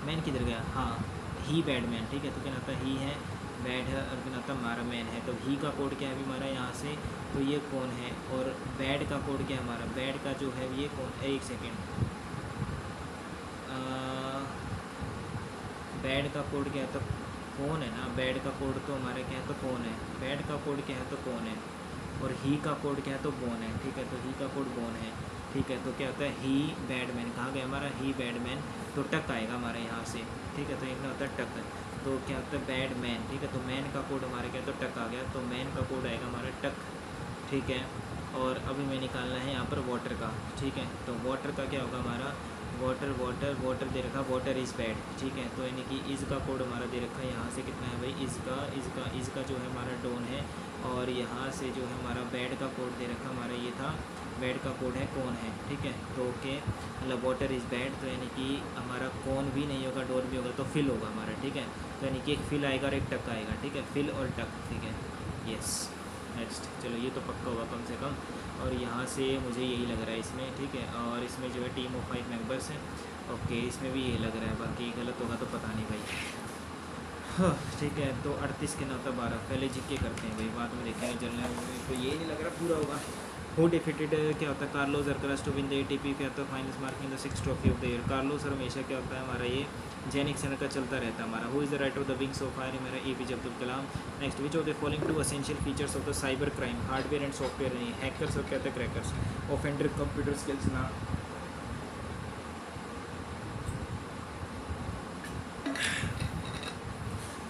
मैन किधर गया, हाँ ही बैड मैन, ठीक है, तो क्या नाता ही है बैड है और क्या नाता हमारा मैन है, तो ही का कोड क्या है अभी हमारा यहाँ से तो ये कौन है, और बैड का कोड क्या है हमारा, बैड का जो है ये कौन, एक सेकेंड, बैड का कोड क्या है तो कौन है ना, बैड का कोड तो हमारा क्या है तो कौन है, बैड का कोड क्या है तो कौन है, और ही का कोड क्या है तो बोन है, ठीक है, तो ही का कोड बोन है, ठीक है, तो क्या होता है ही बैडमैन, कहाँ गया हमारा ही बैडमैन, तो टक आएगा हमारे यहाँ से, ठीक है, तो एक होता है टक, तो क्या होता है बैडमैन, ठीक है, तो मैन का कोड हमारे क्या तो टक आ गया, तो मैन का कोड आएगा हमारा टक, ठीक है, और अभी मैं निकालना है यहाँ पर वाटर का, ठीक है, तो वाटर का क्या होगा हमारा वाटर वाटर वाटर दे रखा वाटर इज़ बैड, ठीक है, तो यानी कि इज़ का कोड हमारा दे रखा है यहाँ से कितना है भाई इज़ का जो है हमारा डोन है, और यहाँ से जो है हमारा बैड का कोड दे रखा हमारा ये था बैड का कोड है कौन है, ठीक है, तो ओके मतलब वाटर इज़ बैड, तो यानी कि हमारा कौन भी नहीं होगा डोन भी होगा तो फिल होगा हमारा, ठीक है, तो यानी कि एक फिल आएगा और एक टक आएगा, ठीक है, फिल और टक, ठीक है, यस नेक्स्ट, चलो ये तो पक्का होगा कम से कम, और यहाँ से मुझे यही लग रहा है इसमें, ठीक है, और इसमें जो है टीम ऑफ 5 मेंबर्स हैं, ओके, इसमें भी यही लग रहा है, बाकी गलत होगा तो पता नहीं भाई, हाँ ठीक है, तो 38 के 9 12 पहले जीके करते हैं भाई, बाद में देखेंगे जलने में, तो ये नहीं लग रहा पूरा होगा। हु डिफीटेड क्या होता है Carlos Alcaraz to win the ATP, क्या होता है finals marking the 6th trophy of the year, Carlos और हमेशा क्या होता है हमारा ये जेनिक सेनर का चलता रहता है हमारा। Who is the writer of the wings of fire, मेरा APJ Abdul Kalam. Next which of the following 2 essential features of the cyber crime, hardware and software नहीं, हैकर्स और क्या होता है क्रैकर्स, ऑफेंडर कंप्यूटर स्किल्स ना,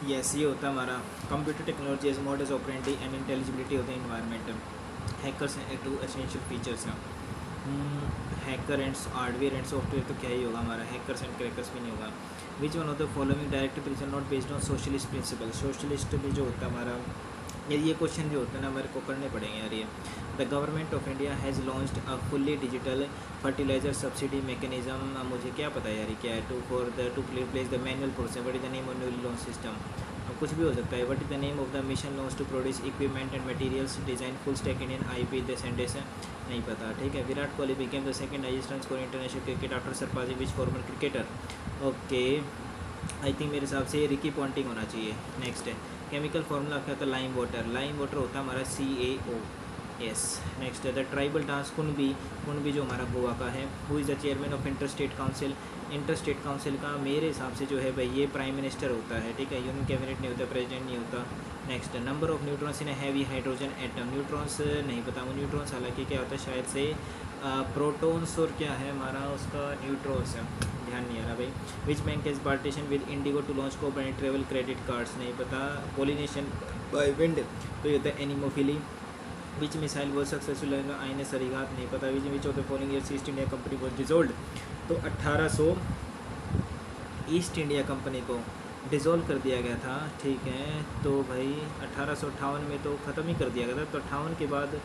यस ये होता है हमारा computer technology as modus operandi and intelligibility होता है इन्वायरमेंटल, हैकर्स हैं 2 एसेंशियल फीचर्स हैं, hacker and hardware and software तो क्या ही होगा हमारा, हैकर्स एंड क्रैकर्स भी नहीं होगा। Which one of the following directive is not based on socialist principle, socialist भी जो होता है हमारा ये क्वेश्चन जो होता है ना हमारे को करने पड़ेंगे यार ये। The government of India has launched a fully digital fertiliser subsidy mechanism, मुझे क्या पता है यार ये क्या है, to place the manual process, what is the name of newly launch system, कुछ भी हो सकता है, what is the name of the mission launch to produce equipment and materials design full stack Indian IP descendants, नहीं पता, ठीक है। Virat Kohli became the second highest run score international cricket after surpassing which farmer cricketer, okay I think मेरे हिसाब से Ricky Ponting होना चाहिए। Next है केमिकल फार्मूला क्या होता है लाइम वाटर होता है हमारा CaO, यस। नेक्स्ट है द ट्राइबल डांस कुणबी जो हमारा गोवा का है। Who is the chairman of interstate council का मेरे हिसाब से जो है भाई ये प्राइम मिनिस्टर होता है, ठीक है, यूनियन कैबिनेट नहीं होता, प्रेसिडेंट नहीं होता। Next number of neutrons in heavy hydrogen atom, neutrons नहीं पता वो न्यूट्रॉन्स हालांकि क्या होता है शायद से प्रोटॉन्स और क्या है हमारा उसका न्यूट्रॉन्स है, ध्यान नहीं आ रहा भाई। Which bank is partition with IndiGo to launch co travel credit cards, नहीं पता। पॉलिनेशन बाय विंड तो ये होता है एनिमोफिली। विच मिसाइल वो सक्सेसफुल आईने सरीगात, नहीं पता। Which of the following years East India Company was dissolved, तो 1800 ईस्ट इंडिया कंपनी को डिज़ोल्व कर दिया गया था, ठीक है। तो भाई 1858 में तो ख़त्म ही कर दिया गया था, तो 58 के बाद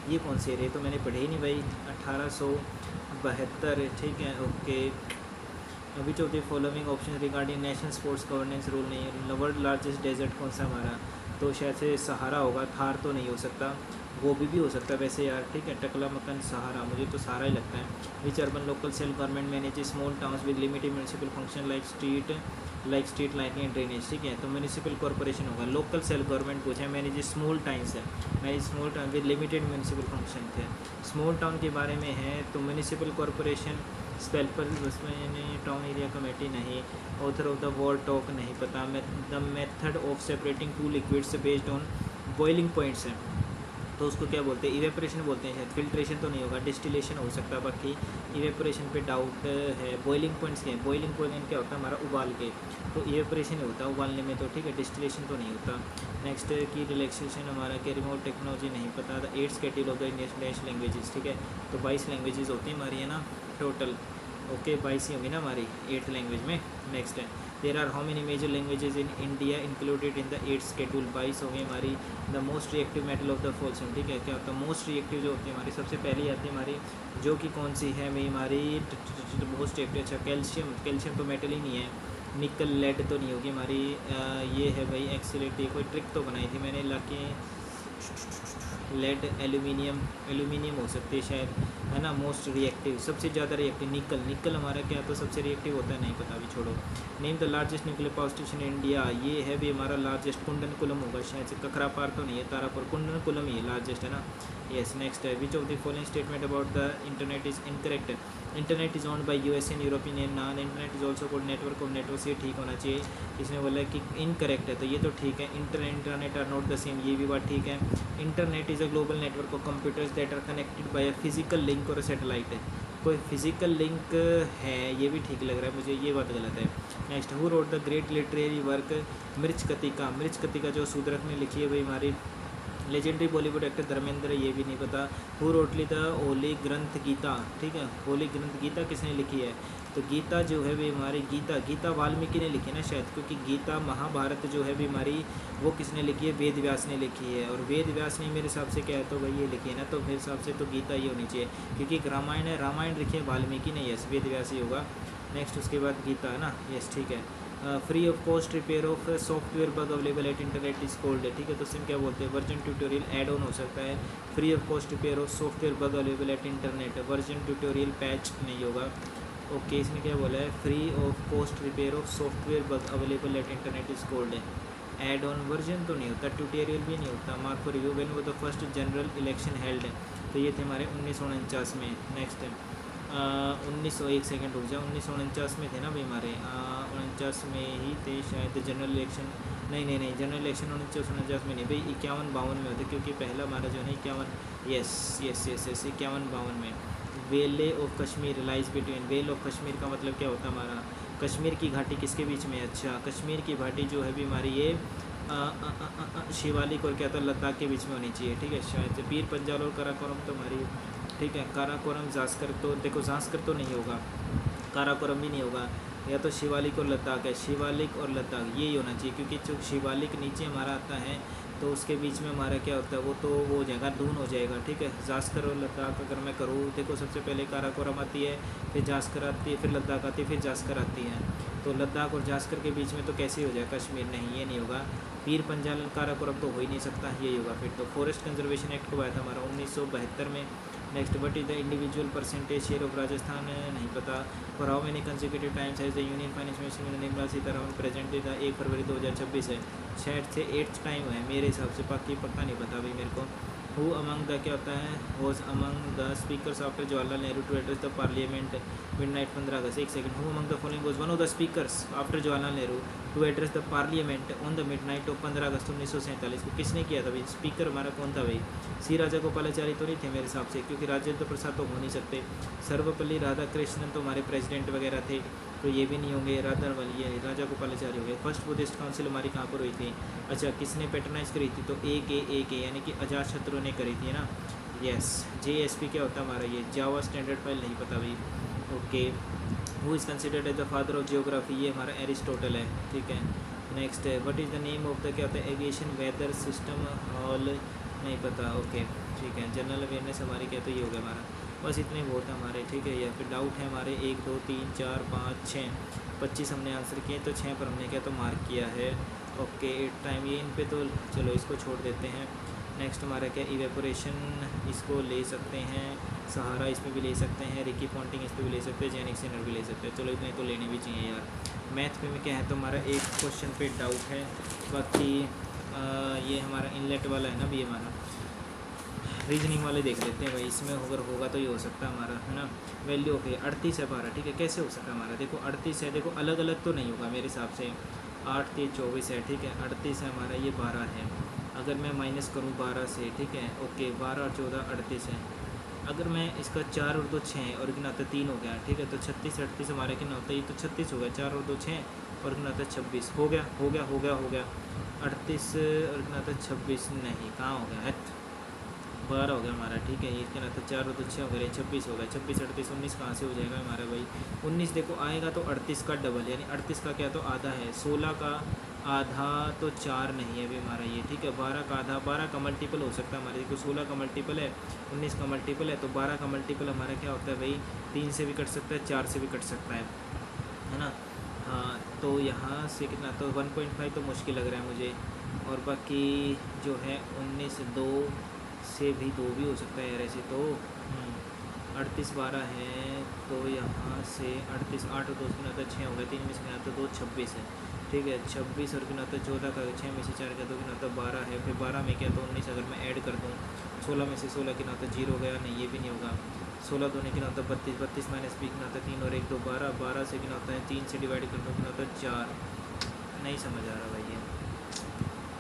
ये कौन से रहे तो मैंने पढ़े ही नहीं भाई, 1872, ठीक है, okay. Which of the following option regarding national sports governance rule नहीं है। वर्ल्ड लार्जेस्ट डेजर्ट कौन सा हमारा, तो शायद से सहारा होगा, थार तो नहीं हो सकता। गोभी भी हो सकता है वैसे यार, ठीक है। टकला मकन सहारा, मुझे तो सहारा ही लगता है। Which urban local self government manage small towns with limited municipal function like street lighting and drainage, ठीक है। तो म्यूनिसिपल कॉर्पोरेशन होगा। लोकल सेल्फ गवर्नमेंट पूछा है, मैनेज स्मॉल टाउन्स है, manage small town with limited municipal function थे। Small town के बारे में है तो म्यूनिसिपल कॉर्पोरेशन, स्पेल पर उसमें टाउन एरिया कमेटी नहीं, author of the word talk नहीं पता, the method of separating two liquids based on boiling points है, तो उसको क्या बोलते हैं, इवेपोरेशन बोलते हैं शायद। फिल्ट्रेशन तो नहीं होगा, डिस्टिलेशन हो सकता है, बाकी इवेपोरेशन पे डाउट है। बॉइलिंग पॉइंट्स क्या है, बॉइलिंग पॉइंट क्या होता है हमारा, उबाल के, तो इवेपोरेशन ही होता है उबालने में, तो ठीक है। डिस्टिलेशन तो नहीं होता। नेक्स्ट की रिलैक्सेशन हमारा क्या, रिमोट टेक्नोलॉजी नहीं पता था। 8 schedule of the Indian languages, ठीक है। तो 22 लैंग्वेजेस होती हैं हमारी, है ना, टोटल। ओके 22 ही होंगी ना हमारी 8th लैंग्वेज में। नेक्स्ट है, there are how many major languages in India included in the 8th schedule. 22 होंगे हमारी। The most reactive metal of the following, ठीक है। क्या होता है मोस्ट रिएक्टिव जो होती है हमारी, सबसे पहली आती है हमारी, जो कि कौन सी है भाई हमारी मोस्ट रिएक्टिव। अच्छा कैल्शियम, कैल्शियम तो मेटल ही नहीं है। निकल लेड तो नहीं होगी हमारी। ये है भाई एक्सीलेटी, कोई ट्रिक तो बनाई थी मैंने, लाके लेड, एल्यूमिनियम, एल्यूमिनियम हो सकती है शायद, है ना। मोस्ट रिएक्टिव, सबसे ज़्यादा रिएक्टिव निकल, निकल हमारा क्या तो सबसे रिएक्टिव होता है, नहीं पता अभी छोड़ो। Name the largest nuclear power station in India, ये है भी हमारा लार्जेस्ट, कुंडनकुलम होगा शायद से, कखरापार तो नहीं है, तारापुर, कुंडनकुलम ही है लार्जेस्ट, है ना। यस नेक्स्ट है, विच of the following statement about the internet is incorrect. Internet is owned by US and European and non internet is also called network of network, ये ठीक होना चाहिए। इसने बोला कि इनकरेक्ट है, तो ये तो ठीक है। Internet are not the same, ये भी बात ठीक है। Internet is a global network of computers that are connected by a physical link और सैटेलाइट है, कोई फिजिकल लिंक है, ये भी ठीक लग रहा है मुझे, ये बात गलत है। Next, who wrote the great literary work Mricchakatika, Mricchakatika जो शूद्रक ने लिखी है भाई हमारी। लेजेंडरी बॉलीवुड एक्टर धर्मेंद्र, ये भी नहीं पता। हु रोटली द होली ग्रंथ गीता, ठीक है। होली ग्रंथ गीता किसने लिखी है, तो गीता जो है भी हमारी, गीता वाल्मीकि ने लिखी है ना शायद, क्योंकि गीता महाभारत जो है भी हमारी वो किसने लिखी है, वेद व्यास ने लिखी है। और वेद व्यास ने मेरे हिसाब से क्या है तो भाई ये लिखी है ना, तो मेरे हिसाब से तो गीता ही होनी चाहिए, क्योंकि रामायण है, रामायण लिखी है वाल्मीकि ने, यस वेद व्यास ही होगा। नेक्स्ट उसके बाद गीता है ना, यस ठीक है। Free of cost repair of software bug available at internet is called है, ठीक है। तो सिम क्या बोलते हैं, वर्जन ट्यूटोरियल एड ऑन हो सकता है। Free of cost repair of software bug available at internet, version tutorial patch नहीं होगा। ओके इसने क्या बोला है, free of cost repair of software bug available at internet is called है। एड ऑन वर्जन तो नहीं होता, ट्यूटोरियल भी नहीं होता। Mark for review, when was the first general election held है, तो ये थे हमारे 1949 में। नेक्स्ट है 1901 सेकेंड रुक जाओ, 1949 में थे ना भाई हमारे, 49 में ही थे शायद जनरल इलेक्शन। नहीं जनरल इलेक्शन 1949 में नहीं भाई, 51-52 में होते, क्योंकि पहला हमारा जो है 51, यस 51-52 में। वेले of Kashmir lies between, well of Kashmir का मतलब क्या होता है हमारा, कश्मीर की घाटी किसके बीच में, अच्छा कश्मीर की घाटी जो है भी हमारी ये शिवालिक और क्या था लद्दाख के बीच में होनी चाहिए, ठीक है। शायद से पीर पंजाल और काराकोरम तो हमारी, ठीक है। काराकोरम जास्कर तो देखो, जास्कर तो नहीं होगा, काराकोरम भी नहीं होगा, या तो शिवालिक और लद्दाख है, शिवालिक और लद्दाख यही होना चाहिए, क्योंकि जो शिवालिक नीचे हमारा आता है तो उसके बीच में हमारा क्या होता है, वो हो जाएगा, दून हो जाएगा, ठीक है। जास्कर और लद्दाख अगर मैं करूँ, देखो सबसे पहले काराकोरम आती है, फिर जास्कर आती है, फिर लद्दाख आती है, फिर जास्कर आती है, तो लद्दाख और जास्कर के बीच में तो कैसे हो जाएगा कश्मीर, नहीं ये नहीं होगा। पीर पंजाल काराकोरम तो हो ही नहीं सकता, यही होगा फिर तो। फॉरेस्ट कंजर्वेशन एक्ट हुआ था हमारा 1972 में। Next, what is the individual percentage share of Rajasthan, नहीं पता। For how many consecutive times has the union finance minister Nirmala Sitharaman present था, 1 फरवरी 2026 है शायद से 8th टाइम है मेरे हिसाब से, पक्का नहीं पता भाई मेरे को। हु अमंग द क्या होता है, was among the speakers after Jawaharlal Nehru to address the parliament midnight 15 August, एक second. Who among the following was one of the speakers after Jawaharlal Nehru to address the parliament on the midnight of 15 August 1947 को, किसने किया था भाई, speaker हमारा कौन था भाई, सी राजा गोपालाचारी तो नहीं थे मेरे हिसाब से, क्योंकि राजेंद्र प्रसाद तो हो नहीं सकते। सर्वपल्ली राधाकृष्णन तो हमारे प्रेसिडेंट वगैरह थे, तो ये भी नहीं होंगे। ये राजा गोपालाचारी हो गए। फर्स्ट बुद्धिस्ट काउंसिल हमारी कहाँ पर हुई थी, अच्छा किसने पेट्रोनाइज करी थी, तो एक यानी कि अजातशत्रु ने करी थी ना, यस। JSP क्या होता है हमारा, ये जावा स्टैंडर्ड फाइल नहीं पता भाई। Okay, who is considered as the father of geography, ये हमारा एरिस्टोटल है, ठीक है। नेक्स्ट है, what is the name of the क्या होता है एविएशन वेदर सिस्टम हॉल, नहीं पता। ओके ठीक है, जनरल अवेयरनेस हमारी क्या, तो ये हो गया हमारा, बस इतने बहुत है हमारे, ठीक है। या फिर डाउट है हमारे 1 2 3 4 5 6 25 हमने आंसर किए, तो 6 पर हमने क्या तो मार्क किया है। ओके टाइम ये इन पे तो चलो इसको छोड़ देते हैं। नेक्स्ट हमारा क्या इवेपोरेशन, इसको ले सकते हैं, सहारा इसमें भी ले सकते हैं, रिकी पॉन्टिंग इस पर भी ले सकते हैं, जेनिक सिनर भी ले सकते हैं। चलो इतने तो लेने भी चाहिए यार। मैथ में क्या है तो हमारा एक क्वेश्चन पे डाउट है, बाकी ये हमारा इनलेट वाला है ना भी, हमारा रीजनिंग वाले देख लेते हैं भाई, इसमें अगर होगा तो ये हो सकता है हमारा, है ना। वैल्यू ओके 38 है हमारा, ठीक है। कैसे हो सकता है हमारा, देखो 38 है, देखो अलग अलग तो नहीं होगा मेरे हिसाब से। 8 3 24 है, ठीक है। 38 है हमारा, ये 12 है। अगर मैं माइनस करूँ 12 से, ठीक है, ओके 12 और 14 38 है। अगर मैं इसका 4 और 2 6 और कितना होता है 3 हो गया, ठीक है। तो 36 38 हमारे कितना होता है, ये तो 36 हो गया, 4 और 2 6 और कितना होता है 26 हो गया, हो गया, हो गया, हो गया। 38 और कितना होता है 26, नहीं कहाँ हो गया है, 12 हो गया हमारा, ठीक है। ये क्या था 4 और 2 6 हो गए, 26 हो गया, 26 38 19 कहाँ से हो जाएगा हमारा भाई 19। देखो आएगा तो 38 का डबल, यानी 38 का क्या तो आधा है, 16 का आधा तो 4 नहीं है अभी हमारा ये, ठीक है। 12 का आधा, 12 का मल्टीपल हो सकता है हमारे, देखो 16 का मल्टीपल है, 19 का मल्टीपल है, तो 12 का मल्टीपल हमारा क्या होता है भाई 3 से भी कट सकता है, 4 से भी कट सकता है ना। हाँ तो यहाँ से कितना तो 1.5 तो मुश्किल लग रहा है मुझे, और बाकी जो है 19 2 से भी 2 भी हो सकता है यार ऐसे तो। 38 12 है, तो यहाँ से 38 8 और 2 से कितना 6 हो गया, 3 में से कितना तो 2 26 है, ठीक है। 26 और कितना 14 का 6 में से 4 का 2 कितना 12 है, फिर 12 में क्या तो 19 अगर मैं ऐड कर दूँ 16 में से 16 कितना 0 गया, नहीं ये भी नहीं होगा। 16 2 ने कितना 32 32 माइनस बी कितना 3 और 1 2 12 12 से कितना होता है 3 से डिवाइड कर दो कितना 4, नहीं समझ आ रहा भाई ये,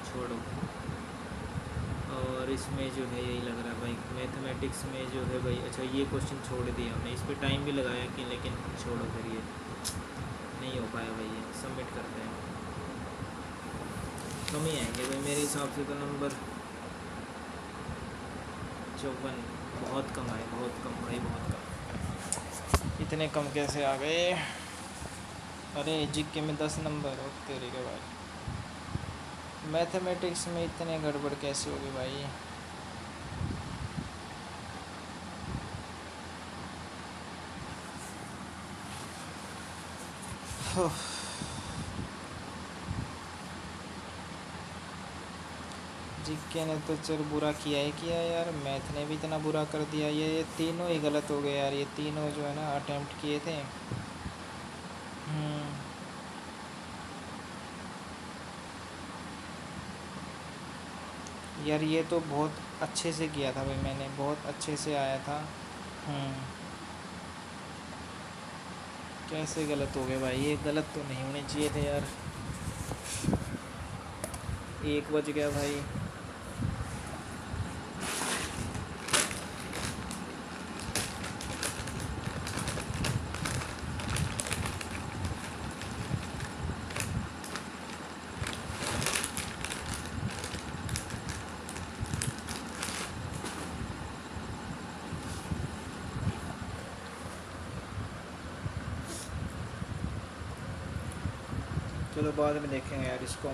छोड़ो। और इसमें जो है यही लग रहा है भाई मैथमेटिक्स में जो है भाई, अच्छा ये क्वेश्चन छोड़ दिया हमने, इस पर टाइम भी लगाया कि, लेकिन छोड़ो फिर ये नहीं हो पाया भाई, ये सबमिट करते हैं। कम ही आएंगे भाई मेरे हिसाब से तो नंबर 54, बहुत कम आए, बहुत कम भाई, बहुत कम। इतने कम कैसे आ गए, अरे जीके में 10 नंबर, और तेरे के भाई मैथमेटिक्स में इतने गड़बड़ कैसे होगी भाई। जीके ने तो चल बुरा किया ही किया यार, मैथ ने भी इतना बुरा कर दिया, ये तीनों ही गलत हो गए यार, ये तीनों जो है ना अटेम्प्ट किए थे। यार ये तो बहुत अच्छे से किया था भाई मैंने, बहुत अच्छे से आया था। कैसे गलत हो गए भाई, ये गलत तो नहीं होने चाहिए थे यार। 1 बज गया भाई। चलो बाद में देखेंगे यार इसको।